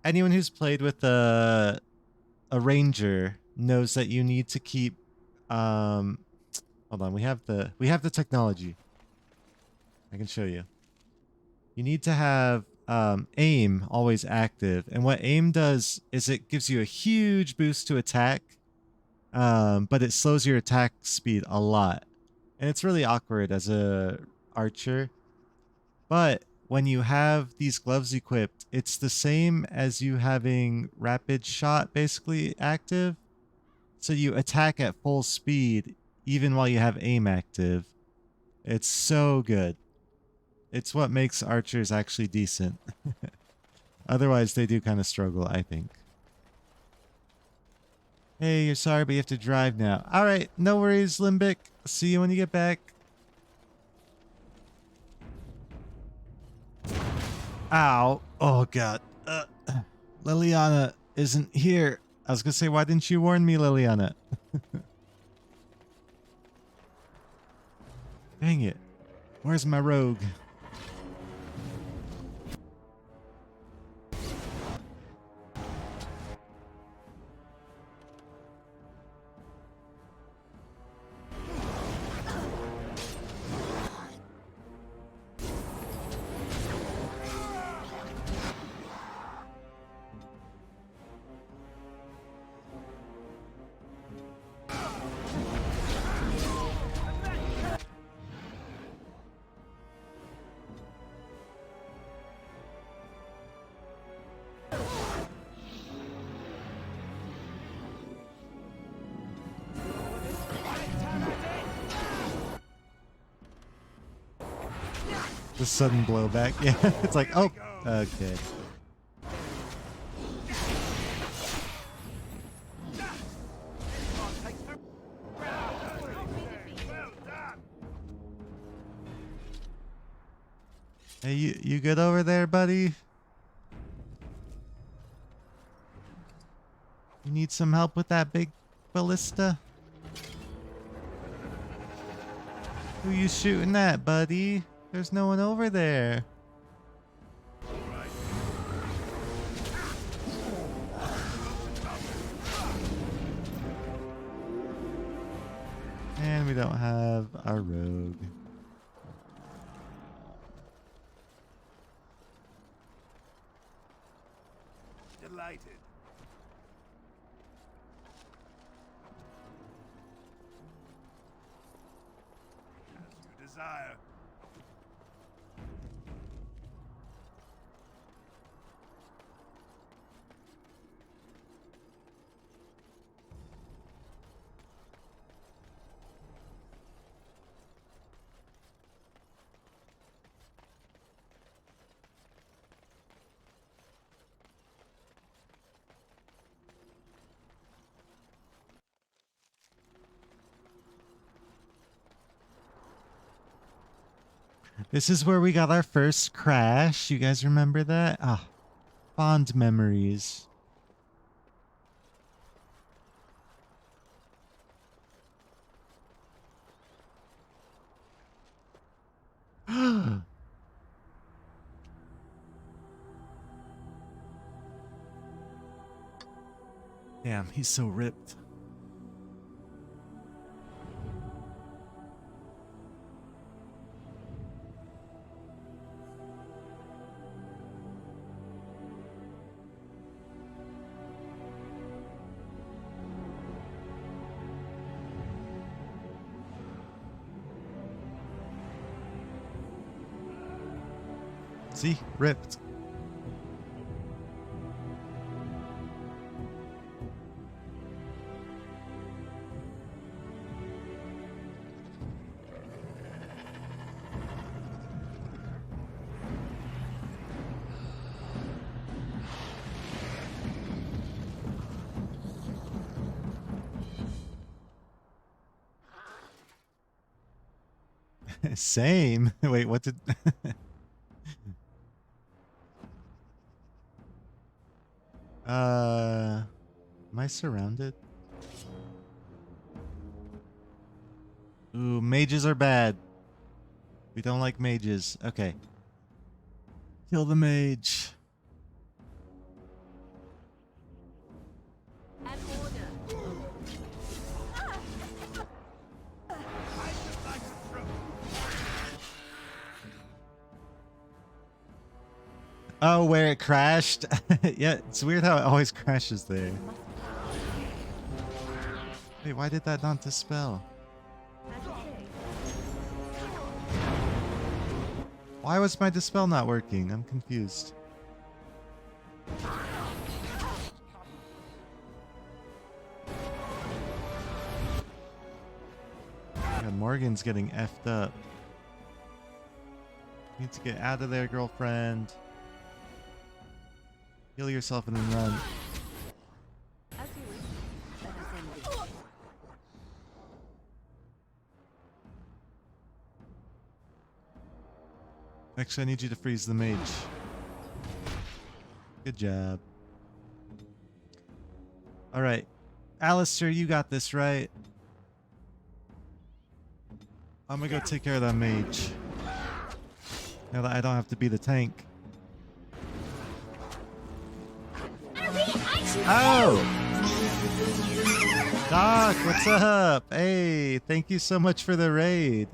anyone who's played with a ranger knows that you need to keep hold on, we have the technology. I can show you. You need to have aim always active, and what aim does is it gives you a huge boost to attack, but it slows your attack speed a lot, and it's really awkward as a archer. But when you have these gloves equipped, it's the same as you having rapid shot basically active, so you attack at full speed even while you have aim active. It's so good. It's what makes archers actually decent. Otherwise, they do kind of struggle, I think. Hey, you're sorry, but you have to drive now. All right, no worries, Limbic. See you when you get back. Ow. Oh, God. Liliana isn't here. I was going to say, why didn't you warn me, Liliana? Dang it. Where's my rogue? The sudden blowback. Yeah, it's like, oh, okay. Hey, you good over there, buddy? You need some help with that big ballista? Who you shooting at, buddy? There's no one over there. And we don't have our rogue. Delighted. As you desire. This is where we got our first crash. You guys remember that? Ah, fond memories. Damn, he's so ripped. See? Ripped. Same. Wait, what did... Am I surrounded? Ooh, mages are bad. We don't like mages. Okay. Kill the mage. Oh, where it crashed? Yeah, it's weird how it always crashes there. Wait, why did that not dispel? Why was my dispel not working? I'm confused. Yeah, Morgan's getting effed up. Need to get out of there, girlfriend. Heal yourself and then run. As you wish. Let us end this. Actually, I need you to freeze the mage. Good job. Alright. Alistair, you got this, right? I'm gonna go take care of that mage. Now that I don't have to be the tank. Oh! Doc, what's up? Hey, thank you so much for the raid.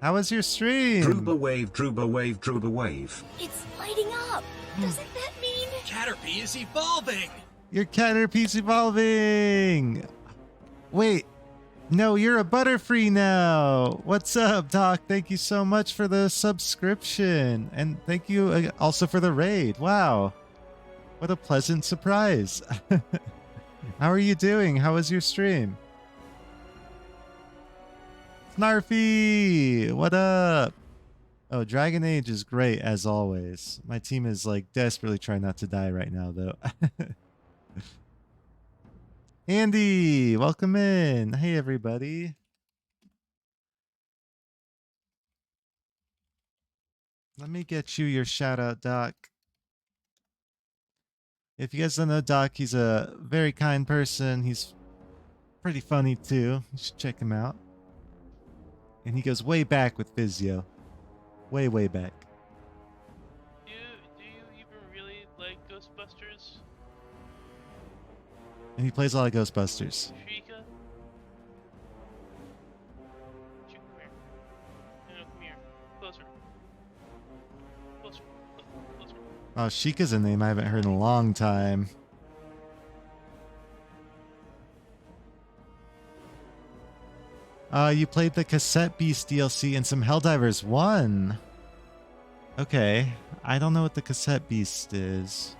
How was your stream? Druba wave, Druba wave, Druba wave. It's lighting up. Doesn't that mean Caterpie is evolving? Your Caterpie's evolving! Wait. No, you're a Butterfree now. What's up, Doc? Thank you so much for the subscription. And thank you also for the raid. Wow. What a pleasant surprise. How are you doing? How was your stream? Snarfy! What up? Oh, Dragon Age is great as always. My team is like desperately trying not to die right now though. Andy, welcome in. Hey everybody. Let me get you your shout out, Doc. If you guys don't know Doc, he's a very kind person. He's pretty funny too. You should check him out. And he goes way back with Physio. Way, way back. Do you even really like Ghostbusters? And he plays a lot of Ghostbusters. Shrika? Come here. No, come here. Closer. Closer. Closer. Oh, Sheikah's a name I haven't heard in a long time. You played the Cassette Beast DLC and some Helldivers 1. Okay. I don't know what the Cassette Beast is.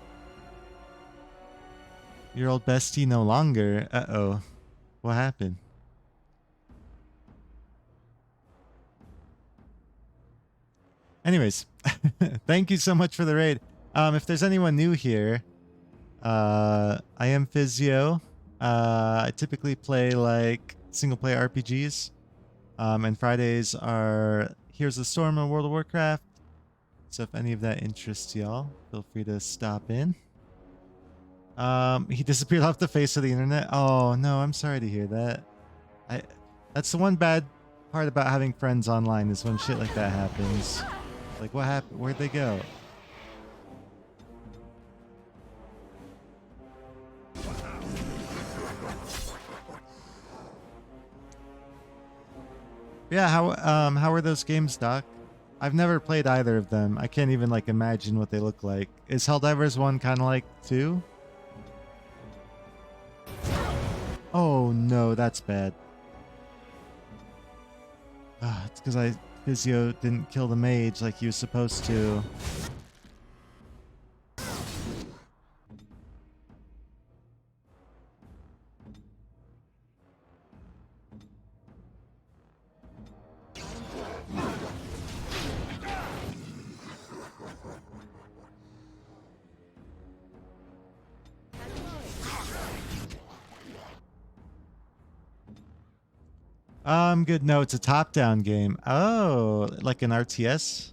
Your old bestie no longer. Uh-oh. What happened? Anyways, thank you so much for the raid. If there's anyone new here, I am Physio. I typically play like single-player RPGs. And Fridays are Here's the Storm on World of Warcraft. So if any of that interests y'all, feel free to stop in. He disappeared off the face of the internet. Oh no, I'm sorry to hear that. That's the one bad part about having friends online is when shit like that happens. Like what happened? Where'd they go? Yeah, how are those games, Doc? I've never played either of them. I can't even like imagine what they look like. Is Helldivers 1 kind of like 2? Oh no, that's bad. It's because Physio didn't kill the mage like he was supposed to. Good. No, it's a top-down game. Oh, like an RTS?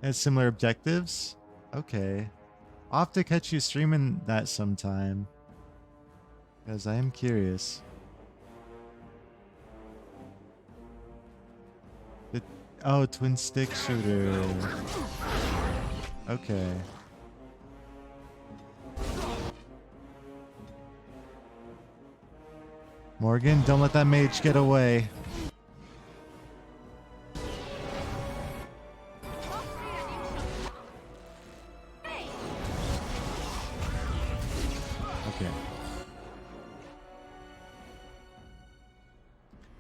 It has similar objectives? Okay. I'll have to catch you streaming that sometime. Because I am curious. Oh, twin stick shooter. Okay. Morgan, don't let that mage get away. Okay.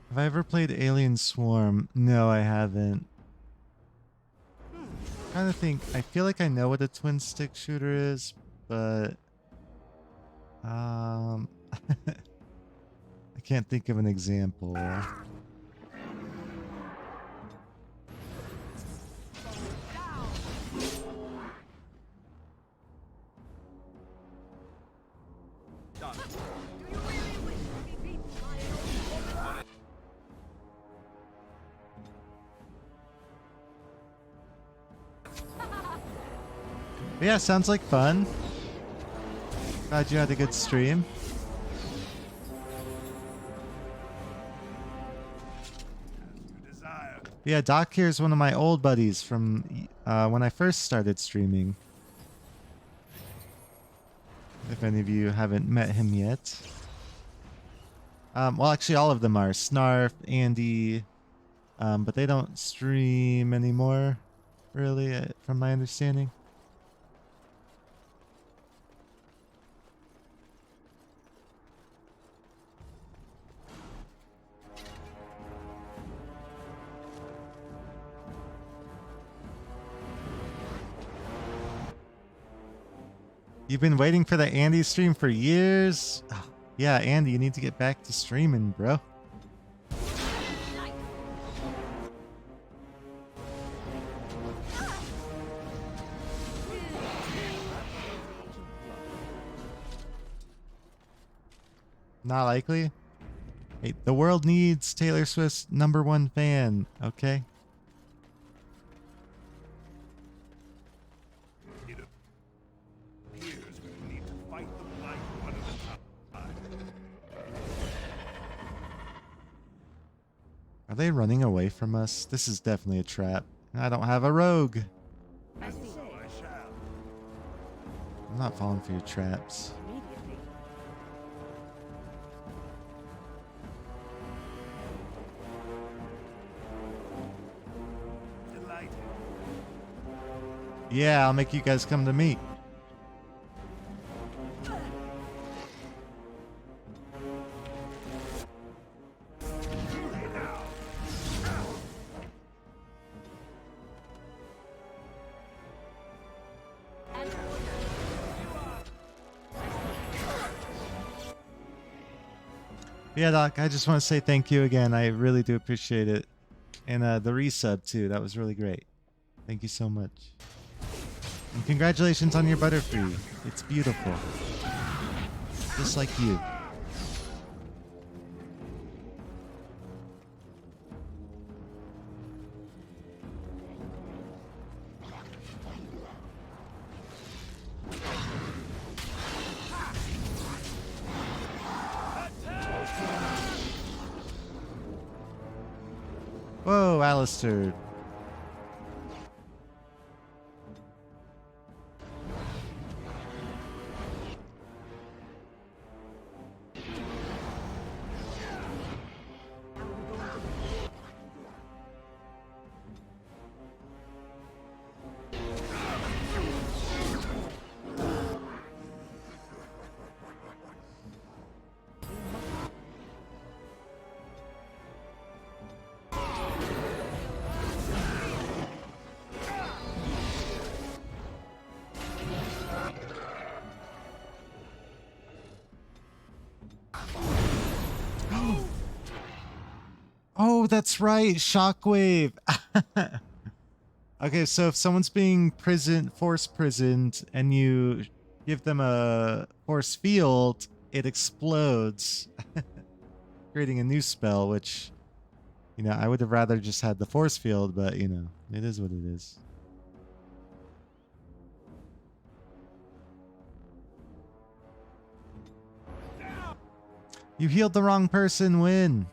Have I ever played Alien Swarm? No, I haven't. Kind of think, I feel like I know what a twin stick shooter is, but I can't think of an example. But yeah, sounds like fun. Glad you had a good stream. Yeah, Doc here is one of my old buddies from when I first started streaming. If any of you haven't met him yet. Well, actually, all of them are. Snarf, Andy, but they don't stream anymore, really, from my understanding. You've been waiting for the Andy stream for years? Oh, yeah, Andy, you need to get back to streaming, bro. Not likely? Hey, the world needs Taylor Swift's #1 fan, okay? Are they running away from us? This is definitely a trap. I don't have a rogue. I'm not falling for your traps. Yeah, I'll make you guys come to me. Yeah, Doc, I just want to say thank you again. I really do appreciate it. And the resub, too. That was really great. Thank you so much. And congratulations on your Butterfree. It's beautiful. Just like you. Whoa, Alistair. Oh, that's right. Shockwave. Okay, so if someone's being force prisoned, and you give them a force field, it explodes, creating a new spell, which, you know, I would have rather just had the force field, but, you know, it is what it is. You healed the wrong person, win.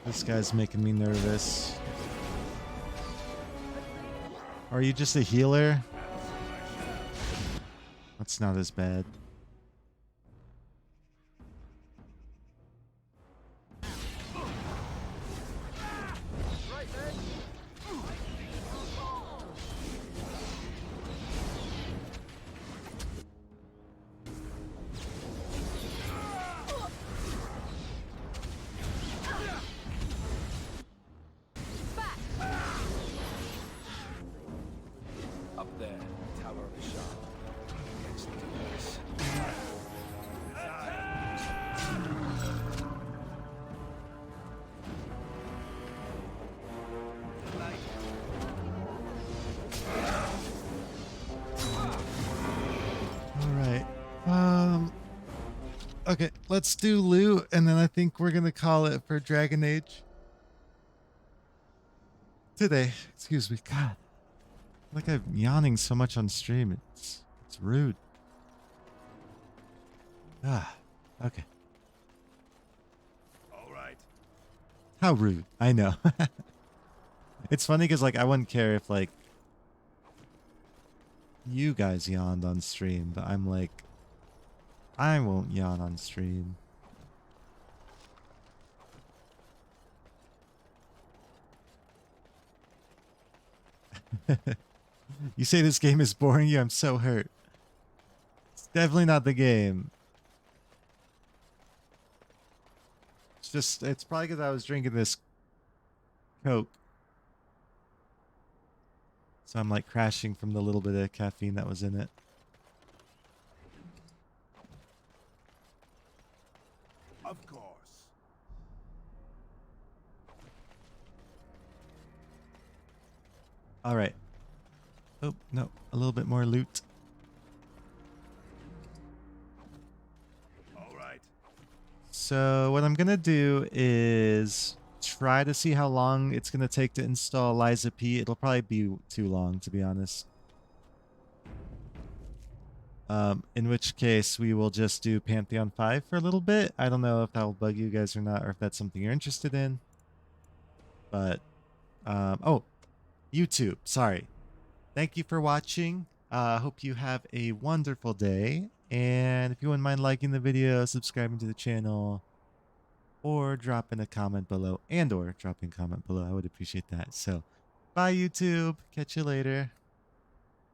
This guy's making me nervous. Are you just a healer? That's not as bad. Up there, Tower of the Shard. Let's do this. Okay, let's do loot, and then I think we're gonna call it for Dragon Age today. Excuse me. God, like I'm yawning so much on stream. It's rude. Ah, okay. All right. How rude. I know. It's funny because like I wouldn't care if like you guys yawned on stream, but I'm like, I won't yawn on stream. You say this game is boring you? I'm so hurt. It's definitely not the game. It's probably because I was drinking this Coke. So I'm like crashing from the little bit of caffeine that was in it. Of course. All right. Oh, no. A little bit more loot. All right. So what I'm going to do is try to see how long it's going to take to install Liza P. It'll probably be too long, to be honest. In which case we will just do Pantheon 5 for a little bit. I don't know if that will bug you guys or not, or if that's something you're interested in. But, oh, YouTube, sorry. Thank you for watching. Hope you have a wonderful day. And if you wouldn't mind liking the video, subscribing to the channel, or dropping a comment below, I would appreciate that. So, bye YouTube. Catch you later.